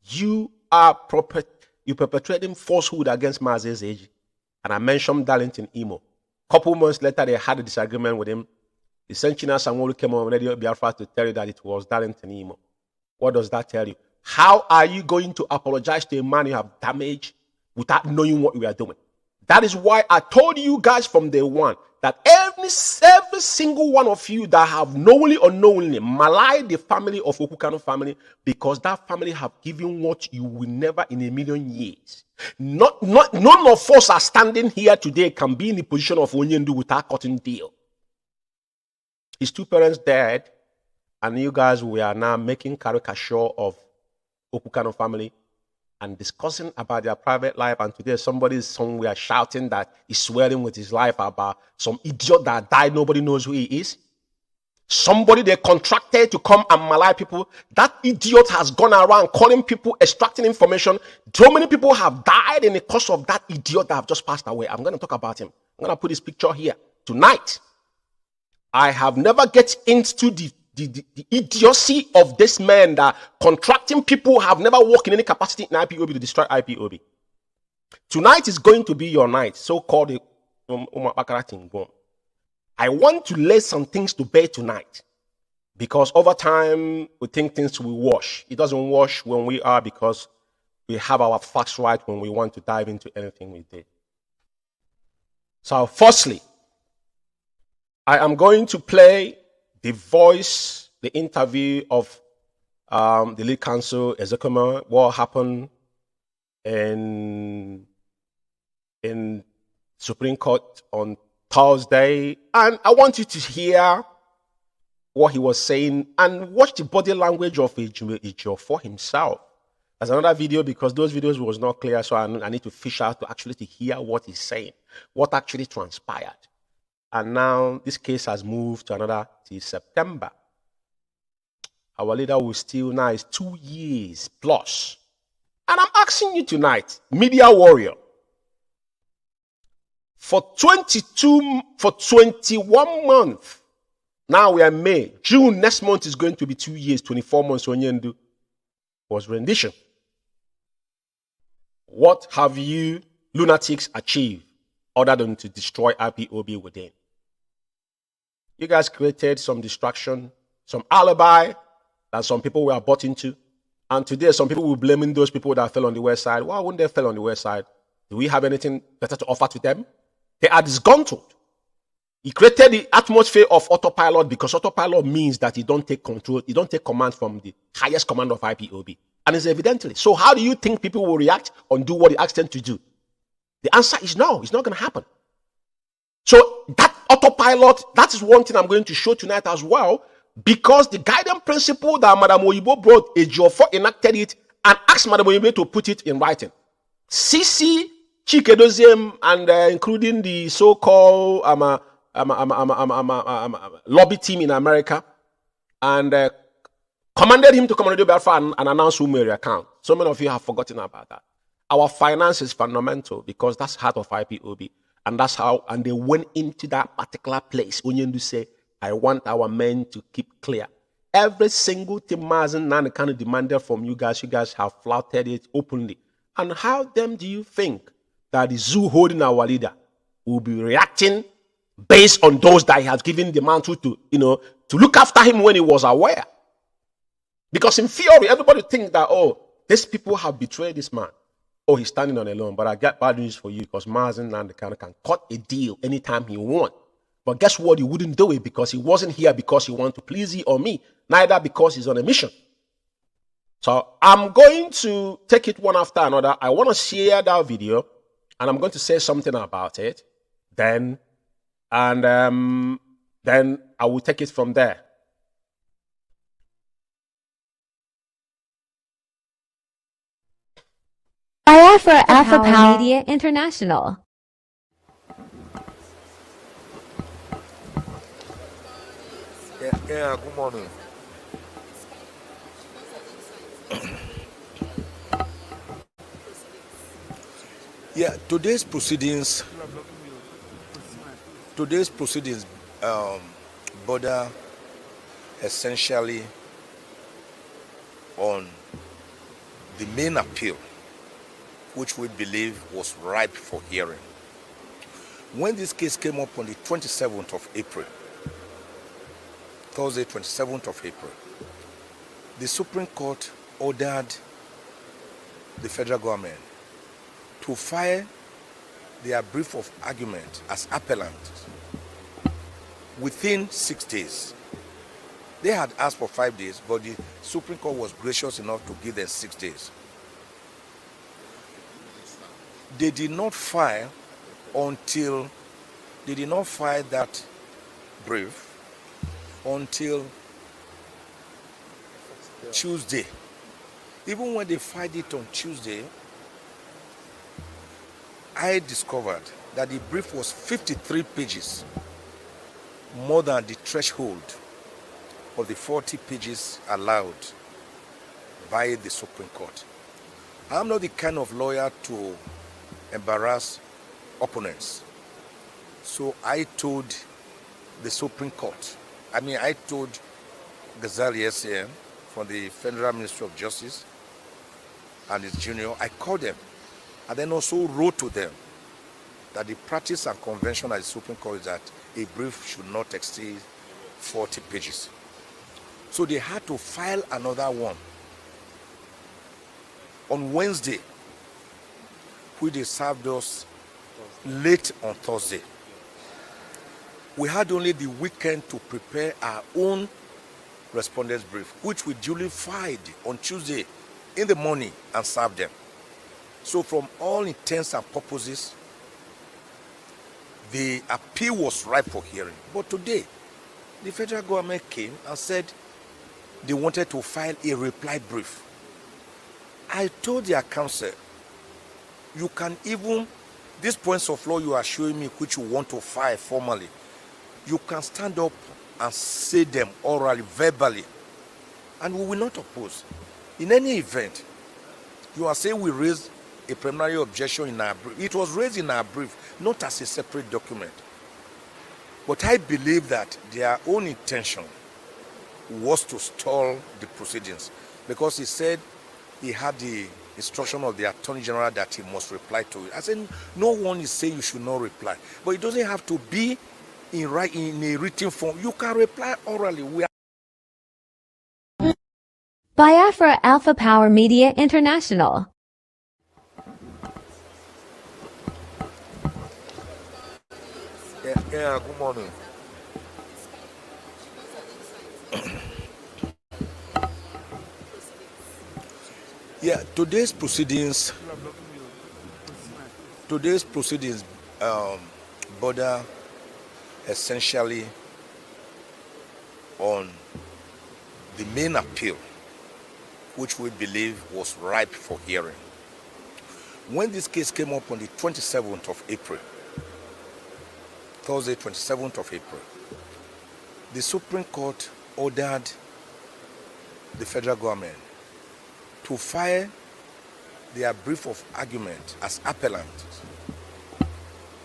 you are perpetrating falsehood against Mazi. And I mentioned Darlington Imo. Couple months later, they had a disagreement with him. The Senchina Sanworu came on Radio Biafra to tell you that it was Darlington Imo. What does that tell you? How are you going to apologize to a man you have damaged without knowing what you are doing? That is why I told you guys from day one that every single one of you that have knowingly or unknowingly maligned the family of Kanu family, because that family have given what you will never in a million years. None of us are standing here today can be in the position of Onyendu without cutting deal. His two parents died, and you guys we are now making caricature of Kanu family and discussing about their private life. And today somebody is somewhere shouting that he's swearing with his life about some idiot that died. Nobody knows who he is. Somebody they contracted to come and malign people. That idiot has gone around calling people, extracting information. So many people have died in the course of that idiot that have just passed away. I'm going to talk about him. I'm going to put his picture here tonight. I have never get into the idiocy of this man that contracting people have never worked in any capacity in IPOB to destroy IPOB. Tonight is going to be your night, so-called I want to lay some things to bear tonight, because over time we think things will wash. It doesn't wash when we are, because we have our facts right when we want to dive into anything we did. So firstly, I am going to play the voice, the interview of the lead counsel, Excellency, what happened in Supreme Court on Thursday. And I want you to hear what he was saying and watch the body language of Ijo for himself. There's another video, because those videos was not clear, so I need to fish out to actually hear what he's saying, what actually transpired. And now this case has moved to another till September. Our leader will still, now is 2 years plus. And I'm asking you tonight, media warrior, for 21 months, now we are May, June next month is going to be 2 years, 24 months when you was rendition. What have you lunatics achieved other than to destroy IPOB within? You guys created some distraction, some alibi that some people were bought into. And today, some people will blaming those people that fell on the west side. Why wouldn't they fell on the west side? Do we have anything better to offer to them? They are disgruntled. He created the atmosphere of autopilot, because autopilot means that you don't take control, you don't take command from the highest command of IPOB. And it's evidently. So how do you think people will react and do what he asked them to do? The answer is no, it's not going to happen. So that autopilot, that is one thing I'm going to show tonight as well, because the guiding principle that Madam Oyibo brought, Ejiofor enacted it and asked Madam Oyibo to put it in writing. CC, Chikedoziem, and including the so-called lobby team in America, and commanded him to come on Biafra and announce Umeh account. So many of you have forgotten about that. Our finance is fundamental, because that's heart of IPOB. And that's how, and they went into that particular place. Onyendu say, I want our men to keep clear. Every single thing Mazi and Kanu demanded from you guys have flouted it openly. And how then do you think that the zoo holding our leader will be reacting based on those that he has given the mantle to, to look after him when he was aware? Because in theory, everybody thinks that, oh, these people have betrayed this man. Oh, he's standing on alone. But I got bad news for you, because Mazi and Kanu can cut a deal anytime he wants. But guess what? He wouldn't do it, because he wasn't here because he wanted to please you or me, neither because he's on a mission. So I'm going to take it one after another. I want to share that video, and I'm going to say something about it. Then I will take it from there. Biafra Afro Media International. Yeah, good morning. Yeah, today's proceedings border essentially on the main appeal, which we believe was ripe for hearing. When this case came up on the 27th of April, Thursday, 27th of April, the Supreme Court ordered the federal government to file their brief of argument as appellant within 6 days. They had asked for 5 days, but the Supreme Court was gracious enough to give them 6 days. They did not file that brief until Tuesday. Even when they filed it on Tuesday, I discovered that the brief was 53 pages, more than the threshold of the 40 pages allowed by the Supreme Court. I'm not the kind of lawyer to embarrass opponents. So I told the Supreme Court. I mean, I told Ghazali SAM from the Federal Ministry of Justice and his junior, I called them and then also wrote to them that the practice and convention at the Supreme Court is that a brief should not exceed 40 pages. So they had to file another one on Wednesday, which they served us late on Thursday. We had only the weekend to prepare our own respondents brief, which we duly filed on Tuesday in the morning and served them. So from all intents and purposes, the appeal was ripe for hearing. But today, the federal government came and said they wanted to file a reply brief. I told their counsel, you can even, these points of law you are showing me which you want to file formally, you can stand up and say them orally, verbally, and we will not oppose. In any event, you are saying we raised a preliminary objection in our brief. It was raised in our brief, not as a separate document. But I believe that their own intention was to stall the proceedings, because he said he had the instruction of the Attorney General that he must reply to it. I said, no one is saying you should not reply, but it doesn't have to be in a written form. You can reply orally. We are Biafra Alpha Power Media International. Yeah, good morning. Yeah, today's proceedings border essentially on the main appeal, which we believe was ripe for hearing. When this case came up on the 27th of April, Thursday, 27th of April, the Supreme Court ordered the federal government to file their brief of argument as appellant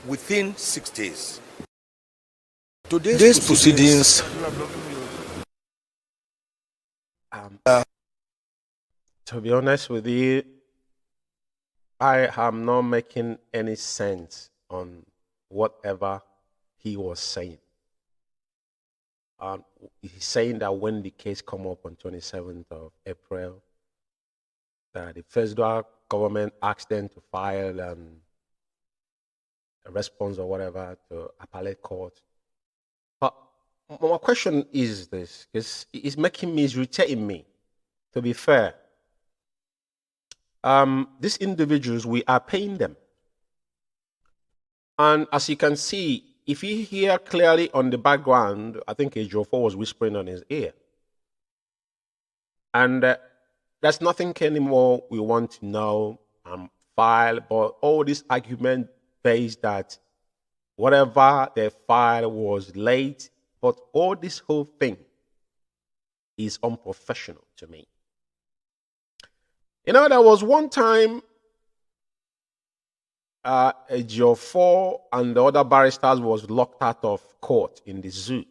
within 6 days. Today's proceedings to be honest with you, I am not making any sense on whatever he was saying. He's saying that when the case come up on 27th of April, that the federal government asked them to file a response or whatever to appellate court. But my question is this, because it's irritating me, to be fair. These individuals, we are paying them. And as you can see, if you hear clearly on the background, I think Ejiofor was whispering on his ear. And there's nothing anymore we want to know and file, but all this argument based that whatever they filed was late, but all this whole thing is unprofessional to me. You know, there was one time Ejiofor and the other barristers was locked out of court in the zoo.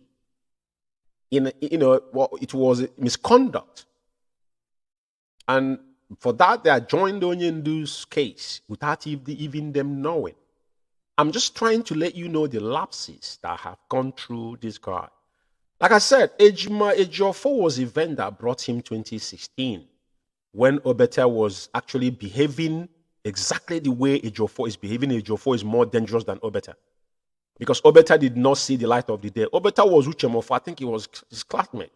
It was misconduct. And for that, they joined Onyendu's case without even them knowing. I'm just trying to let you know the lapses that have gone through this guy. Like I said, Ejiofor was the event that brought him 2016, when Obeta was actually behaving exactly the way Ejiofor is behaving. Ejiofor is more dangerous than Obeta, because Obeta did not see the light of the day. Obeta was Uchemofa, I think he was his classmate.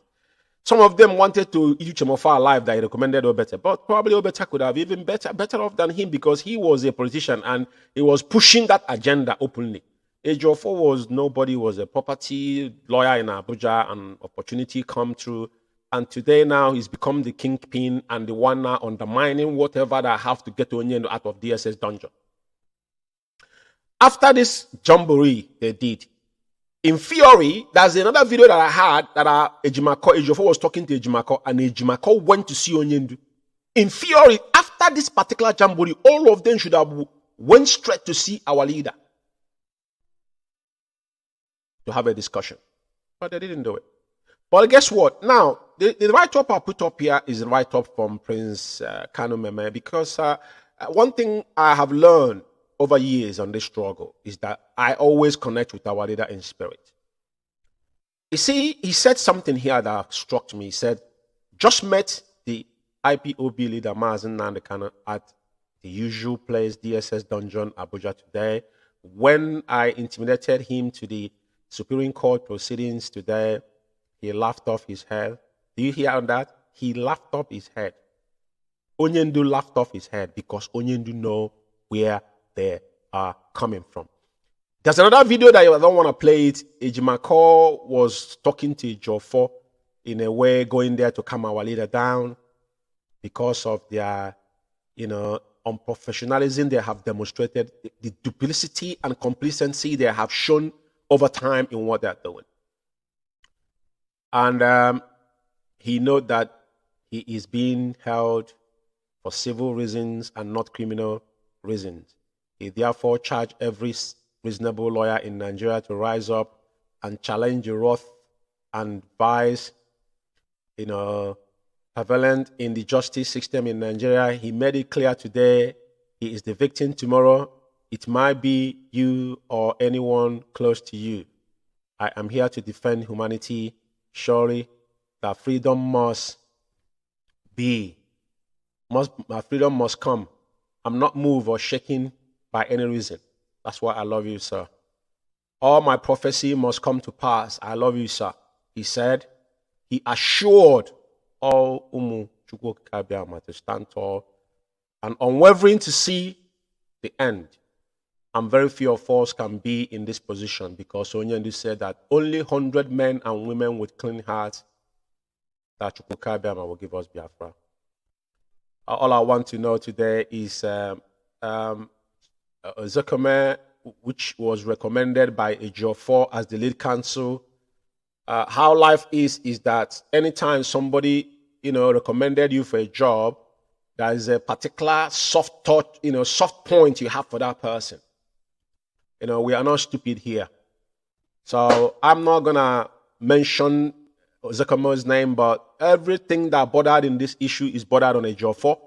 Some of them wanted to eat Uchemofa alive that he recommended Obeta, but probably Obeta could have even better off than him, because he was a politician and he was pushing that agenda openly. Ejiofor was nobody, was a property lawyer in Abuja, and opportunity come through. And today now he's become the kingpin and the one now undermining whatever that have to get Onyendo out of DSS dungeon. After this jamboree they did, in theory, there's another video that I had that Ejiofor was talking to Ejimako, and Ejimako went to see Onyendo. In theory, after this particular jamboree, all of them should have went straight to see our leader to have a discussion. But they didn't do it. But guess what? Now, the write-up I put up here is a write-up from Prince Kanu Meme, because one thing I have learned over years on this struggle is that I always connect with our leader in spirit. You see, he said something here that struck me. He said, just met the IPOB leader Mazi Nnamdi at the usual place, DSS Dungeon, Abuja today. When I intimidated him to the Supreme Court proceedings today, he laughed off his head. Do you hear that? He laughed off his head. Onyendu laughed off his head because Onyendu know where they are coming from. There's another video that I don't want to play it. Ejimako was talking to Jofo in a way, going there to calm our leader down because of their, unprofessionalism they have demonstrated, the duplicity and complacency they have shown over time in what they're doing. And he noted that he is being held for civil reasons and not criminal reasons. He therefore charged every reasonable lawyer in Nigeria to rise up and challenge the wrath and vice, prevalent in the justice system in Nigeria. He made it clear today he is the victim. Tomorrow it might be you or anyone close to you. I am here to defend humanity. Surely that freedom must come. I'm not moved or shaken by any reason. That's why I love you, sir. All my prophecy must come to pass. I love you, sir. He said. He assured all IKECHUKWU to stand tall and unwavering to see the end. And very few of us can be in this position, because Onyendu said that only 100 men and women with clean hearts that IKECHUKWU will give us Biafra. All I want to know today is Zekome, which was recommended by Ejiofor as the lead counsel. How life is that anytime somebody, recommended you for a job, there is a particular soft touch, soft point you have for that person. We are not stupid here. So I'm not going to mention Zekomo's name, but everything that bothered in this issue is bothered on Ejiofor.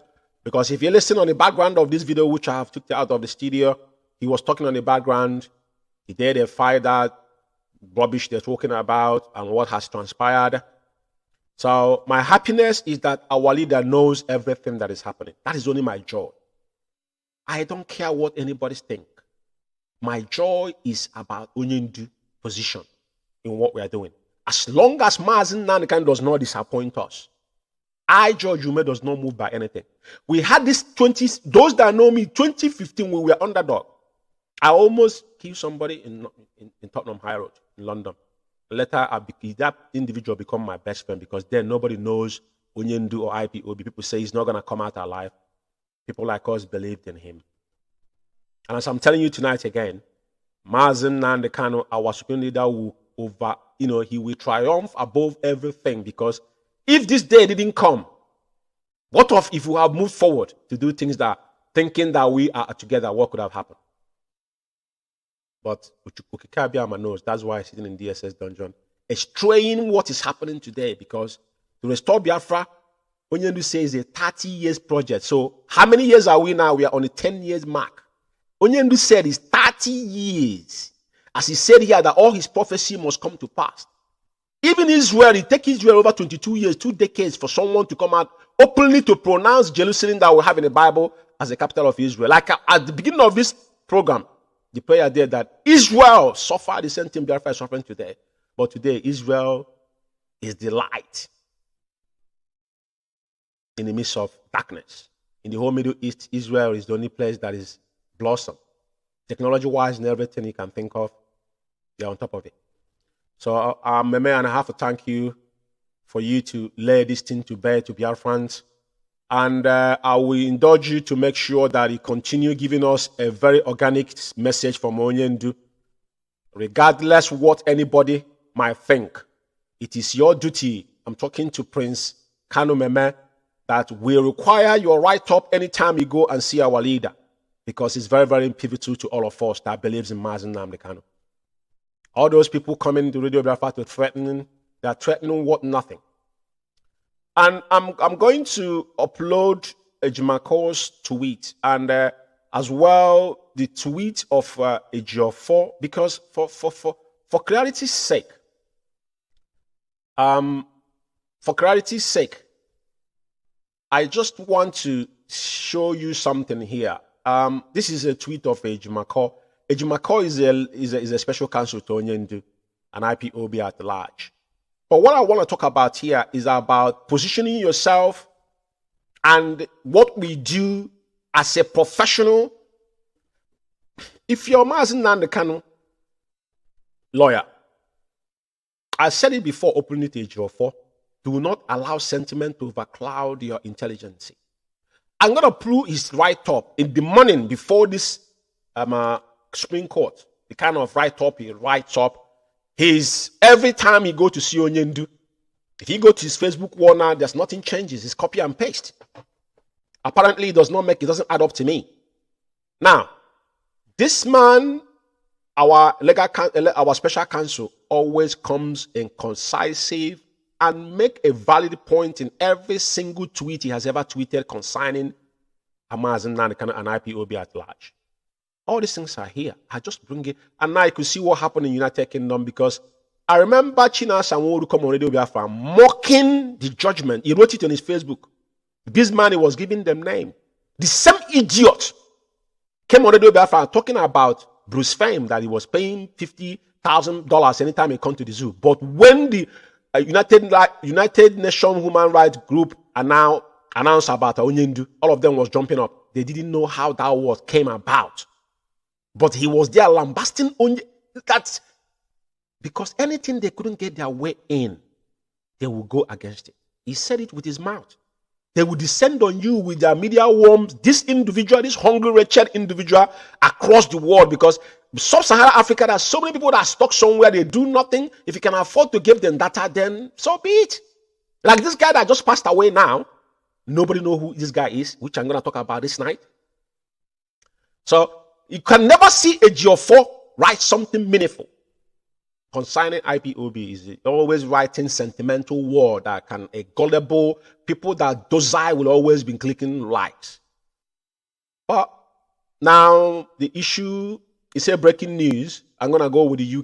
Because if you listen on the background of this video, which I have took out of the studio, he was talking on the background. The day they fired that rubbish they're talking about and what has transpired. So my happiness is that our leader knows everything that is happening. That is only my joy. I don't care what anybody think. My joy is about Onyendu position in what we are doing. As long as Mazi Nnamdi does not disappoint us, George Umeh does not move by anything. We had this those that know me, 2015, we were underdog. I almost killed somebody in Tottenham High Road in London. Later, that individual become my best friend, because then nobody knows Onyendu or IPOB. People say he's not going to come out alive. People like us believed in him. And as I'm telling you tonight again, Mazi Nnamdi Kanu, our supreme leader, he will triumph above everything, because if this day didn't come, what if we have moved forward to do things that, thinking that we are together, what could have happened? But IKECHUKWU knows. That's why he's sitting in DSS dungeon, estraying what is happening today, because to restore Biafra, Onyendu says a 30 years project. So how many years are we now? We are on a 10 years mark. Onyendu said it's 30 years. As he said here, that all his prophecy must come to pass. Even Israel, it takes Israel over 22 years, 2 decades for someone to come out openly to pronounce Jerusalem that we have in the Bible as the capital of Israel. Like at the beginning of this program, the prayer there that Israel suffered the same thing Biafra is suffering today. But today, Israel is the light in the midst of darkness. In the whole Middle East, Israel is the only place that is blossom. Technology-wise and everything you can think of, they're on top of it. So, Meme, and I have to thank you for you to lay this thing to bear to Biafrans. And I will indulge you to make sure that you continue giving us a very organic message from Onyendu. Regardless what anybody might think, it is your duty. I'm talking to Prince Kanu Meme, that we require your write-up anytime you go and see our leader, because it's very, very pivotal to all of us that believes in Mazi Nnamdi Kanu. All those people coming to Radio Biafra to threaten, they're threatening what? Nothing. And I'm going to upload Ejimako's tweet and as well the tweet of Ejiofor, because for clarity's sake, I just want to show you something here. This is a tweet of Ejimako. Ejimako is a special counsel to Onyendu, an IPOB at large. But what I want to talk about here is about positioning yourself and what we do as a professional. If you're Mazi Nnamdi Kanu lawyer, I said it before opening to Ejiofor, do not allow sentiment to overcloud your intelligence. I'm going to prove his write-up in the morning before this Supreme Court, the kind of write-up he writes up. Every time he go to see Onyendu, if he go to his Facebook wall now, there's nothing changes. It's copy and paste. Apparently, it doesn't add up to me. Now, this man, our special counsel, always comes in concisive and make a valid point in every single tweet he has ever tweeted concerning Mazi Nnamdi Kanu and IPOB at large. All these things are here. I just bring it. And now you could see what happened in United Kingdom, because I remember China Sanwo-Olu come on Radio Biafra mocking the judgment. He wrote it on his Facebook. This man, he was giving them name. The same idiot came on Radio Biafra talking about Bruce Fame, that he was paying $50,000 anytime he come to the zoo. But when the United Nations Human Rights Group announced about Onyendu, all of them was jumping up. They didn't know how that was came about. But he was there lambasting on that, because anything they couldn't get their way in, they will go against it. He said it with his mouth. They will descend on you with their media worms. This individual, this hungry, wretched individual across the world, because sub-Saharan Africa, there's so many people that are stuck somewhere, they do nothing. If you can afford to give them data, then so be it. Like this guy that just passed away now, nobody knows who this guy is, which I'm going to talk about this night. So you can never see Ejiofor write something meaningful concerning IPOB. Is always writing sentimental word that can a gullible people that docile will always be clicking likes. But now the issue is a breaking news. I'm gonna go with the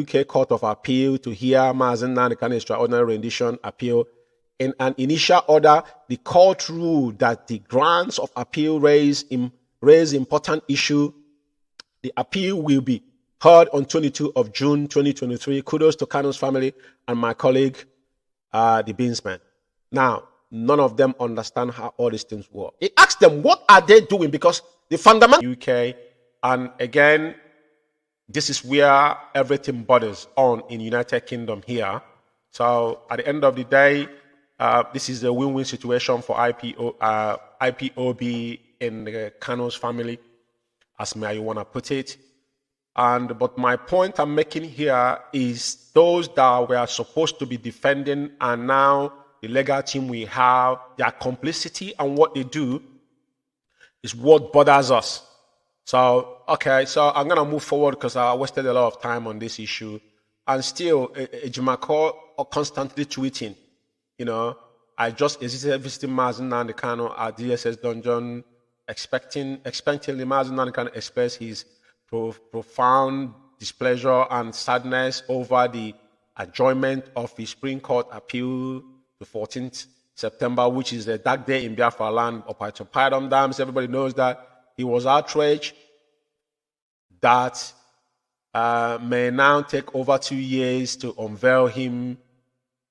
UK Court of Appeal to hear Mazi Nnamdi Kanu extraordinary rendition appeal. In an initial order, the court ruled that the grounds of appeal raise important issue. The appeal will be heard on 22 of June 2023. Kudos to Kanu's family and my colleague, the Beansman. Now, none of them understand how all these things work. He asked them, what are they doing? Because the fundamental UK, and again, this is where everything borders on in United Kingdom here. So at the end of the day, this is a win-win situation for IPOB and the Kanu's family, as may you want to put it. But my point I'm making here is those that were supposed to be defending, and now the legal team we have, their complicity and what they do is what bothers us. So, okay, so I'm going to move forward because I wasted a lot of time on this issue. And still, Ejimako are constantly tweeting, you know, I just visited Mazi Nnamdi Kanu at DSS dungeon, expectingly Mazi Nnamdi Kanu express his profound displeasure and sadness over the adjournment of the Supreme Court appeal to 14th September, which is a dark day in Biafra land, Operation Python Dams. Everybody knows that. He was outraged that may now take over 2 years to unveil him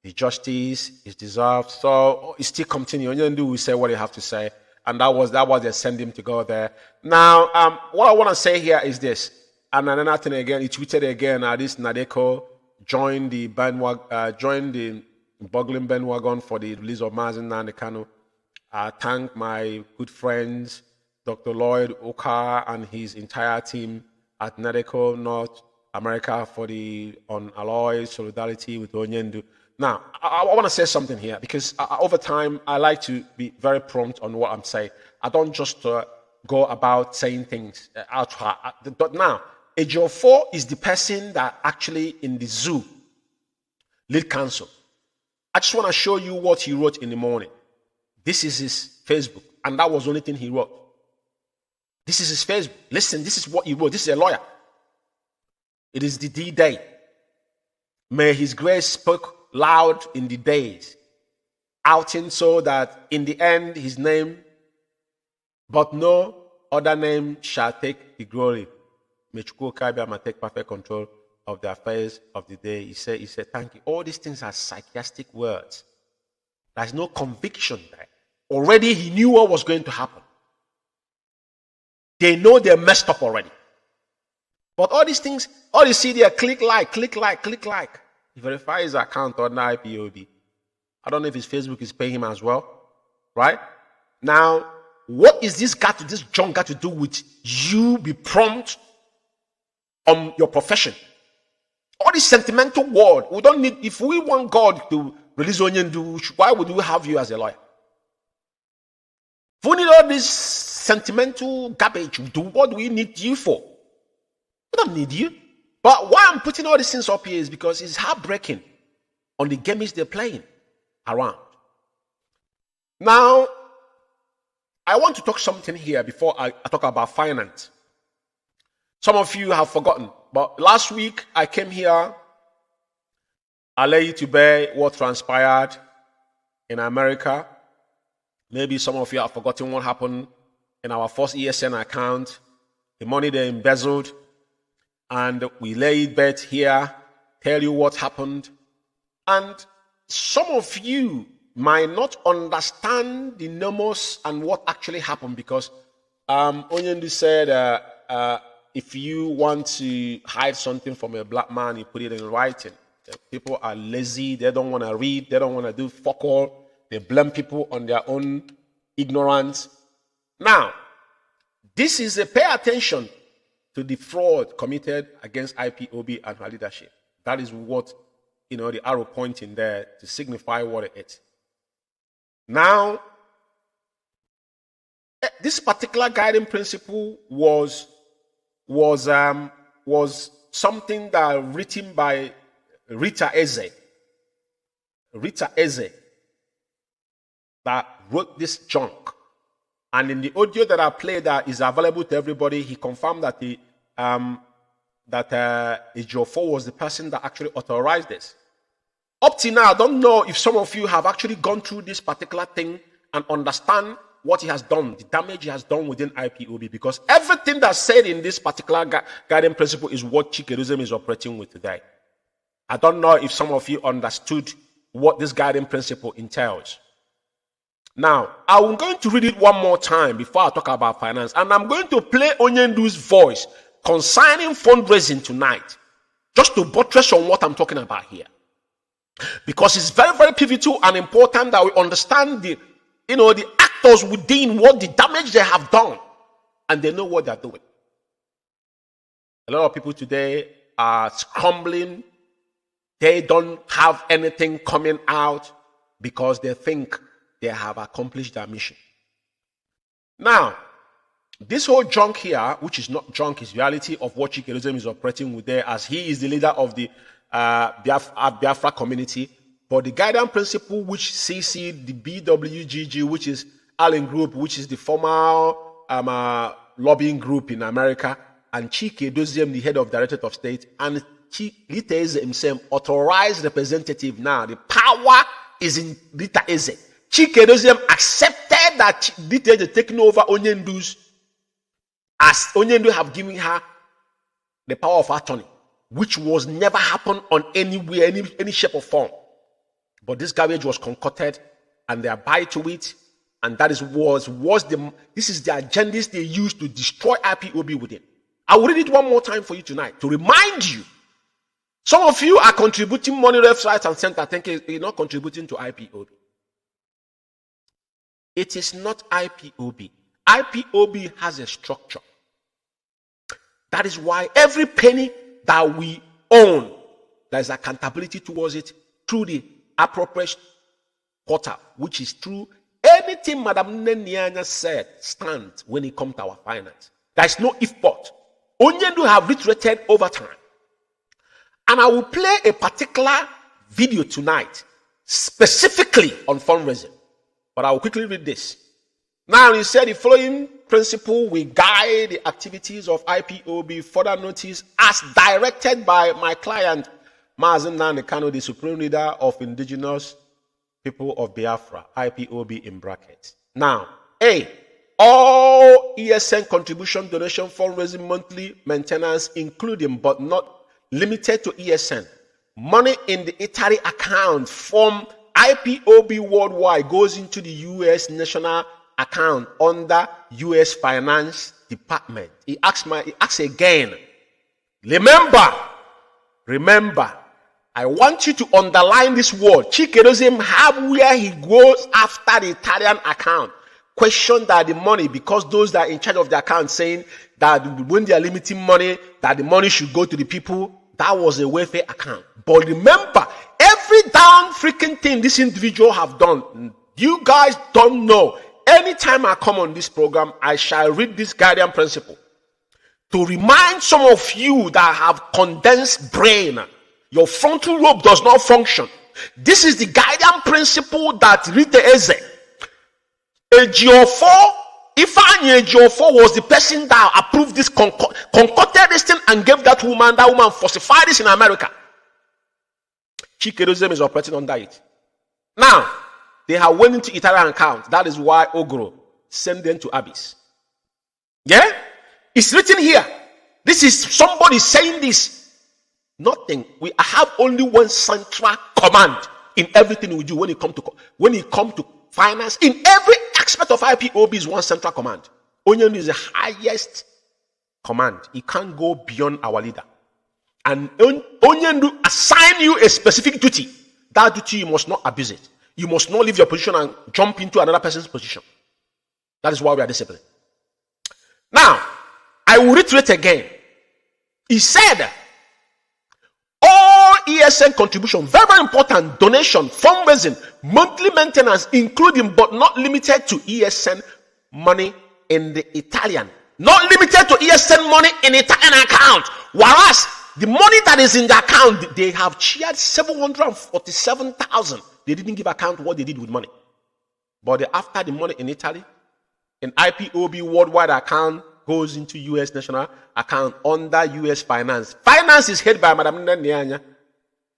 the justice is deserved. So it's still continuing. Onyendu will say what they have to say, and that was they send him to go there. Now, what I want to say here is this, and another thing again, he tweeted again. This Nadeko joined the bandwagon, joined the boggling bandwagon for the release of Mazi Nnamdi Kanu. I thank my good friends, Dr. Lloyd Oka and his entire team at Nadeko North America for the unalloyed solidarity with Onyendu. Now, I want to say something here because over time, I like to be very prompt on what I'm saying. I don't just go about saying things. Now, Ejiofor is the person that actually in the zoo lead counsel. I just want to show you what he wrote in the morning. This is his Facebook, and that was the only thing he wrote. This is his Facebook. Listen, this is what he wrote. This is a lawyer. It is the D-Day. May his grace spoke loud in the days, outing so that in the end his name, but no other name shall take the glory. May GateKeepers take perfect control of the affairs of the day. He said, thank you. All these things are sarcastic words. There's no conviction there. Already he knew what was going to happen. They know they're messed up already. But all these things, all you see there, click like, click like, click like. He verifies his account on the IPOB. I don't know if his Facebook is paying him as well. Right? Now, what is this junk got to do with you be prompt on your profession? All this sentimental word, we don't need, if we want God to release Onyendu, why would we have you as a lawyer? If we need all this sentimental garbage, what do we need you for? We don't need you. But why I'm putting all these things up here is because it's heartbreaking on the games they're playing around. Now, I want to talk something here before I talk about finance. Some of you have forgotten, but last week I came here. I lay you to bear what transpired in America. Maybe some of you have forgotten what happened in our first ESN account, the money they embezzled, and we lay bet here, tell you what happened. And some of you might not understand the numbers and what actually happened because Onyendu said if you want to hide something from a black man, you put it in writing. People are lazy, they don't want to read, they don't want to do fuck all. They blame people on their own ignorance. Now, this is a pay attention to the fraud committed against IPOB and her leadership. That is what, the arrow pointing there to signify what it is. Now, this particular guiding principle was something that written by Rita Eze. Rita Eze that wrote this junk. And in the audio that I played that is available to everybody, he confirmed that Ejiofor was the person that actually authorized this. Up to now, I don't know if some of you have actually gone through this particular thing and understand what he has done, the damage he has done within IPOB, because everything that's said in this particular guiding principle is what Chikerism is operating with today. I don't know if some of you understood what this guiding principle entails. Now, I'm going to read it one more time before I talk about finance, and I'm going to play Onyendu's voice concerning fundraising tonight, just to buttress on what I'm talking about here. Because it's very, very pivotal and important that we understand the actors within what the damage they have done, and they know what they're doing. A lot of people today are scrambling. They don't have anything coming out because they think they have accomplished their mission. Now, this whole junk here, which is not junk, is reality of what Chikerism is operating with there, as he is the leader of the Biafra community. But the guidance principle, which CC, the BWGG, which is Allen Group, which is the formal lobbying group in America, and Chike Doziem, the head of Directorate of State, and Rita Eze himself, authorized representative now. The power is in Rita Eze. Chike Doziem accepted that Rita Eze taking over Onyendu's, as Onyendu have given her the power of attorney, which was never happened on anywhere, any shape or form. But this garbage was concocted, and they abide to it, and that is this is the agendas they used to destroy IPOB within. I will read it one more time for you tonight to remind you. Some of you are contributing money left, right, and center, thinking you're not contributing to IPOB. It is not IPOB. IPOB has a structure. That is why every penny that we own, there is accountability towards it through the appropriate quarter, which is through anything Madam Nenianya said stands when it comes to our finance. There is no if but. Onyendu have reiterated over time. And I will play a particular video tonight, specifically on fundraising. But I will quickly read this. Now, he said the following principle will guide the activities of IPOB. Further notice, as directed by my client, Mazi Nnamdi Kanu, the supreme leader of indigenous people of Biafra, IPOB in brackets. Now, A, all ESN contribution, donation, fundraising, monthly maintenance, including but not limited to ESN, money in the Italy account from IPOB worldwide goes into the U.S. national account under U.S. Finance Department. He asks again. Remember, I want you to underline this word. Chike doesn't have where he goes after the Italian account. Question that the money, because those that are in charge of the account saying that when they are limiting money, that the money should go to the people, that was a welfare account. But remember, every damn freaking thing this individual have done, you guys don't know. Anytime I come on this program, I shall read this guardian principle to remind some of you that have condensed brain. Your frontal lobe does not function. This is the guardian principle that Rita Eze. Ejiofor, Ifeanyi Ejiofor was the person that approved this, concocted this thing and gave that woman falsified this in America. Chikerozem is operating under it. Now, they have went into Italian account. That is why Ogro sent them to Abyss. Yeah? It's written here. This is somebody saying this. Nothing. We have only one central command in everything we do when it comes to finance. In every aspect of IPOB is one central command. Onyendu is the highest command. It can't go beyond our leader. And Onyendu assign you a specific duty. That duty, you must not abuse it. You must not leave your position and jump into another person's position. That is why we are disciplined. Now, I will reiterate again. He said, all ESN contribution, very, very important, donation, fundraising, monthly maintenance, including but not limited to ESN money in the Italian. Not limited to ESN money in Italian account. Whereas the money that is in the account, they have shared 747,000. They didn't give account what they did with money. But after the money in Italy, an IPOB worldwide account goes into U.S. national account under U.S. finance. Finance is headed by Madam Nnamdi.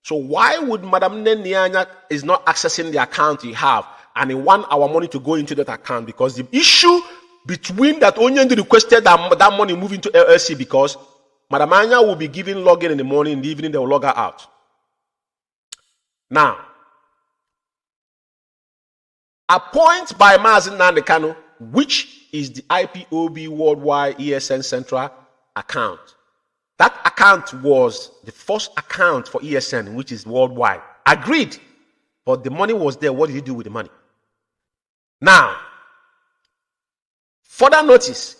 So why would Madam Nnamdi is not accessing the account he have and he want our money to go into that account? Because the issue between that Onyendu requested that money move into LLC because Madam Anya will be giving login in the morning, in the evening they will log her out. Now, appoint by Mazi Nnamdi Kanu, which is the IPOB Worldwide ESN Central account. That account was the first account for ESN, which is worldwide. Agreed. But the money was there. What did you do with the money? Now, further notice,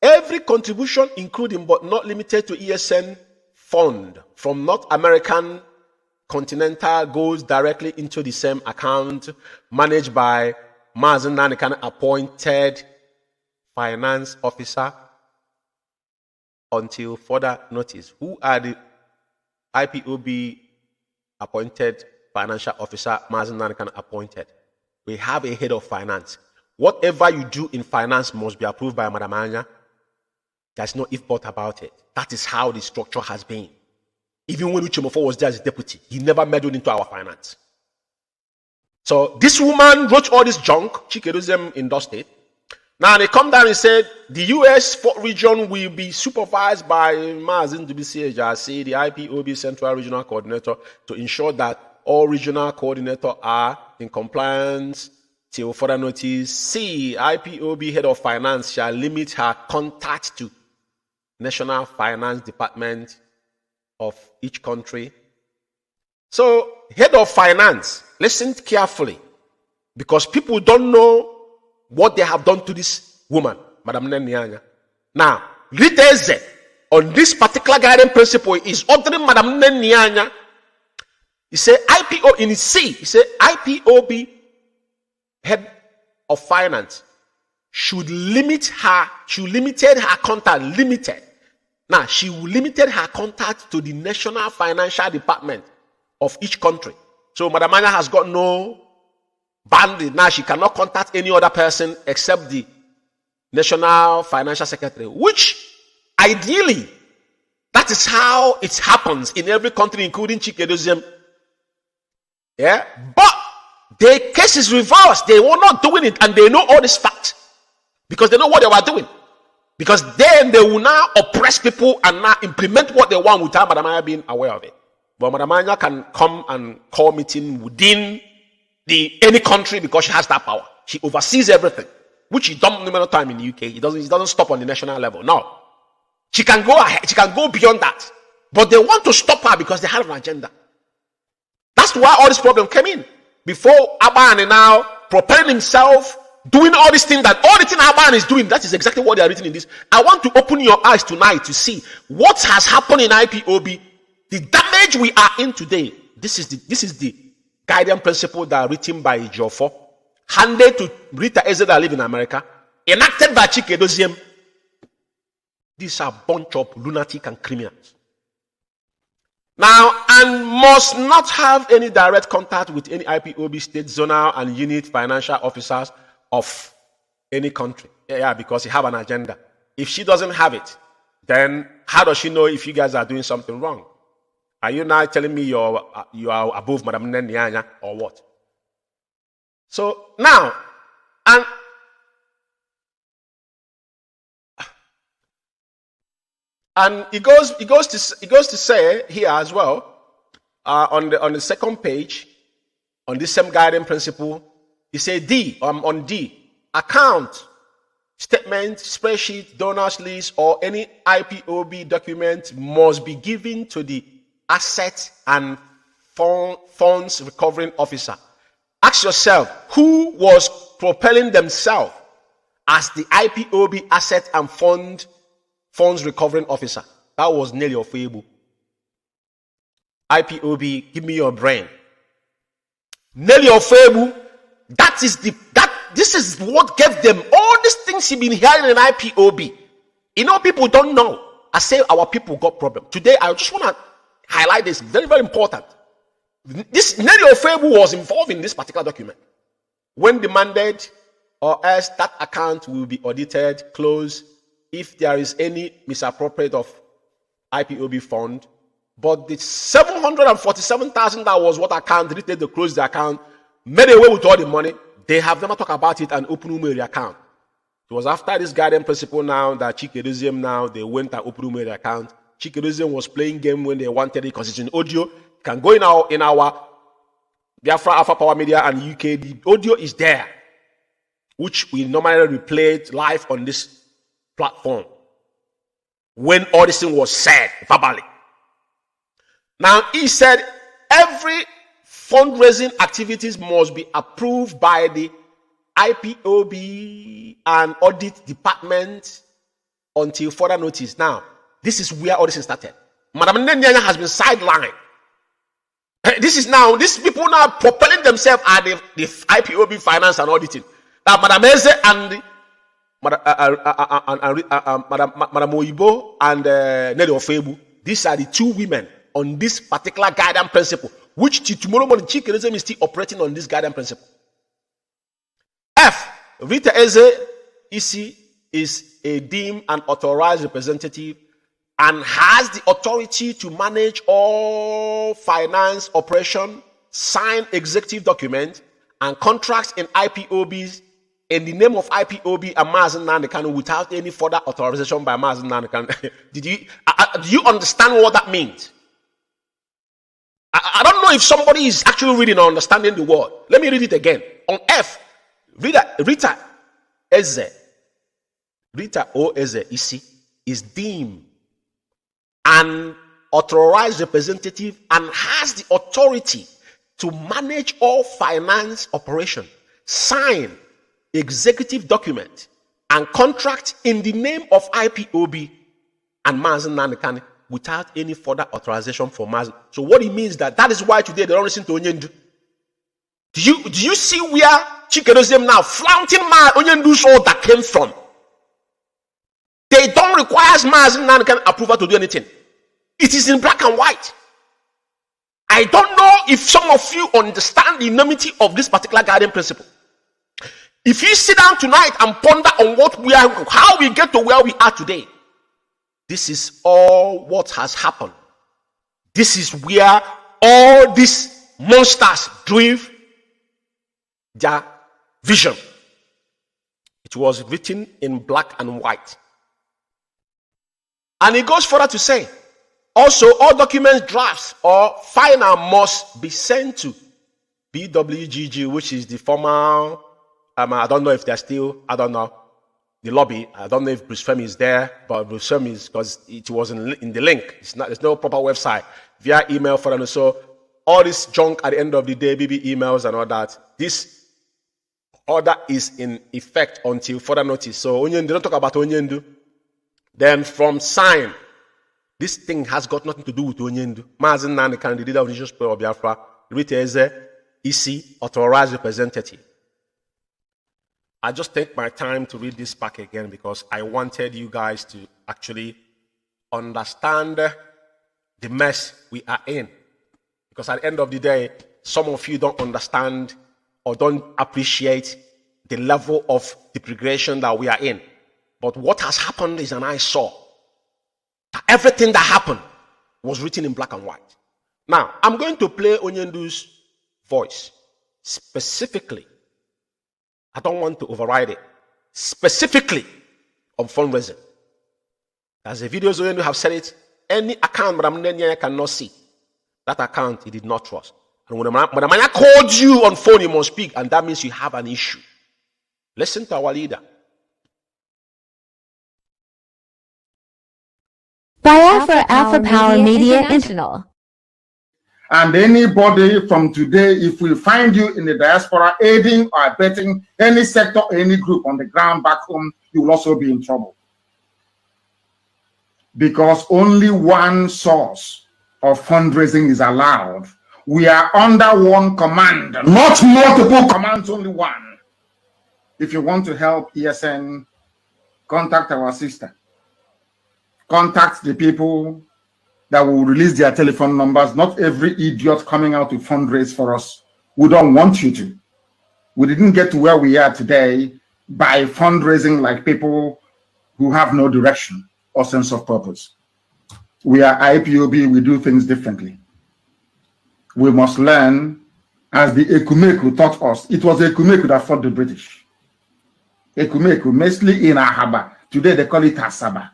every contribution, including but not limited to ESN fund from North American Continental, goes directly into the same account managed by Mazi Nnamdi Kanu appointed finance officer until further notice. Who are the IPOB appointed financial officer Mazi Nnamdi Kanu appointed? We have a head of finance. Whatever you do in finance must be approved by Madam Anya. There's no if but about it. That is how the structure has been. Even when Uchemofo was there as a deputy, he never meddled into our finance. So this woman wrote all this junk. Chikerozem endorsed it. Now they come down and said the U.S. region will be supervised by Mazi Nnamdi Kanu, the IPOB Central Regional Coordinator, to ensure that all regional coordinators are in compliance till further notice. C, IPOB Head of Finance shall limit her contact to National Finance Department of each country. So, Head of Finance, listen carefully, because people don't know what they have done to this woman, Madam Nnamdi. Now, Riteze, on this particular guiding principle, is ordering Madam Nnamdi. He said IPO in C. He said IPOB Head of Finance should limit her contact, limited Now, she limited her contact to the national financial department of each country. So Madam Anya has got no bandwidth. Now she cannot contact any other person except the national financial secretary, which ideally, that is how it happens in every country, including Chikedozium. Yeah, but the case is reversed. They were not doing it, and they know all this fact because they know what they were doing. Because then they will now oppress people and now implement what they want without Madam Anya being aware of it. But Madam Anya can come and call meeting within any country because she has that power. She oversees everything, which she done numerous times in the UK. It doesn't stop on the national level. No. She can go ahead, she can go beyond that. But they want to stop her because they have an agenda. That's why all this problem came in. Before Aban now propelling himself, doing all these things, that all the thing Aban is doing, that is exactly what they are written in this. I want to open your eyes tonight to see what has happened in IPOB, the damage we are in today. This is the guiding principle that are written by Jofo, handed to Rita Eze that live in America, enacted by Chikedozium. These are a bunch of lunatic and criminals. Now, and must not have any direct contact with any IPOB state, zonal, and unit financial officers of any country. Yeah, because they have an agenda. If she doesn't have it, then how does she know if you guys are doing something wrong? Are you now telling me you are above Madam Nyanya or what? So now, and it goes to say here as well, on the second page, on this same guiding principle, he said on D, account, statement, spreadsheet, donors list, or any IPOB document must be given to the asset and funds recovering officer. Ask yourself, who was propelling themselves as the IPOB asset and funds recovering officer? That was Nelly Ofebu. IPOB, give me your brain. Nelly Ofebu, this is what gave them all these things you've been hearing in IPOB. You know, people don't know. I say our people got problem. Today, I just want to highlight this, very, very important. This Nelly Ofebu was involved in this particular document. When demanded, or else that account will be audited, closed, if there is any misappropriate of IPOB fund. But the 747,000 that was what account, they closed the account, made away with all the money. They have never talked about it and opened Umeh account. It was after this guiding principle now that Chikedozium now, they went and opened Umeh account. Chikedozium was playing game when they wanted it because it's in audio. You can go in our Biafra Alpha Power Media and UK. The audio is there, which we normally replay live on this platform when all this thing was said verbally. Now, he said every fundraising activities must be approved by the IPOB and audit department until further notice. Now, this is where all this started. Madam Nyanya has been sidelined. These people now propelling themselves at the IPOB finance and auditing. Now, Madam Eze and Madam Oyibo and Nelly Ofebu, these are the two women on this particular guidance principle, which tomorrow morning Chikedozium is still operating on this guidance principle. F. Rita Eze EC is a deemed and authorized representative and has the authority to manage all finance operation, sign executive document, and contracts in IPOBs in the name of IPOB and Mazi Nnamdi Kanu without any further authorization by Mazi Nnamdi Kanu. Do you understand what that means? I don't know if somebody is actually reading or understanding the word. Let me read it again. On F, Rita O. Eze EC is deemed an authorized representative and has the authority to manage all finance operation, sign executive document, and contract in the name of IPOB and Mazi Nnamdi Kanu without any further authorization for Mazi. So what it means that is why today they don't listen to Onyendu. Do you see where Chikedozium now flaunting Onyendu's all that came from? They They don't require Mazi Nnamdi approval to do anything. It is in black and white. I don't know if some of you understand the enormity of this particular guiding principle. If you sit down tonight and ponder on how we get to where we are today, this is all what has happened. This is where all these monsters drive their vision. It was written in black and white. And it goes further to say, also, all documents, drafts, or final must be sent to BWGG, which is the former, I don't know if they're still, I don't know, the lobby. I don't know if Bruce Femi is there, but Bruce Femi is, because it was in the link. There's no proper website. Via email for them. So all this junk at the end of the day, BB emails and all that, this order is in effect until further notice. So Onyendu, don't talk about Onyendu. Then from sign, this thing has got nothing to do with Onyendu. Mazi Nnamdi, the leader of the Nation of Biafra, written as a EC, authorized representative. I just take my time to read this back again because I wanted you guys to actually understand the mess we are in. Because at the end of the day, some of you don't understand or don't appreciate the level of degradation that we are in. But what has happened is an eyesore. Everything that happened was written in black and white. Now, I'm going to play Onyendu's voice specifically. I don't want to override it. Specifically on fundraising. As the videos Onyendu have said it, any account Madam Nenya cannot see. That account he did not trust. And when Madam Nenya called you on phone, you must speak, and that means you have an issue. Listen to our leader. Biafra Alpha Power Media International. And anybody from today, if we find you in the diaspora aiding or abetting any sector or any group on the ground back home, you will also be in trouble. Because only one source of fundraising is allowed. We are under one command, not multiple commands, only one. If you want to help ESN, contact our sister. Contact the people that will release their telephone numbers. Not every idiot coming out to fundraise for us. We don't want you to. We didn't get to where we are today by fundraising like people who have no direction or sense of purpose. We are IPOB, we do things differently. We must learn, as the Ekumeku taught us. It was the Ekumeku that fought the British. Ekumeku, mostly in Ahaba. Today they call it Asaba.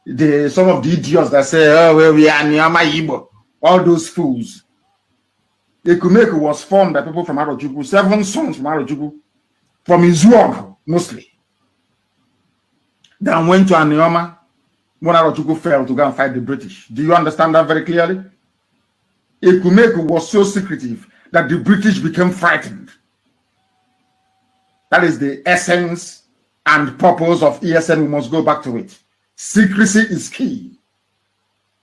Some of the idiots that say, oh, well, we are Nyama Igbo, all those fools. Ekumeku was formed by people from Arochukwu, 7 sons from Arochukwu, from Izuog mostly. Then went to Anioma when Arochukwu failed to go and fight the British. Do you understand that very clearly? Ekumeku was so secretive that the British became frightened. That is the essence and purpose of ESN. We must go back to it. Secrecy is key.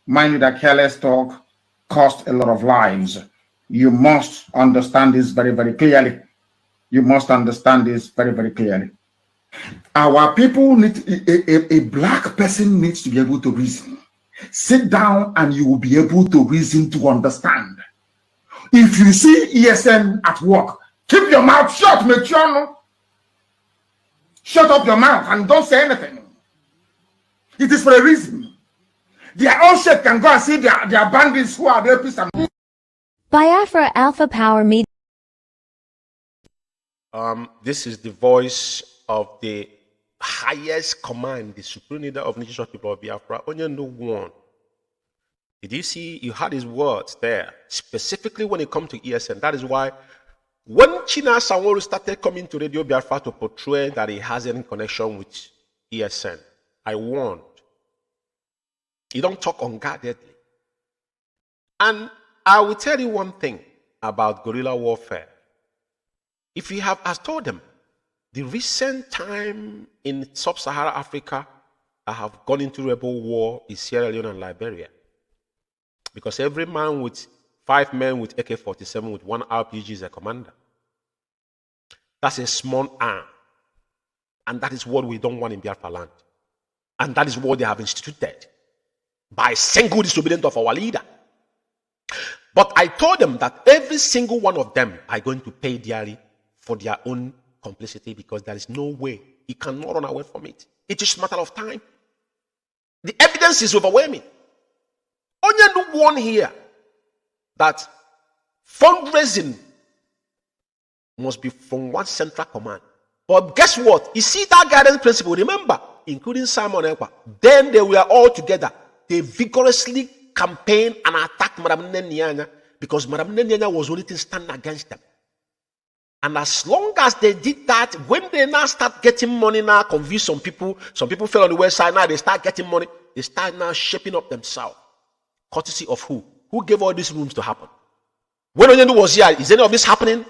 Mind you that careless talk cost a lot of lives. You must understand this very, very clearly. You must understand this very, very clearly. Our people need, a black person needs to be able to reason. Sit down and you will be able to reason, to understand. If you see ESN at work, keep your mouth shut, make sure no. Shut up your mouth and don't say anything. It is for a reason. Their own shit can go and see their bandits who are rapists and Biafra Alpha Power Media. This is the voice of the highest command, the supreme leader of the Nation of Biafra, Onyendu one. Did you see? You had his words there, specifically when it comes to ESN. That is why when China Sanwo-Olu started coming to Radio Biafra to portray that he has any connection with ESN, I warned. You don't talk unguardedly. And I will tell you one thing about guerrilla warfare. If you have, as told them, the recent time in sub-Saharan Africa I have gone into rebel war is Sierra Leone and Liberia. Because every man with 5 men with AK-47 with 1 RPG is a commander. That's a small arm. And that is what we don't want in Biafra land. And that is what they have instituted by single disobedience of our leader. But I told them that every single one of them are going to pay dearly for their own complicity, because there is no way he cannot run away from it. It is a matter of time. The evidence is overwhelming. Only one here that fundraising must be from one central command. But guess what? You see that guidance principle, remember, including Simon Ekpa, then they were all together. They vigorously campaigned and attacked Madam Nenyanya, because Madam Nenyanya was only to stand against them. And as long as they did that, when they now start getting money, now convince some people fell on the website, now they start getting money, they start now shaping up themselves. Courtesy of who? Who gave all these rooms to happen? When Onyendu was here, is any of this happening?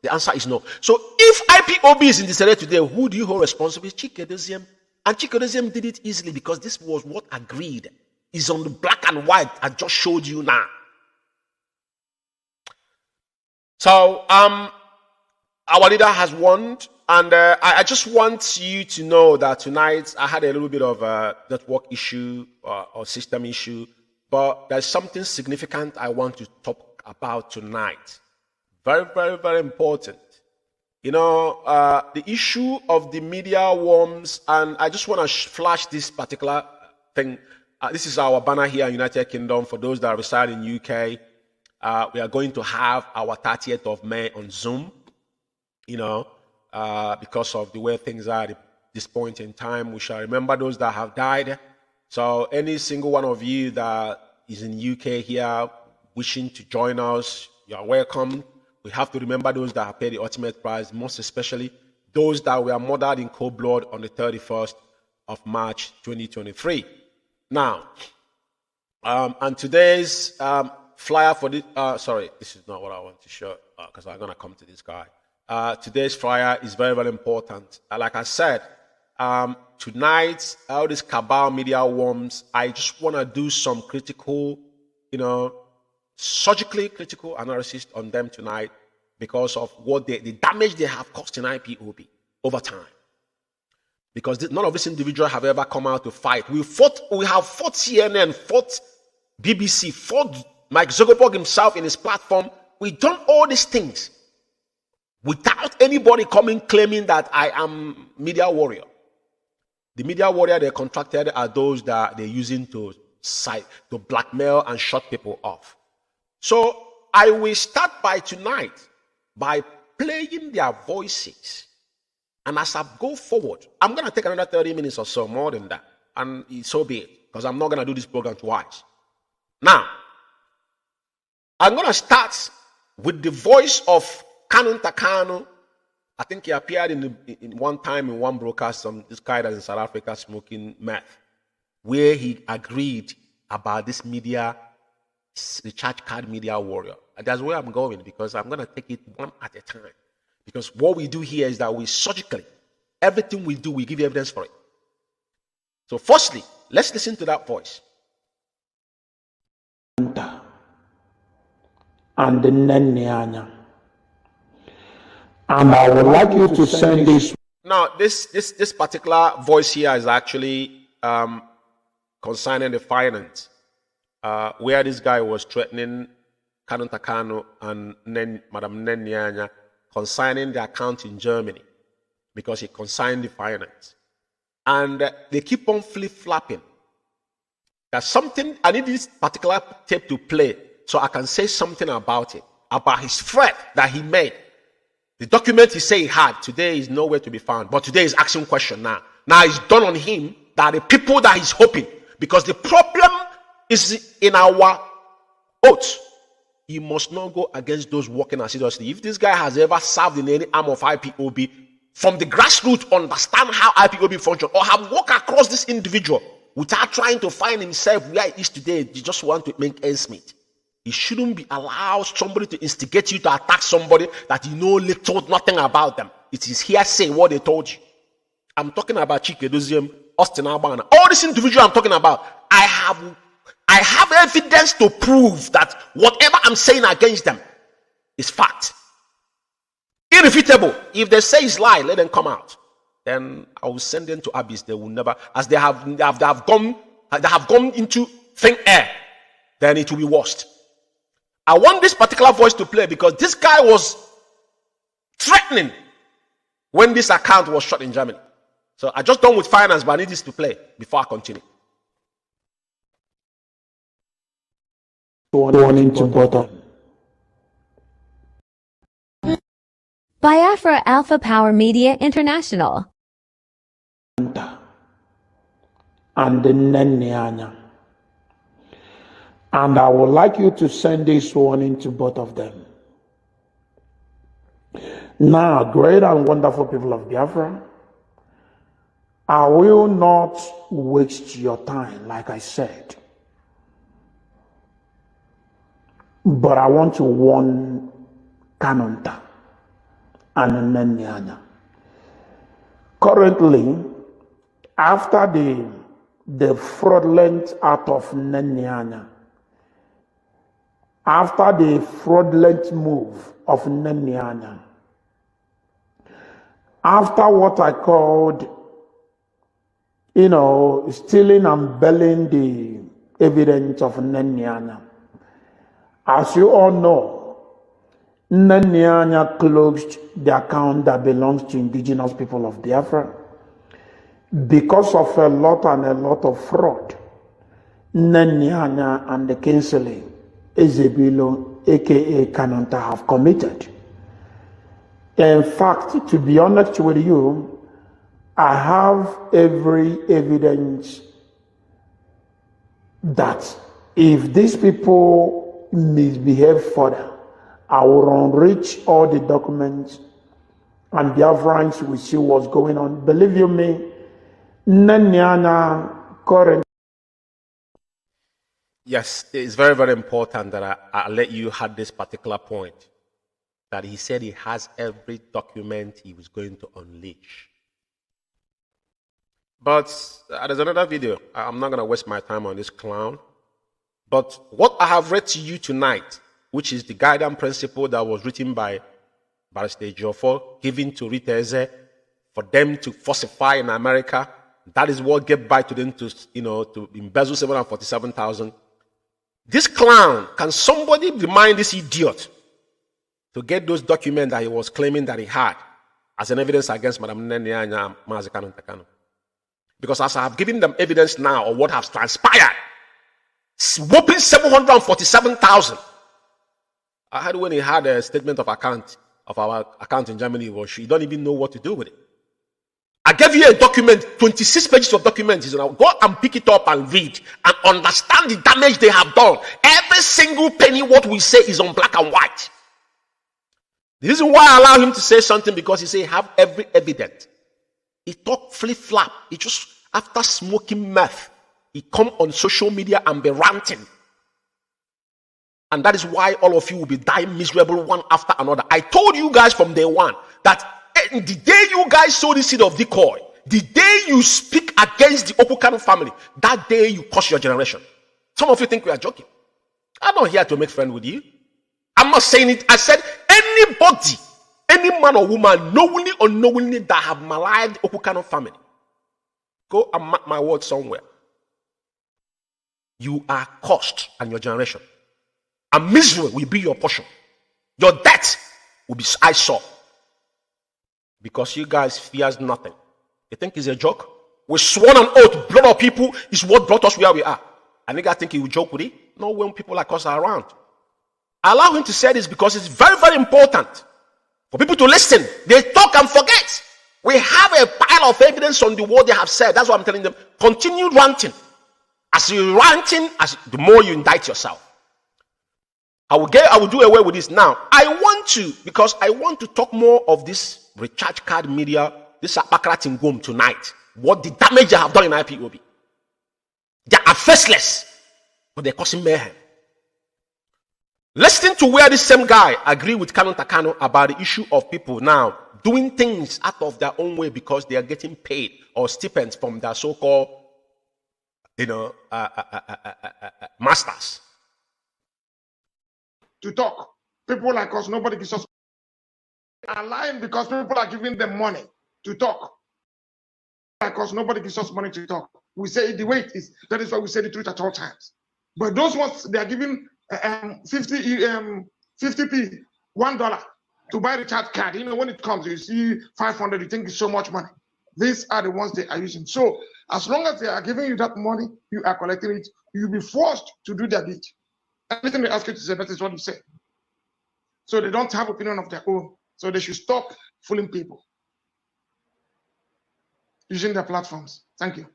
The answer is no. So if IPOB is in disarray today, who do you hold responsible? Chikedozium. And Chikedozium did it easily, because this was what agreed. Is on the black and white I just showed you now. So our leader has won, and I just want you to know that tonight I had a little bit of a network issue or system issue, but there's something significant I want to talk about tonight. Very, very, very important. You know, the issue of the media worms, and I just want to flash this particular thing. This is our banner here in United Kingdom. For those that reside in UK, we are going to have our 30th of May on Zoom, you know, because of the way things are at this point in time. We shall remember those that have died. So any single one of you that is in UK here wishing to join us, you are welcome. We have to remember those that have paid the ultimate price, most especially those that were murdered in cold blood on the 31st of March 2023. Now, and today's flyer for this, sorry, this is not what I want to show, because I'm going to come to this guy. Today's flyer is very, very important. Like I said, tonight, all these Cabal media worms, I just want to do some critical, you know, surgically critical analysis on them tonight, because of what the damage they have caused in IPOB over time. Because none of these individuals have ever come out to fight. We have fought CNN, fought BBC, fought Mike Zuckerberg himself in his platform. We've done all these things without anybody coming claiming that I am media warrior. The media warrior they contracted are those that they're using to blackmail and shut people off. So I will start by tonight by playing their voices. And as I go forward, I'm going to take another 30 minutes or so, more than that. And so be it, because I'm not going to do this program twice. Now, I'm going to start with the voice of Kanu. I think he appeared in one time in one broadcast, this guy that's in South Africa smoking meth, where he agreed about this media, the church card media warrior. And that's where I'm going, because I'm going to take it one at a time. Because what we do here is that we surgically, everything we do, we give evidence for it. So firstly, let's listen to that voice. And the Nenyanya. And I would like you to send this. Now, this particular voice here is actually concerning the finance, where this guy was threatening Kanu and Madam Nenyanya concerning the account in Germany, because it concerned the finance. And they keep on flip-flopping. There's something, I need this particular tape to play so I can say something about it, about his threat that he made. The document he said he had, today is nowhere to be found, but today is asking question now. Now it's done on him that the people that he's hoping, because the problem is in our oath. You must not go against those working assiduously. If this guy has ever served in any arm of IPOB, from the grassroots, understand how IPOB functions, or have walked across this individual without trying to find himself where he is today, you just want to make ends meet. It shouldn't be allowed somebody to instigate you to attack somebody that you know little, nothing about them. It is hearsay what they told you. I'm talking about Chikedozium, Austin Albana. All these individuals I'm talking about, I have evidence to prove that whatever I'm saying against them is fact. Irrefutable. If they say it's lie, let them come out. then I will send them to abyss. They will never, as they have gone into thin air, then it will be worst. I want this particular voice to play because this guy was threatening when this account was shut in Germany. So I just done with finance, but I need this to play before I continue. Warning to bottom. Biafra Alpha Power Media International. And the Nenianya. And I would like you to send this warning to both of them. Now, great and wonderful people of Biafra, I will not waste your time, like I said. But I want to warn Kanunta and Nenianya. Currently, after the fraudulent act of Nenianya, after the fraudulent move of Nenianya, after what I called, stealing and belling the evidence of Nenianya, as you all know, Nenianya closed the account that belongs to indigenous people of Biafra because of a lot of fraud. Nenianya and the Kinsley, Ezebilo, aka Kanunta, have committed. In fact, to be honest with you, I have every evidence that if these people misbehave further, I will unreach all the documents and Biafrans will see what's going on. Believe you me, Nenianya current. Yes, it's very, very important that I let you have this particular point. That he said he has every document he was going to unleash. But there's another video. I'm not going to waste my time on this clown. But what I have read to you tonight, which is the guiding principle that was written by Barrister Jofo, given to Riteze for them to falsify in America, that is what gave by to them to embezzle 747,000. This clown, can somebody remind this idiot to get those documents that he was claiming that he had as an evidence against Madam Nenianya and Mazi Kanu? Because as I have given them evidence now of what has transpired, whopping 747,000. I heard when he had a statement of account of our account in Germany, he don't even know what to do with it. I gave you a document, 26 pages of documents. Now go and pick it up and read and understand the damage they have done. Every single penny what we say is on black and white. The reason why I allow him to say something because he say have every evidence. He talk flip-flap. He just, after smoking meth, he come on social media and be ranting. And that is why all of you will be dying miserable one after another. I told you guys from day one that the day you guys sow the seed of decoy, the day you speak against the Okukanu family, that day you curse your generation. Some of you think we are joking. I'm not here to make friends with you. I'm not saying it. I said anybody, any man or woman, knowingly or unknowingly, that have maligned the Okukanu family, go and mark my word somewhere. You are cursed and your generation. And misery will be your portion. Your death will be eyesore. Because you guys fears nothing. You think it's a joke? We sworn an oath, blood of people is what brought us where we are. And you guys think he will joke with it? No, when people like us are around. I allow him to say this because it's very, very important for people to listen. They talk and forget. We have a pile of evidence on the word they have said. That's what I'm telling them. Continue ranting. As you're ranting, the more you indict yourself. I will do away with this now. Because I want to talk more of this recharge card media, this Apakrat Ngom tonight. What the damage they have done in IPOB. They are faceless, but they're causing mayhem. Listen to where this same guy agreed with Kanu Takano about the issue of people now doing things out of their own way because they are getting paid or stipends from their so-called, masters. To talk. People like us, nobody gives us are lying because people are giving them money to talk. like us, nobody gives us money to talk. We say it the way it is. That is why we say the truth at all times. But those ones, they are giving 50p, $1 to buy the chat card. You know, when it comes, you see 500, you think it's so much money. These are the ones they are using. So as long as they are giving you that money, you are collecting it, you'll be forced to do their bit. Anything they ask you to say, that is what you say. So they don't have opinion of their own. So they should stop fooling people using their platforms. Thank you.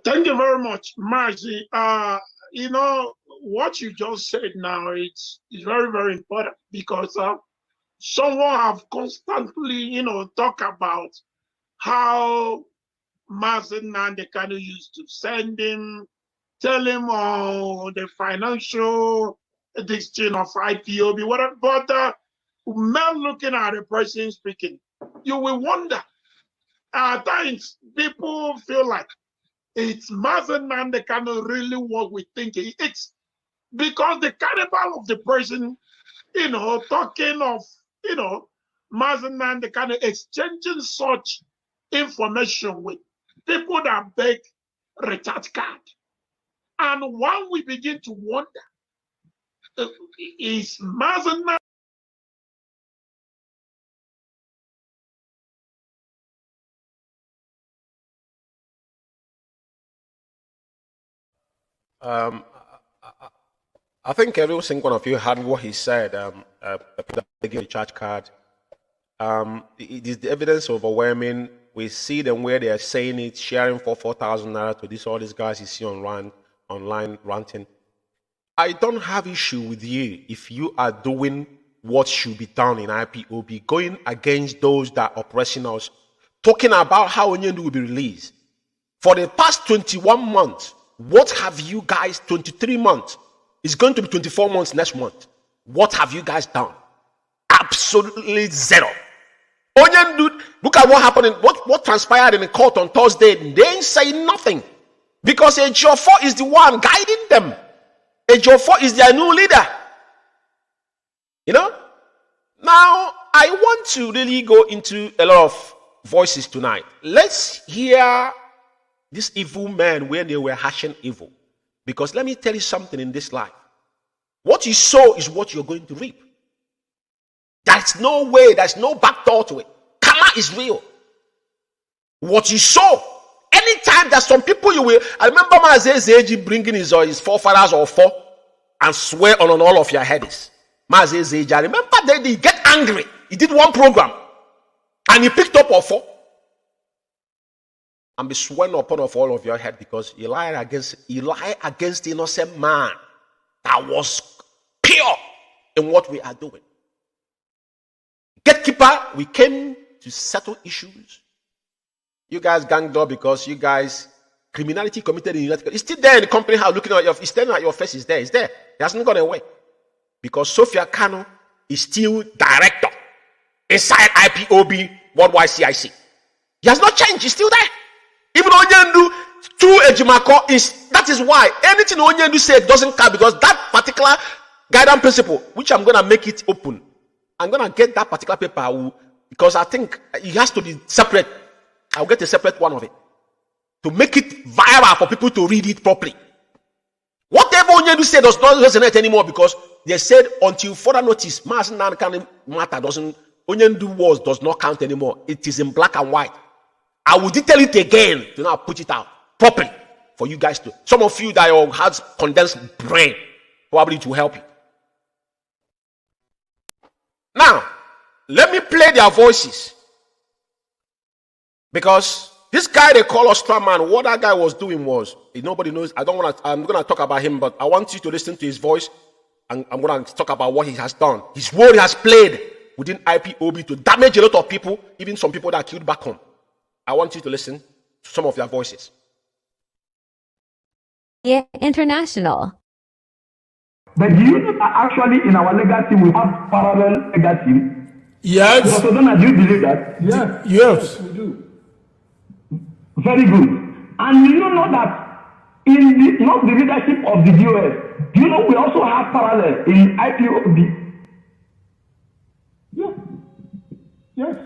Thank you very much, Mazi. You know, what you just said now, it's very, very important because someone have constantly, you know, talk about how Mazi Nnamdi Kanu used to send him, tell him the financial this thing of IPOB, whatever. But man looking at the person speaking, you will wonder. At times, people feel like it's Mazi Nnamdi Kanu really what we think it's because the cannibal of the person, you know, talking of, you know, Mazi Nnamdi Kanu exchanging such information with people that beg recharge card. And when we begin to wonder, is Mazi Nnamdi I think every single one of you heard what he said. The charge card. It is the evidence overwhelming. We see them where they are saying it, sharing for 4,000 naira to all these guys you see online ranting. I don't have issue with you if you are doing what should be done in IPOB, going against those that are oppressing us, talking about how Onyendu will be released. For the past 21 months, what have you guys, 23 months, it's going to be 24 months next month. What have you guys done? Absolutely zero. Onyendu, look at what happened, what transpired in the court on Thursday. They ain't saying nothing. Because Ejiofor is the one guiding them. Ejiofor is their new leader. You know? Now, I want to really go into a lot of voices tonight. Let's hear this evil man when they were hashing evil. Because let me tell you something in this life. What you sow is what you're going to reap. There's no way, there's no backdoor to it. Karma is real. What you sow, anytime there's some people you will. I remember Mazi bringing his forefathers or four and swear on all of your heads. Mazi, I remember that he get angry. He did one program and he picked up or four and be sworn upon of all of your head because he lied against innocent man that was pure in what we are doing. Gatekeeper, we came to settle issues. You guys ganged up because you guys criminality committed in United. It's still there in the company house looking at it's staring at your face. It's there. It's there. It hasn't gone away because Sophia Kanu is still director inside IPOB Worldwide CIC. He has not changed. He's still there. Even Onyendu through Ejimako that is why anything Onyendu said doesn't count because that particular guidance principle, which I'm gonna make it open. I'm gonna get that particular paper because I think it has to be separate. I'll get a separate one of it to make it viral for people to read it properly. Whatever Onyendu said does not resonate anymore because they said until further notice, Mazi Nnamdi Kanu matter doesn't. Onyendu words does not count anymore. It is in black and white. I will detail it again to now put it out properly for you guys to. Some of you that has condensed brain, probably to help you. Now, let me play their voices. Because this guy they call Ostraman, what that guy was doing was, nobody knows, I'm gonna talk about him, but I want you to listen to his voice, and I'm gonna talk about what he has done. His role he has played within IPOB to damage a lot of people, even some people that are killed back home. I want you to listen to some of their voices. Yeah, international. But do you know that actually in our legal team we have parallel legal team? Yes. So do you believe that? Yes. Yes, we do. Very good. And you know that in not the leadership of the DOS, do you know we also have parallel in IPOB? Yeah. Yes.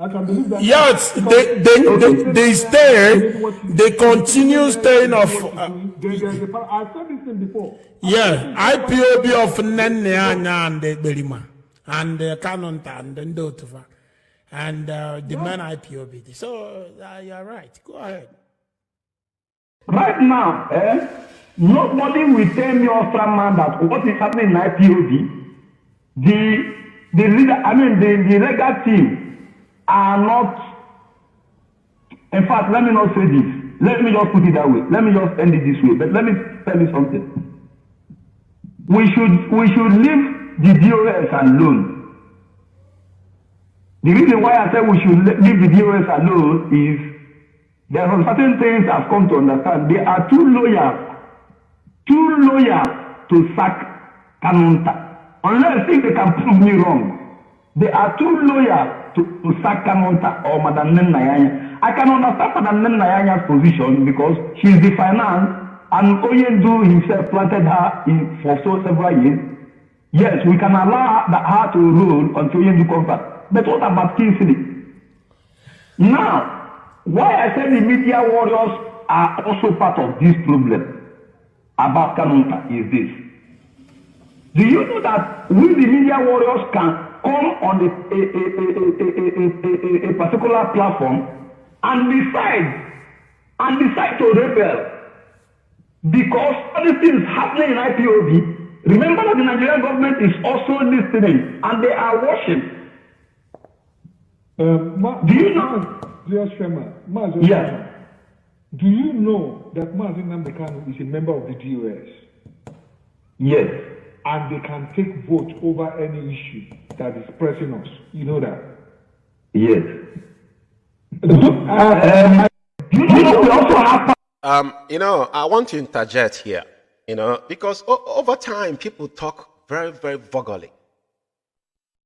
I can believe that. Yes, they stay. They continue staying of. I've said this thing before. Yeah, IPOB of Nene and the Belima and the Kanu and the Ndotuva and the man IPOB. So you're right. Go ahead. Right now, nobody will tell me or some man that what is happening in IPOB, the leader, the legal team are not. In fact, let me not say this. Let me just put it that way. Let me just end it this way. But let me tell you something. We should leave the DOS alone. The reason why I say we should leave the DOS alone is there are certain things I've come to understand. They are too loyal to sack Kanunta. Unless if they can prove me wrong. They are too loyal to sack Kanunta or Madam Nayanya. I can understand Madam Nayanya's position because she's the finance and Oyendu himself planted her in for several years. Yes, we can allow her to rule until Oyendu comes back. But what about Kingsley? Now, why I say the media warriors are also part of this problem about Kanunta is this. Do you know that we the media warriors can come on a particular platform and decide to rebel because all these things happening in IPOB? Remember that the Nigerian government is also listening and they are watching. Do you know? Yes, Chairman. Yes. Do you know that Mazi Nnamdi Kanu is a member of the DOS? Yes. And they can take vote over any issue that is pressing us. You know that? Yes. You know we also have. I want to interject here. Because over time people talk very, very vulgarly.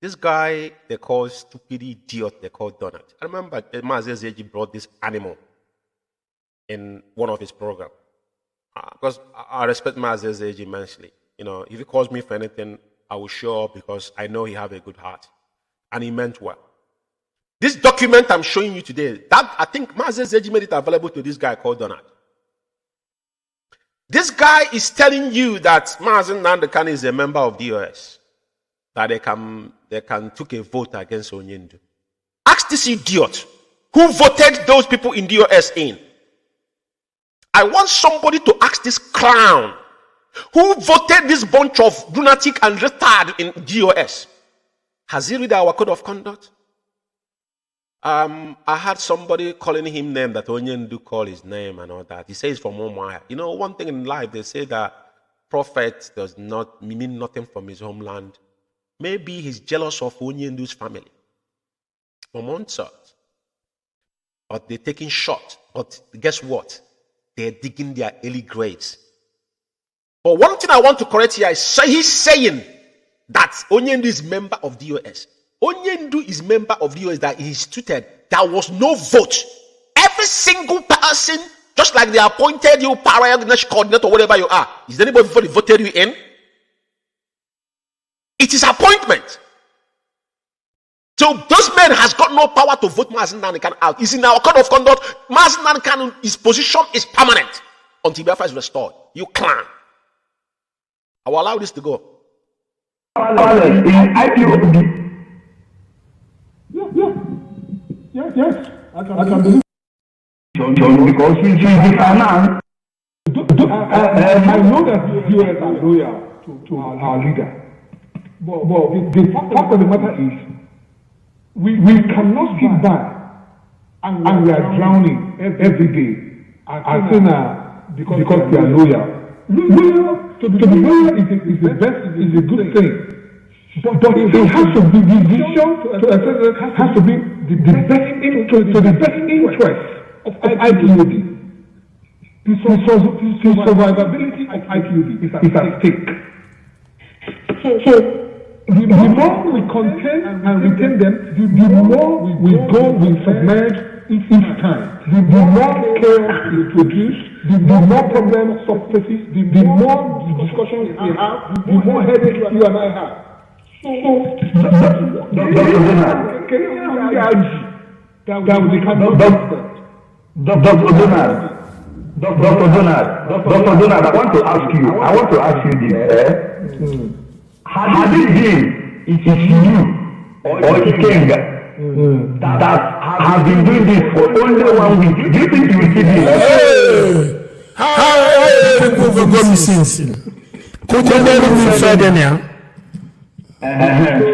This guy they call stupid idiot, they call Donald. I remember Mazi brought this animal in one of his programs. Because I respect Mazi immensely. If he calls me for anything, I will show up because I know he have a good heart. And he meant well. This document I'm showing you today, that I think Mazi made it available to this guy called Donald. This guy is telling you that Mazi Nnamdi Kanu is a member of DOS. That they can took a vote against Onyendu. Ask this idiot who voted those people in DOS in. I want somebody to ask this clown who voted this bunch of lunatic and retard in DOS. Has he read our code of conduct? I had somebody calling him name that Onyendu call his name and all that. He says from Umeh. One thing in life, they say that prophet does not mean nothing from his homeland. Maybe he's jealous of Onyendu's family. But they're taking shot. But guess what? They're digging their early graves. But one thing I want to correct here is he's saying that Onyendu is member of DOS. Onyendu is member of DOS that he instituted. There was no vote. Every single person, just like they appointed you para coordinator, whatever you are. Is there anybody who voted you in? It is appointment. So those men has got no power to vote Mazi Nnamdi Kanu out. It's in our code of conduct. Mazi Nnamdi Kanu, his position is permanent until Biafra is restored. You clown. I will allow this to go. Yes. I can believe. Because she's the finance. I know that the US are loyal to our leader. But the fact of the matter is, we cannot sit back and we are drowning every day because we are loyal. To be loyal is the best, is a good thing. But it has to be the vision has to be the best interest of IPOB. The survivability of IPOB is at stake. So the more we contain and retain them, the more we go, we submerge each time. The more chaos is produced, the more problems surfaces, the more discussions we have, the more headaches you and I have. So, that will become Dr. Donald, I want to ask you this. Has it been it's you or Ikenga that have been doing this for only 1 week? Do you think you will see this? How go since? Could you never be further now?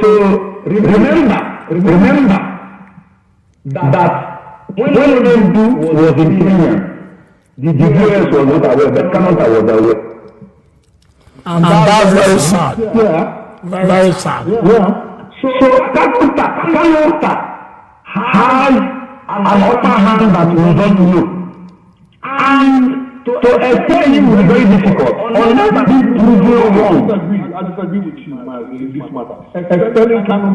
So remember that when Nnamdi was in Kenya, the US was not aware, but Canada was aware. And that's very sad. Yeah. Very sad. Yeah. So Canada has an upper hand that we don't know. And to explain him will be very difficult. Unless this proves wrong. I disagree with you, in this matter. Explaining Kanu,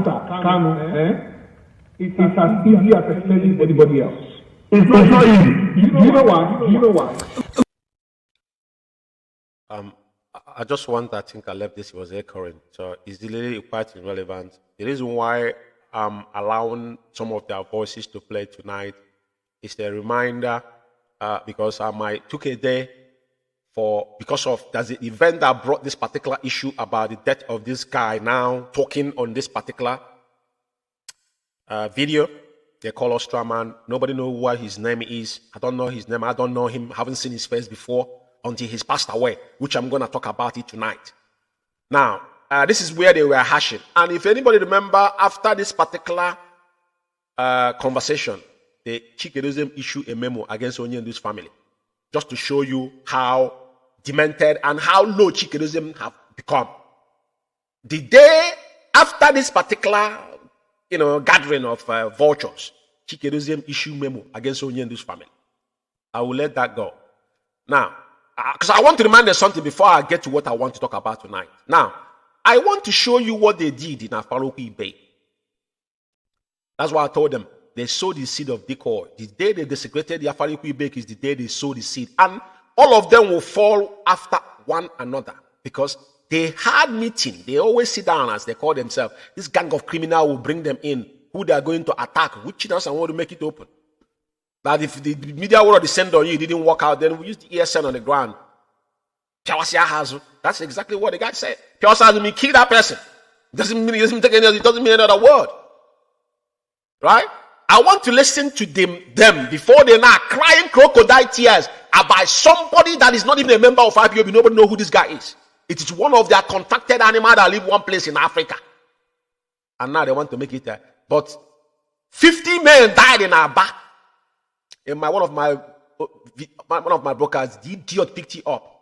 it's as easy as explaining anybody else. It's not easy. You know why? I just want, I think I left this, it was echoing. So it's really quite irrelevant. The reason why I'm allowing some of their voices to play tonight is a reminder, because I took a day because of there's an event that brought this particular issue about the death of this guy now talking on this particular video. They call us Straman. Nobody knows what his name is. I don't know his name. I don't know him. Haven't seen his face before until he's passed away, which I'm going to talk about it tonight. Now, this is where they were hashing. And if anybody remember, after this particular conversation, the Chikedozium issued a memo against Onyendu's family, just to show you how demented and how low Chikedozium have become. The day after this particular gathering of vultures, Chikedozium issued memo against Onyendu's family. I will let that go. Now, because I want to remind you something before I get to what I want to talk about tonight. Now, I want to show you what they did in Afaroku Bay. That's why I told them they sowed the seed of decoy. The day they desecrated the Afaroku Bay is the day they sowed the seed. And all of them will fall after one another because they had meeting. They always sit down, as they call themselves. This gang of criminals will bring them in, who they are going to attack, which channels and want to make it open. That if the media word descend on you, it didn't work out, then we use the ESN on the ground. That's exactly what the guy said. Piawasia mean kill that person. It doesn't mean any other word. Right? I want to listen to them before they now crying crocodile tears about somebody that is not even a member of IPOB. Nobody know who this guy is. It is one of their contracted animals that live one place in Africa. And now they want to make it there. But 50 men died in Aba. And one of my brokers, the idiot picked it up.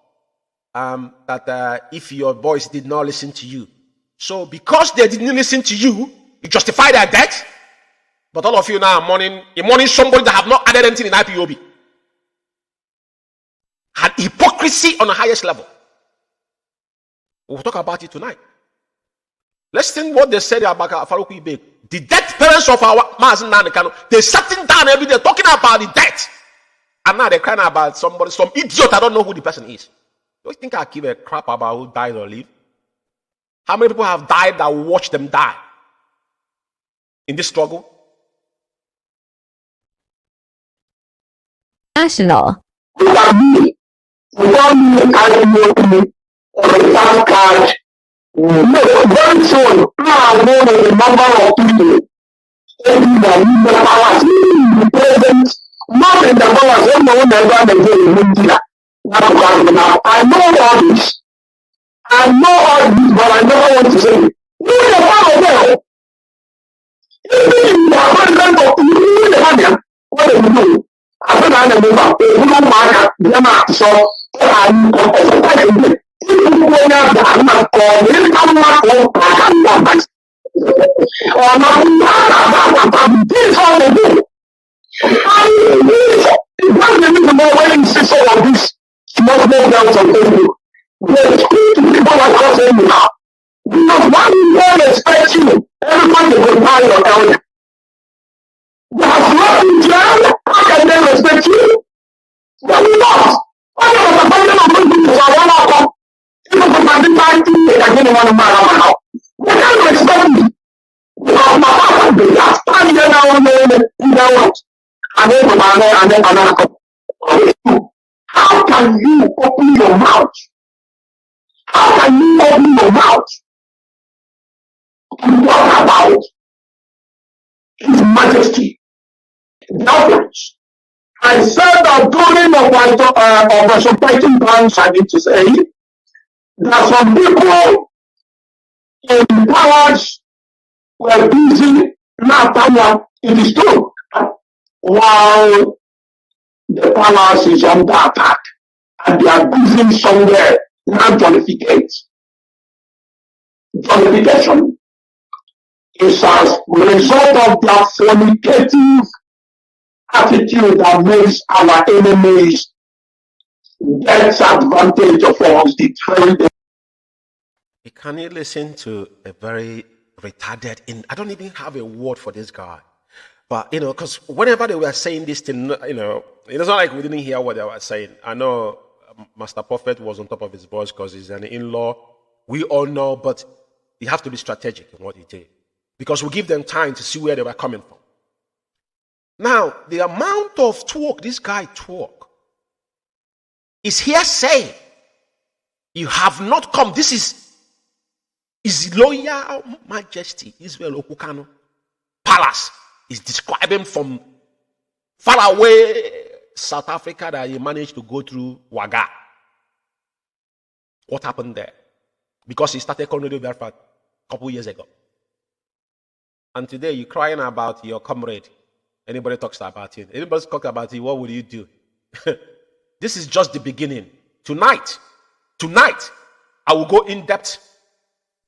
That if your boys did not listen to you. So because they didn't listen to you, you justify their death. But all of you now are mourning somebody that have not added anything in IPOB. Had hypocrisy on the highest level. We'll talk about it tonight. Listen what they said about Afaroku Ibe. The death parents of our Mazi and Kanu, they're sitting down every day talking about the death. And now they're crying about somebody, some idiot, I don't know who the person is. Do you think I give a crap about who died or lived? How many people have died that watch them die in this struggle? National. Very soon, I know the number of people in the present, not in the powers, I know all this. I know all this, but I never want to say it. You are part of them. Even in the abandonment of you, the Hanya, what do you do? I don't know the number. You don't matter. You're not so. I'm going How can you open your mouth? How can you open your mouth to talk about His Majesty? Doubtless. I said that during Operation Fighting Plans, I need to say that some people in powers were busy now power in the store while the palace is under attack and they are busy somewhere now jollification is as a result of their fornicative attitude that makes our enemies get advantage of us, betray them. Can you listen to a very retarded I don't even have a word for this guy. But, because whenever they were saying this thing, it's not like we didn't hear what they were saying. I know Master Prophet was on top of his voice because he's an in-law. We all know, but you have to be strategic in what he did. Because we give them time to see where they were coming from. Now, the amount of talk this guy talk is hearsay. You have not come. This is His Royal Majesty, Israel Okukano Palace. Is describing from far away South Africa that he managed to go through Waga. What happened there? Because he started calling Biafra a couple years ago. And today you're crying about your comrade. Anybody talks about it. Anybody talks about it, what will you do? This is just the beginning. Tonight, I will go in depth.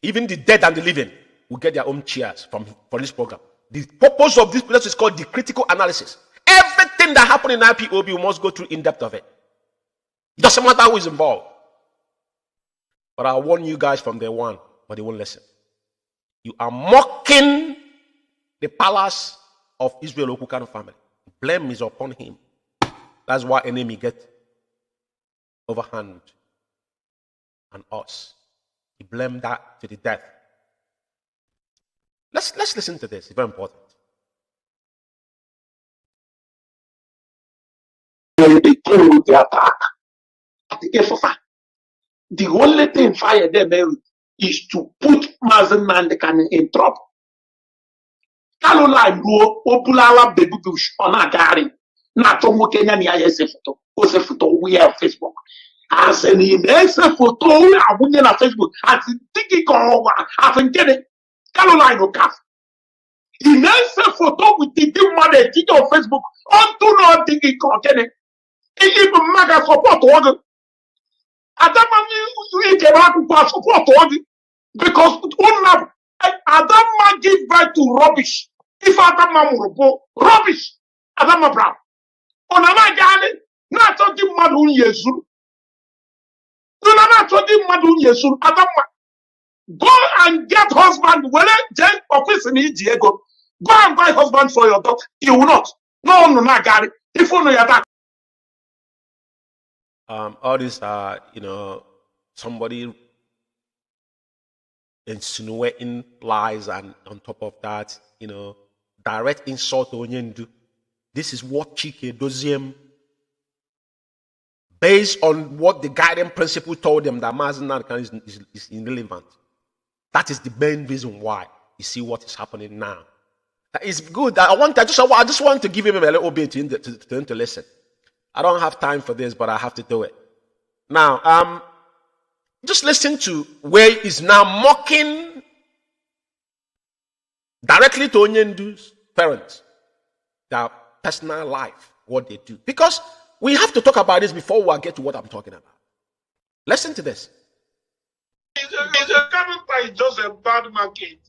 Even the dead and the living will get their own cheers for this program. The purpose of this place is called the critical analysis. Everything that happened in IPOB, we must go through in depth of it. It doesn't matter who is involved. But I warn you guys from day one, but they won't listen. You are mocking the palace of Israel Okukano family. Blame is upon him. That's why enemy get overhand on us. He blamed that to the death. Let's listen to this. It's very important. They came with the attack at the Efofa. The only thing fire them is to put Mazi Nnamdi in trouble. Caroline go popular baby bush on a gari. Not to Kenya ni ayese photo. Ose photo we have Facebook. As an immense photo we have on Facebook. As tiki kowa. As in get it. Caroline will cast. He makes a photo with the deep money on Facebook. On to not thinking content. He even maga support order. Adama you can support order because Adama give birth to rubbish. If Adama will rubbish, Adama Brown. On a gani, not talking Madun Yesu. You not talking Madun Yesu, Adama. Go and get husband. Well, then office in Diego. Go and buy husband for your daughter. You will not. No, not Gary. If you know your dad. All these are, somebody insinuating lies, and on top of that, direct insult to Onyendu. This is what Chike Doziem, based on what the guiding principle told them that Mazi Nnamdi is irrelevant. That is the main reason why you see what is happening now. It's good. I just want to give him a little bit to listen. I don't have time for this, but I have to do it. Now, just listen to where he's now mocking directly to Onyendu's parents, their personal life, what they do. Because we have to talk about this before we get to what I'm talking about. Listen to this. It's a coming by just a bad market.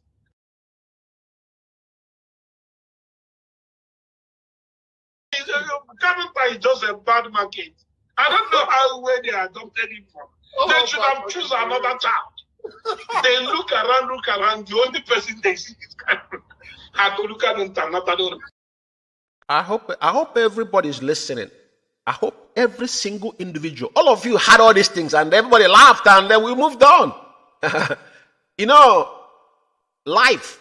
Coming by just a bad market. I don't know where they adopted him from. They should have chosen another child. They look around. The only person they see is Kanu. I hope everybody's listening. I hope every single individual, all of you had all these things, and everybody laughed, and then we moved on. Life.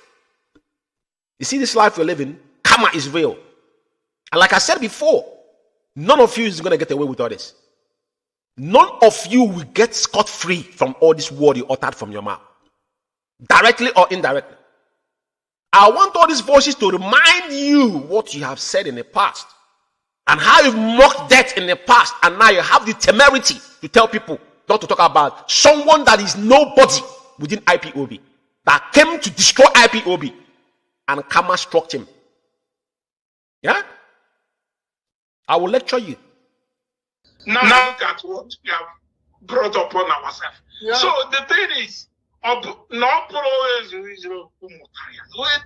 You see this life we're living? karma is real. And like I said before, none of you is going to get away with all this. None of you will get scot-free from all this word you uttered from your mouth, directly or indirectly. I want all these voices to remind you what you have said in the past and how you've mocked death in the past, and now you have the temerity to tell people not to talk about someone that is nobody within IPOB, that came to destroy IPOB, and karma struck him. Yeah? I will lecture you. Now look at what we have brought upon ourselves. Yeah. So the thing is, not always it's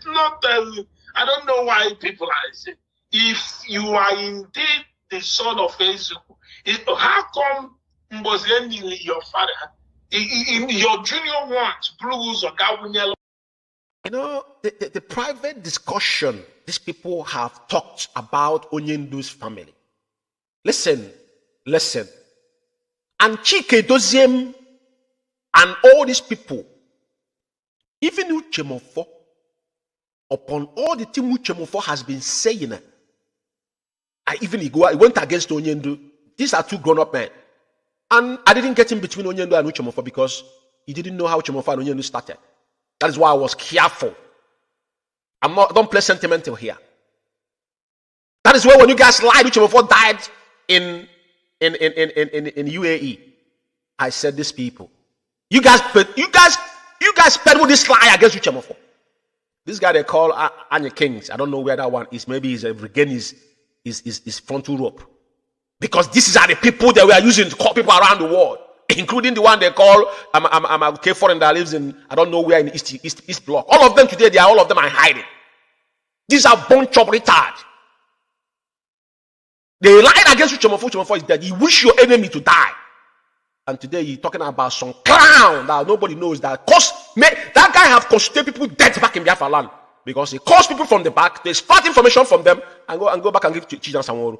not. I don't know why people are saying, if you are indeed the son of Ezekiel, how come your father in your junior ones, Blues or Gawunyelo? You know, the private discussion these people have talked about Onyendu's family. Listen. And Chike Doziem and all these people, even Uchemofo, upon all the thing Uchemofo has been saying, he went against Onyendu. These are two grown-up men. And I didn't get in between Onyendu and Uchemofo because he didn't know how Uchemofo and Onyendu started. That is why I was careful. Don't play sentimental here. That is why when you guys lied, Uchemofo died in UAE. I said these people. You guys peddle this lie against Uchemofo. This guy they call Anya Kings. I don't know where that one is. Maybe he's regain his frontal rope. Because these are the people that we are using to call people around the world, including the one they call I'm a K4 that lives in I don't know where in East Block. All of them today, all of them are hiding. These are bunch of retards. They lied against Uchemofo. Uchemofo is dead. You wish your enemy to die. And today you're talking about some clown that nobody knows that that guy have constituted people dead back in Biafra land because he calls people from the back, they start information from them and go back and give Chijan Sanworu.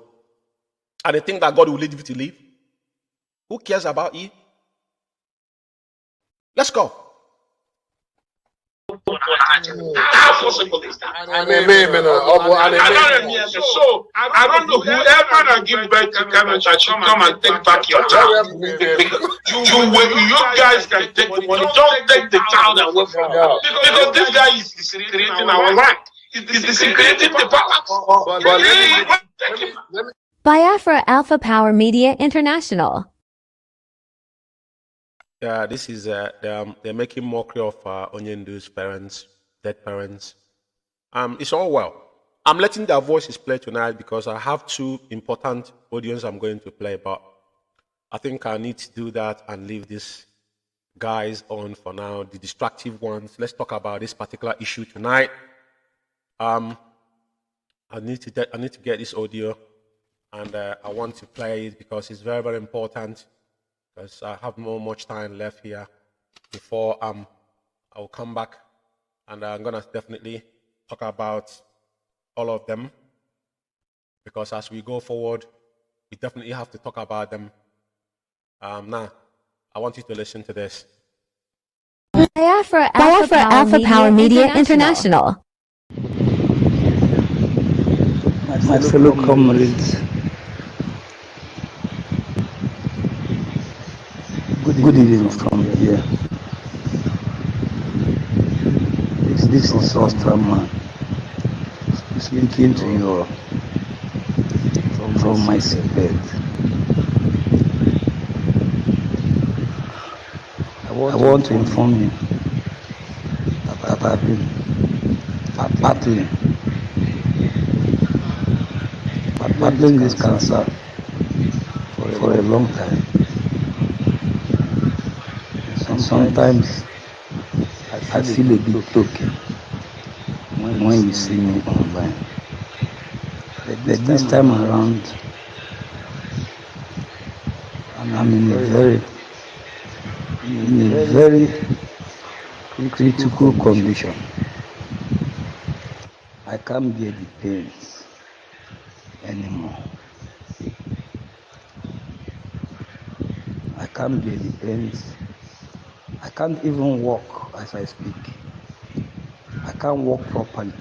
And they think that God will lead you to live. Who cares about you? Let's go. How possible is that? So I don't know whoever that give birth to Kanu should come and take back your child. You guys can take the money. Don't take the child away from you. Because this guy is creating our land. He's creating the balance. Biafra Alpha Power Media International. Yeah, this is they're making mockery of Onyendu's parents, dead parents. It's all well. I'm letting their voices play tonight because I have two important audios I'm going to play, but I think I need to do that and leave these guys on for now, the distractive ones. Let's talk about this particular issue tonight. I need to get this audio, and I want to play it because it's very, very important. Because I have not much time left here before I'll come back, and I'm gonna definitely talk about all of them, because as we go forward, we definitely have to talk about them. Now, I want you to listen to this. Biafra Alpha Power Media International. My fellow comrades, good evening from here. This is Ostraman speaking to you from my sick bed. I want to inform you that I've been battling this cancer for a long time. Sometimes I feel a bit token when you see me online. But this time around, I'm in a very critical condition. I can't bear the pains anymore. I can't bear the pains. I can't even walk as I speak. I can't walk properly.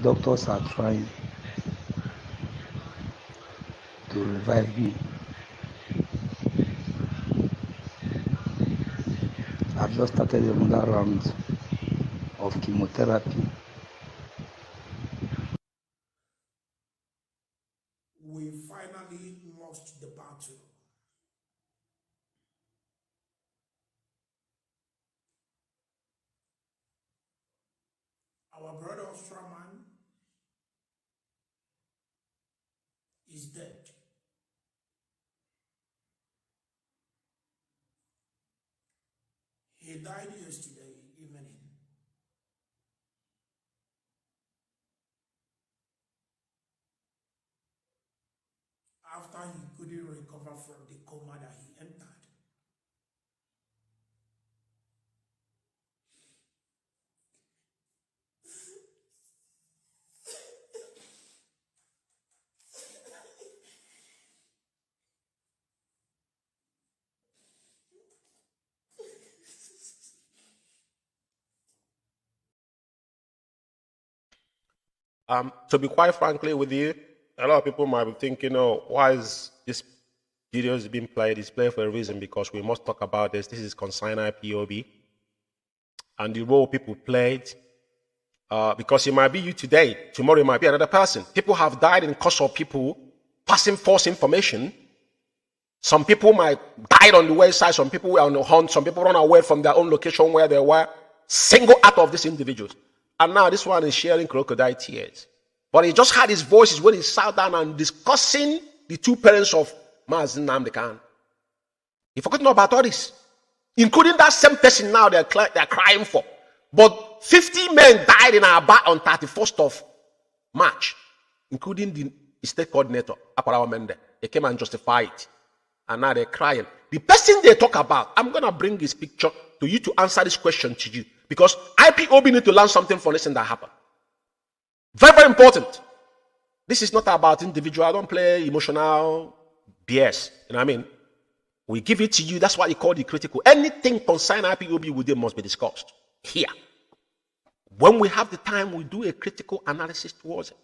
doctors are trying to revive me. I've just started another round of chemotherapy. We finally lost the battle. Our brother Austraman is dead. He died yesterday evening. After he couldn't recover from the coma that he entered. To be quite frankly with you, a lot of people might be thinking, oh, why is this video being played? It's played for a reason, because we must talk about this. This is consigned IPOB and the role people played. Because it might be you today, tomorrow it might be another person. People have died in cause of people passing false information. Some people might die on the wayside, some people were on the hunt, some people run away from their own location where they were, single out of these individuals. And now this one is sharing crocodile tears. But he just had his voices when he sat down and discussing the two parents of Mazi Nnamdi. He forgot about all this, including that same person now they're crying for. But 50 men died in Aba on 31st of March, including the state coordinator, Aparawa Mende. They came and justified it. And now they're crying. The person they talk about, I'm going to bring his picture to you to answer this question to you. Because IPOB need to learn something from this thing that happened. Very, very important. This is not about individual. I don't play emotional BS. You know what I mean? We give it to you. That's why you call it critical. Anything concerning IPOB with them must be discussed here. When we have the time, we do a critical analysis towards it.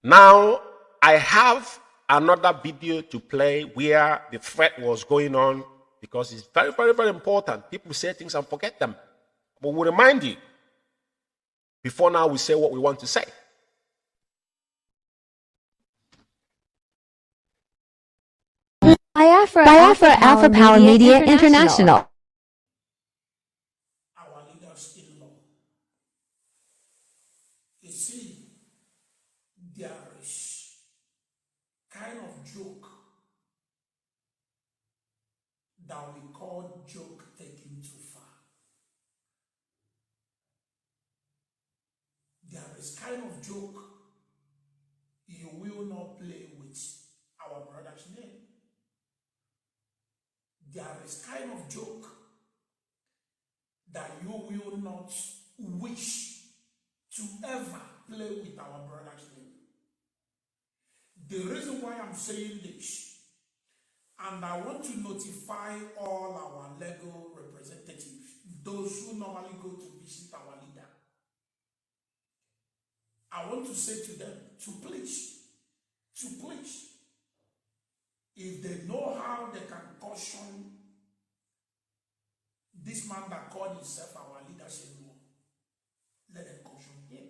Now, I have another video to play where the threat was going on, because it's very, very, very important. People say things and forget them. But we'll remind you, before now we say what we want to say. Biafra Alpha Power Media International. Our leaders in law. You see, there is kind of joke that we call joke taken too far. There is kind of joke you will not play with our brother's name. There is kind of joke that you will not wish to ever play with our brother's name. The reason why I'm saying this, and I want to notify all our legal representatives, those who normally go to visit our leader, I want to say to them to please, if they know how they can caution this man that called himself our leadership law, let them caution him.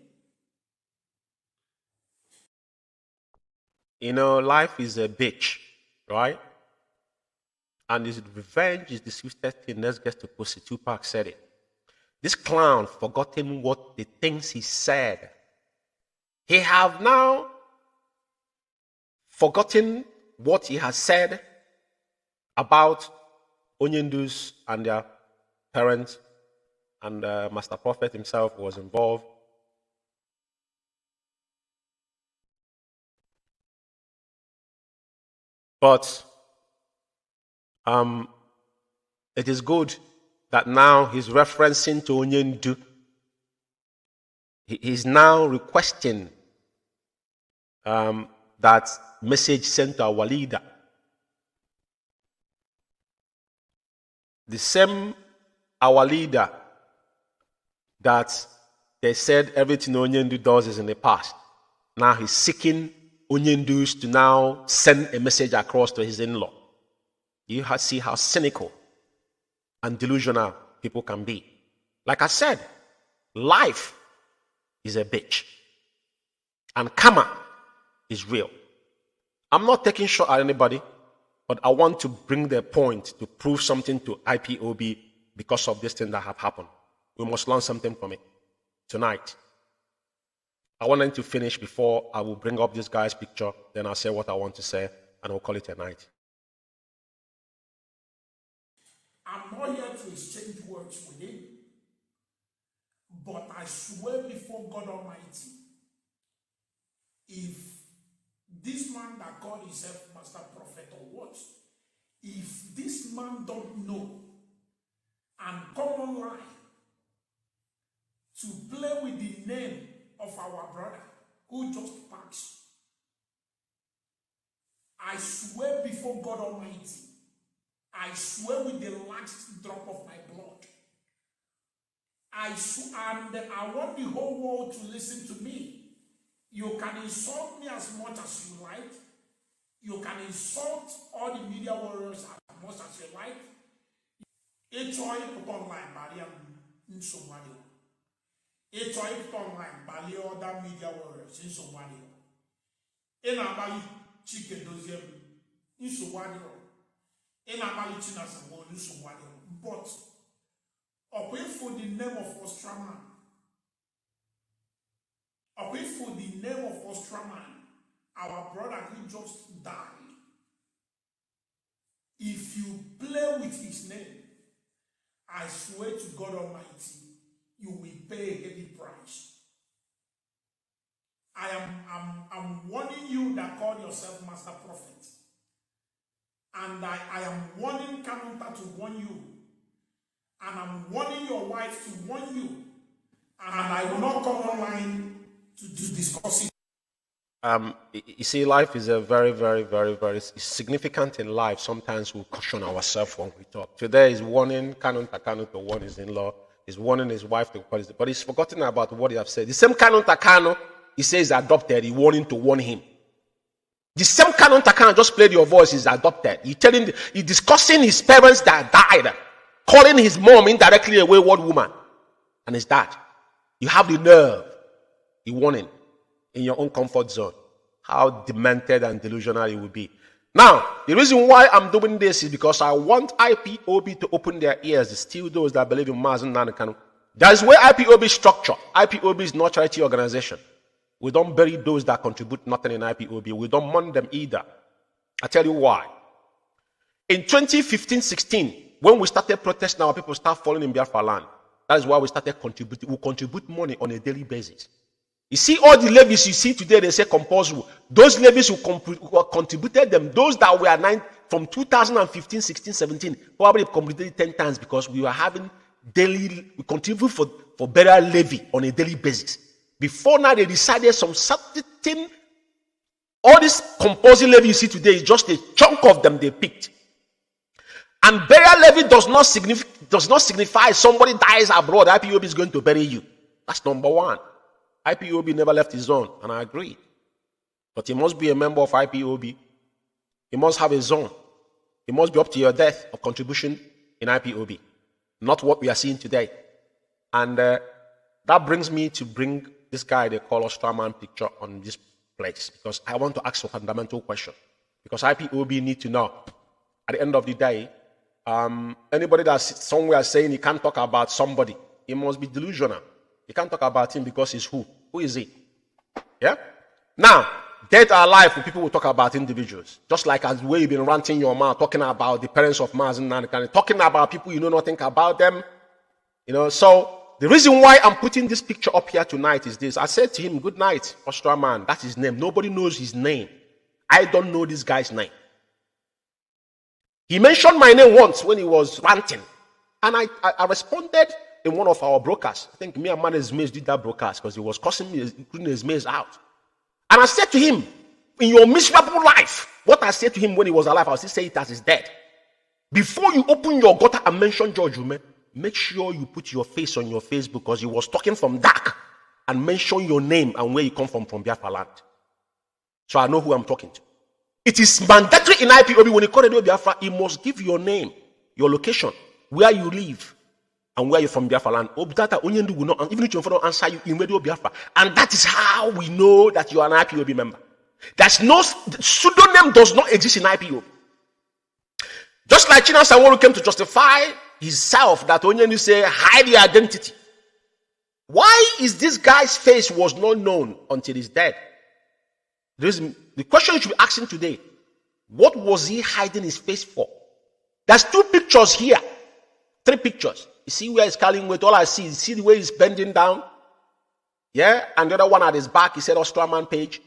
You know, life is a bitch, right? And his revenge is the swiftest thing. Let's get to pussy. Tupac said it. This clown forgotten what the things he said. He have now forgotten what he has said about Onyendus and their parents, and Master Prophet himself was involved. But it is good that now he's referencing to Onyendu. He's now requesting that message sent to our leader. The same our leader that they said everything Onyendu does is in the past. Now he's seeking Onyendus to now send a message across to his in-law. You see how cynical and delusional people can be. Like I said, life is a bitch. And karma is real. I'm not taking shot at anybody, but I want to bring the point to prove something to IPOB because of this thing that have happened. We must learn something from it tonight. I want them to finish before I will bring up this guy's picture, then I'll say what I want to say, and we'll call it a night. I'm not here to exchange words with him, but I swear before God Almighty, if this man that called himself Master Prophet or what, if this man don't know and come online to play with the name of our brother who just passed, I swear before God Almighty, I swear with the last drop of my blood, and I want the whole world to listen to me. You can insult me as much as you like. You can insult all the media warriors as much as you like. It's all you put online, barrier in somebody. It's all you put online, barrier other media warriors in somebody. In a bali chicken doziem in somebody. In a bali china some in somebody. But away for the name of Ostraman. Away for the name of Ostraman, our brother who just died. If you play with his name, I swear to God Almighty, you will pay a heavy price. I'm warning you that call yourself Master Prophet. And I am warning Kanu to warn you. And I'm warning your wife to warn you. And I will not come online to discuss it. You see, life is a very, very, very, very significant in life. Sometimes we caution ourselves when we talk. Today is warning Kanu to warn his in-law. He's warning his wife to call his, but he's forgotten about what he has said. The same Kanu, he says adopted, he warning to warn him. The same Kanu just played your voice, is adopted. He's discussing his parents that died, calling his mom indirectly a wayward woman, and his dad. You have the nerve, you warning in your own comfort zone. How demented and delusional it will be. Now, the reason why I'm doing this is because I want IPOB to open their ears, still those that believe in Mazi and Kanu. That's where IPOB is structured. IPOB is not a charity organization. We don't bury those that contribute nothing in IPOB. We don't mourn them either. I tell you why. In 2015-16, when we started protesting, our people start falling in Biafra land. That is why we started contributing. We contribute money on a daily basis. You see all the levies you see today, they say compulsory. Those levies who contributed them, those that were from 2015, 16, 17, probably completed 10 times because we were having daily, we contribute for burial levy on a daily basis. Before now, they decided some certain, all this compulsory levy you see today is just a chunk of them they picked. And burial levy does not signify somebody dies abroad, IPOB is going to bury you. That's number one. IPOB never left his zone, and I agree. But he must be a member of IPOB. He must have a zone. He must be up to your death of contribution in IPOB. Not what we are seeing today. And that brings me to bring this guy they call Ostraman picture on this place. Because I want to ask a fundamental question. Because IPOB need to know. At the end of the day, anybody that's somewhere saying he can't talk about somebody, he must be delusional. You can't talk about him because he's who? Who is he? Yeah? Now, dead or alive, people will talk about individuals. Just like as the way you've been ranting your mouth, talking about the parents of Mazi and talking about people you know nothing about them. You know, so the reason why I'm putting this picture up here tonight is this. I said to him, good night, Ostraman. That's his name. Nobody knows his name. I don't know this guy's name. He mentioned my name once when he was ranting. And I responded in one of our brokers. I think me and Man's Maze did that broadcast because he was cussing me, including his maze out. And I said to him, in your miserable life, what I said to him when he was alive, I'll still say it as he's dead. Before you open your gutter and mention George Umeh, make sure you put your face on your Facebook because he was talking from dark and mention your name and where you come from Biafra land. So I know who I'm talking to. It is mandatory in IPOB when you call Radio Biafra, you must give your name, your location, where you live, and where you're from Biafra land. Even if you don't answer you in Radio Biafra. And that is how we know that you are an IPOB member. There's no pseudonym does not exist in IPOB. Just like China Sanwo came to justify himself that Onyendu say hide the identity. Why is this guy's face was not known until he's dead? The question you should be asking today, what was he hiding his face for? There's 2 pictures here. 3 pictures. You see where he's carrying weight? All I see is the way he's bending down. Yeah, and the other one at his back, he said Ostraman page.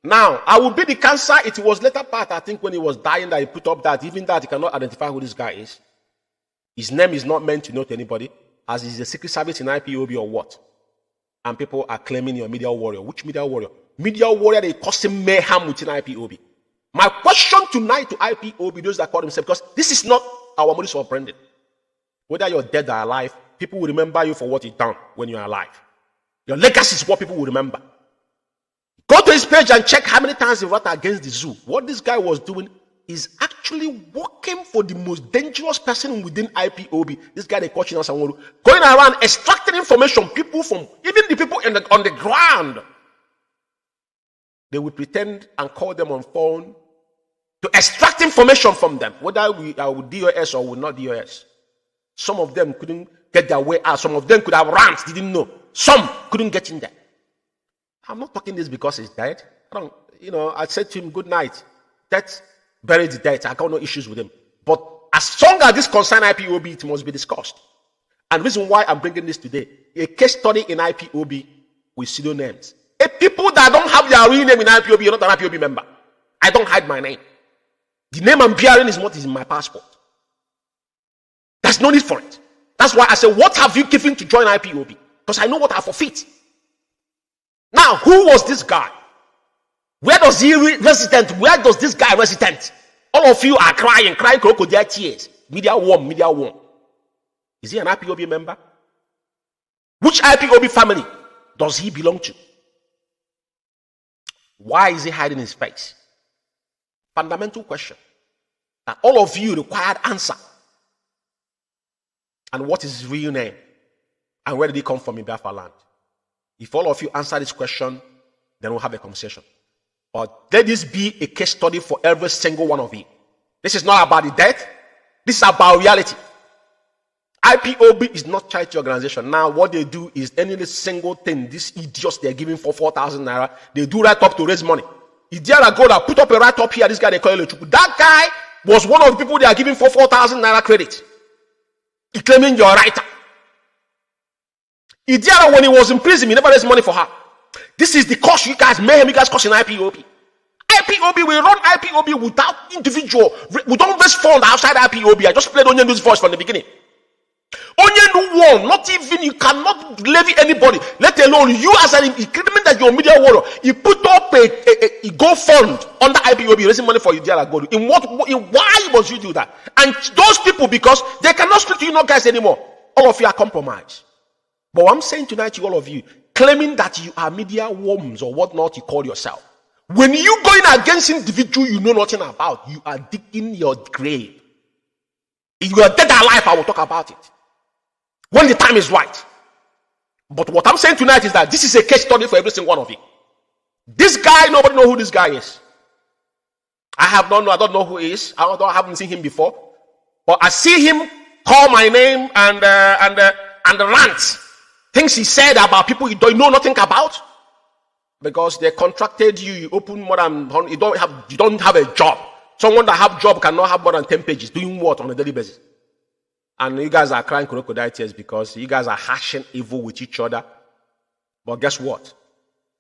Now, I will be the cancer. It was later part, I think, when he was dying that he put up that, even that he cannot identify who this guy is. His name is not meant to know to anybody, as he's a secret service in IPOB or what. And people are claiming you're a media warrior. Which media warrior? Media warrior, they causing mayhem within IPOB. My question tonight to IPOB, those that call themselves, because this is not our modus operandi. Whether you're dead or alive, people will remember you for what you've done when you're alive. Your legacy is what people will remember. Go to his page and check how many times he wrote against the zoo. What this guy was doing is actually working for the most dangerous person within IPOB. This guy they call China Sanwo, going around extracting information, people from, even the people on the ground. They will pretend and call them on phone to extract information from them, whether I would DOS or would not DOS. Some of them couldn't get their way out. Some of them could have rants, didn't know. Some couldn't get in there. I'm not talking this because he's dead. I said to him, good night. Death, bury the dead. I got no issues with him. But as long as this concerns IPOB, it must be discussed. And the reason why I'm bringing this today, a case study in IPOB with pseudonyms. People that don't have their real name in IPOB, you're not an IPOB member. I don't hide my name. The name I'm bearing is what is in my passport. There's no need for it. That's why I say, what have you given to join IPOB? Because I know what I forfeit. Now, who was this guy? Where does he resident? Where does this guy resident? All of you are crying crocodile tears. Media warm. Is he an IPOB member? Which IPOB family does he belong to? Why is he hiding his face? Fundamental question that all of you required answer. And what is his real name? And where did he come from in Biafra land? If all of you answer this question, then we'll have a conversation. But let this be a case study for every single one of you. This is not about the death. This is about reality. IPOB is not charity organization. Now, what they do is any single thing, these idiots they're giving for 4,000 naira, they do right up to raise money. If they are go that put up a right up here, this guy they call IKECHUKWU. That guy was one of the people they are giving for 4,000 naira credit. He claiming you're a writer. Idiara, when he was in prison, he never raised money for her. This is the cost you guys mayhem you guys cost in IPOB. IPOB, we run IPOB without individual. We don't raise fund outside IPOB. I just played Onyendu's voice from the beginning. Onyendu won. Not even, you cannot levy anybody, let alone you as an increment that you're a media warrior. You put up a go fund under IPOB raising money for Idiara Godu. Why must you do that? And those people, because they cannot speak to you not guys anymore. All of you are compromised. But what I'm saying tonight to all of you, claiming that you are media worms or whatnot you call yourself, when you going against individual you know nothing about, you are digging your grave. If you are dead or alive, I will talk about it when the time is right. But what I'm saying tonight is that this is a case study for every single one of you. This guy, nobody know who this guy is. I don't know who he is. I haven't seen him before. But I see him call my name and rant. Things he said about people you don't know nothing about. Because they contracted you, you open more than, you don't have a job. Someone that have job cannot have more than 10 pages. Doing what on a daily basis? And you guys are crying crocodile tears because you guys are hashing evil with each other. But guess what?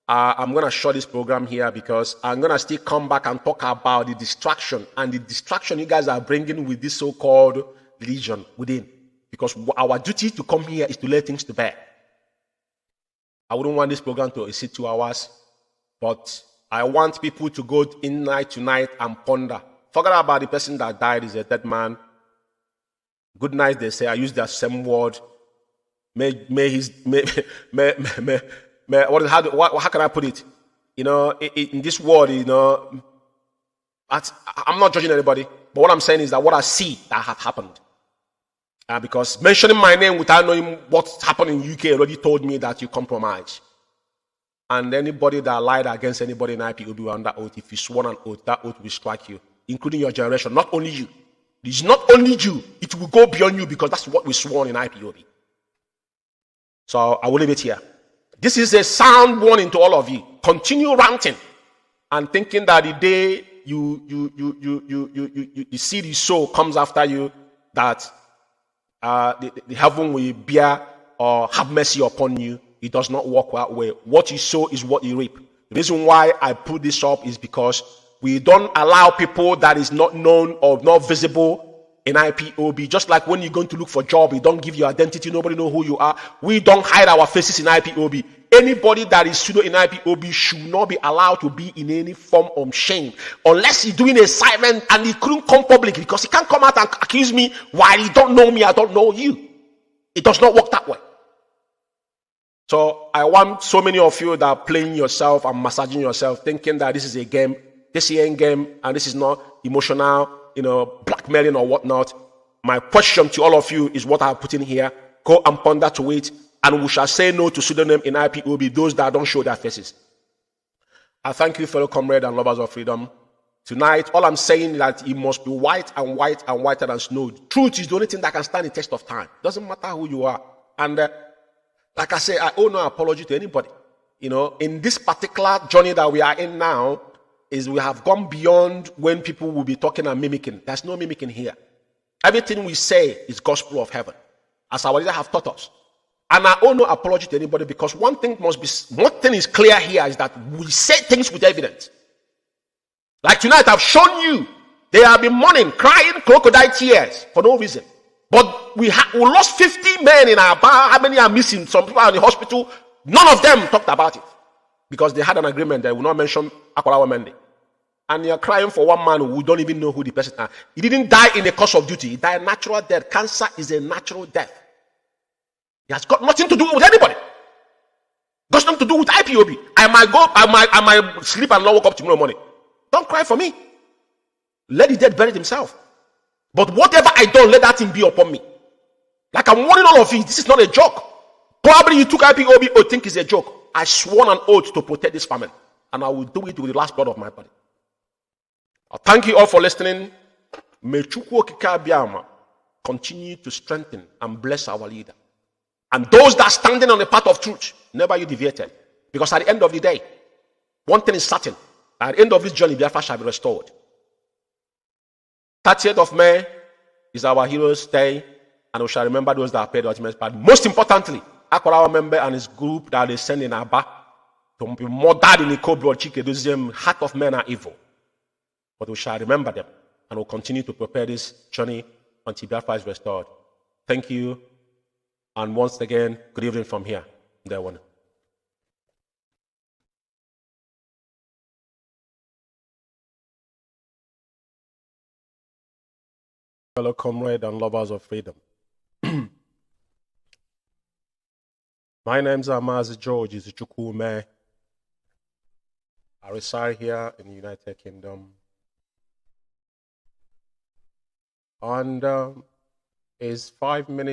I'm going to shut this program here because I'm going to still come back and talk about the distraction and the distraction you guys are bringing with this so-called religion within. Because our duty to come here is to lay things to bear. I wouldn't want this program to exceed 2 hours, but I want people to go in night to night and ponder. Forget about the person that died is a dead man. Good night, they say. I use that same word. May how can I put it? You know, in this world, you know, I'm not judging anybody, but what I'm saying is that what I see that have happened. Because mentioning my name without knowing what's happened in UK already told me that you compromise. And anybody that lied against anybody in IPOB under oath, if you swore an oath, that oath will strike you, including your generation, not only you. It's not only you, it will go beyond you because that's what we sworn in IPOB. So I will leave it here. This is a sound warning to all of you. Continue ranting and thinking that the day you see the soul comes after you, that the heaven will bear or have mercy upon you. It does not work that way. What you sow is what you reap. The reason why I put this up is because we don't allow people that is not known or not visible in IPOB. Just like when you're going to look for a job, you don't give your identity, nobody know who you are. We don't hide our faces in IPOB. Anybody that is pseudo in IPOB should not be allowed to be in any form of shame unless he's doing a assignment and he couldn't come public, because he can't come out and accuse me while he don't know me, I don't know you. It does not work that way. So I want so many of you that are playing yourself and massaging yourself, thinking that this is a game, this ain't game, and this is not emotional, you know, blackmailing or whatnot. My question to all of you is what I have put in here. Go and ponder to it, and we shall say no to pseudonym in IPOB, those that don't show their faces. I thank you, fellow comrades and lovers of freedom. Tonight, all I'm saying is that it must be white and white and whiter than snow. Truth is the only thing that can stand the test of time. Doesn't matter who you are. And like I say, I owe no apology to anybody. You know, in this particular journey that we are in now, is we have gone beyond when people will be talking and mimicking. There's no mimicking here. Everything we say is gospel of heaven, as our leaders have taught us. And I owe no apology to anybody, because one thing is clear here is that we say things with evidence. Like tonight, I've shown you they have been mourning, crying crocodile tears for no reason. But we lost 50 men in our bar. How many are missing? Some people are in the hospital. None of them talked about it because they had an agreement that will not mention Akwarawa Mende. And you're crying for one man who don't even know who the person is. He didn't die in the course of duty. He died a natural death. Cancer is a natural death. It has got nothing to do with anybody. It got nothing to do with IPOB. I might sleep and not wake up tomorrow morning. Don't cry for me. Let the dead bury himself. But whatever I don't, let that thing be upon me. Like I'm warning all of you, this is not a joke. Probably you took IPOB or think it's a joke. I swore an oath to protect this family, and I will do it with the last blood of my body. I thank you all for listening. May GateKeepers continue to strengthen and bless our leader. And those that are standing on the path of truth, never you deviated. Because at the end of the day, one thing is certain. At the end of this journey, Biafra shall be restored. 30th of May is our Heroes' Day, and we shall remember those that paid the ultimate price. Most importantly, Akwarawa member and his group that they send in Aba to be murdered in the cold blood. The heart of men are evil. But we shall remember them, and we'll continue to prepare this journey until Biafra is restored. Thank you, and once again, good evening from here. Fellow comrades and lovers of freedom. My name is Mazi George, Umeh. I reside here in the United Kingdom. And it's 5 minutes.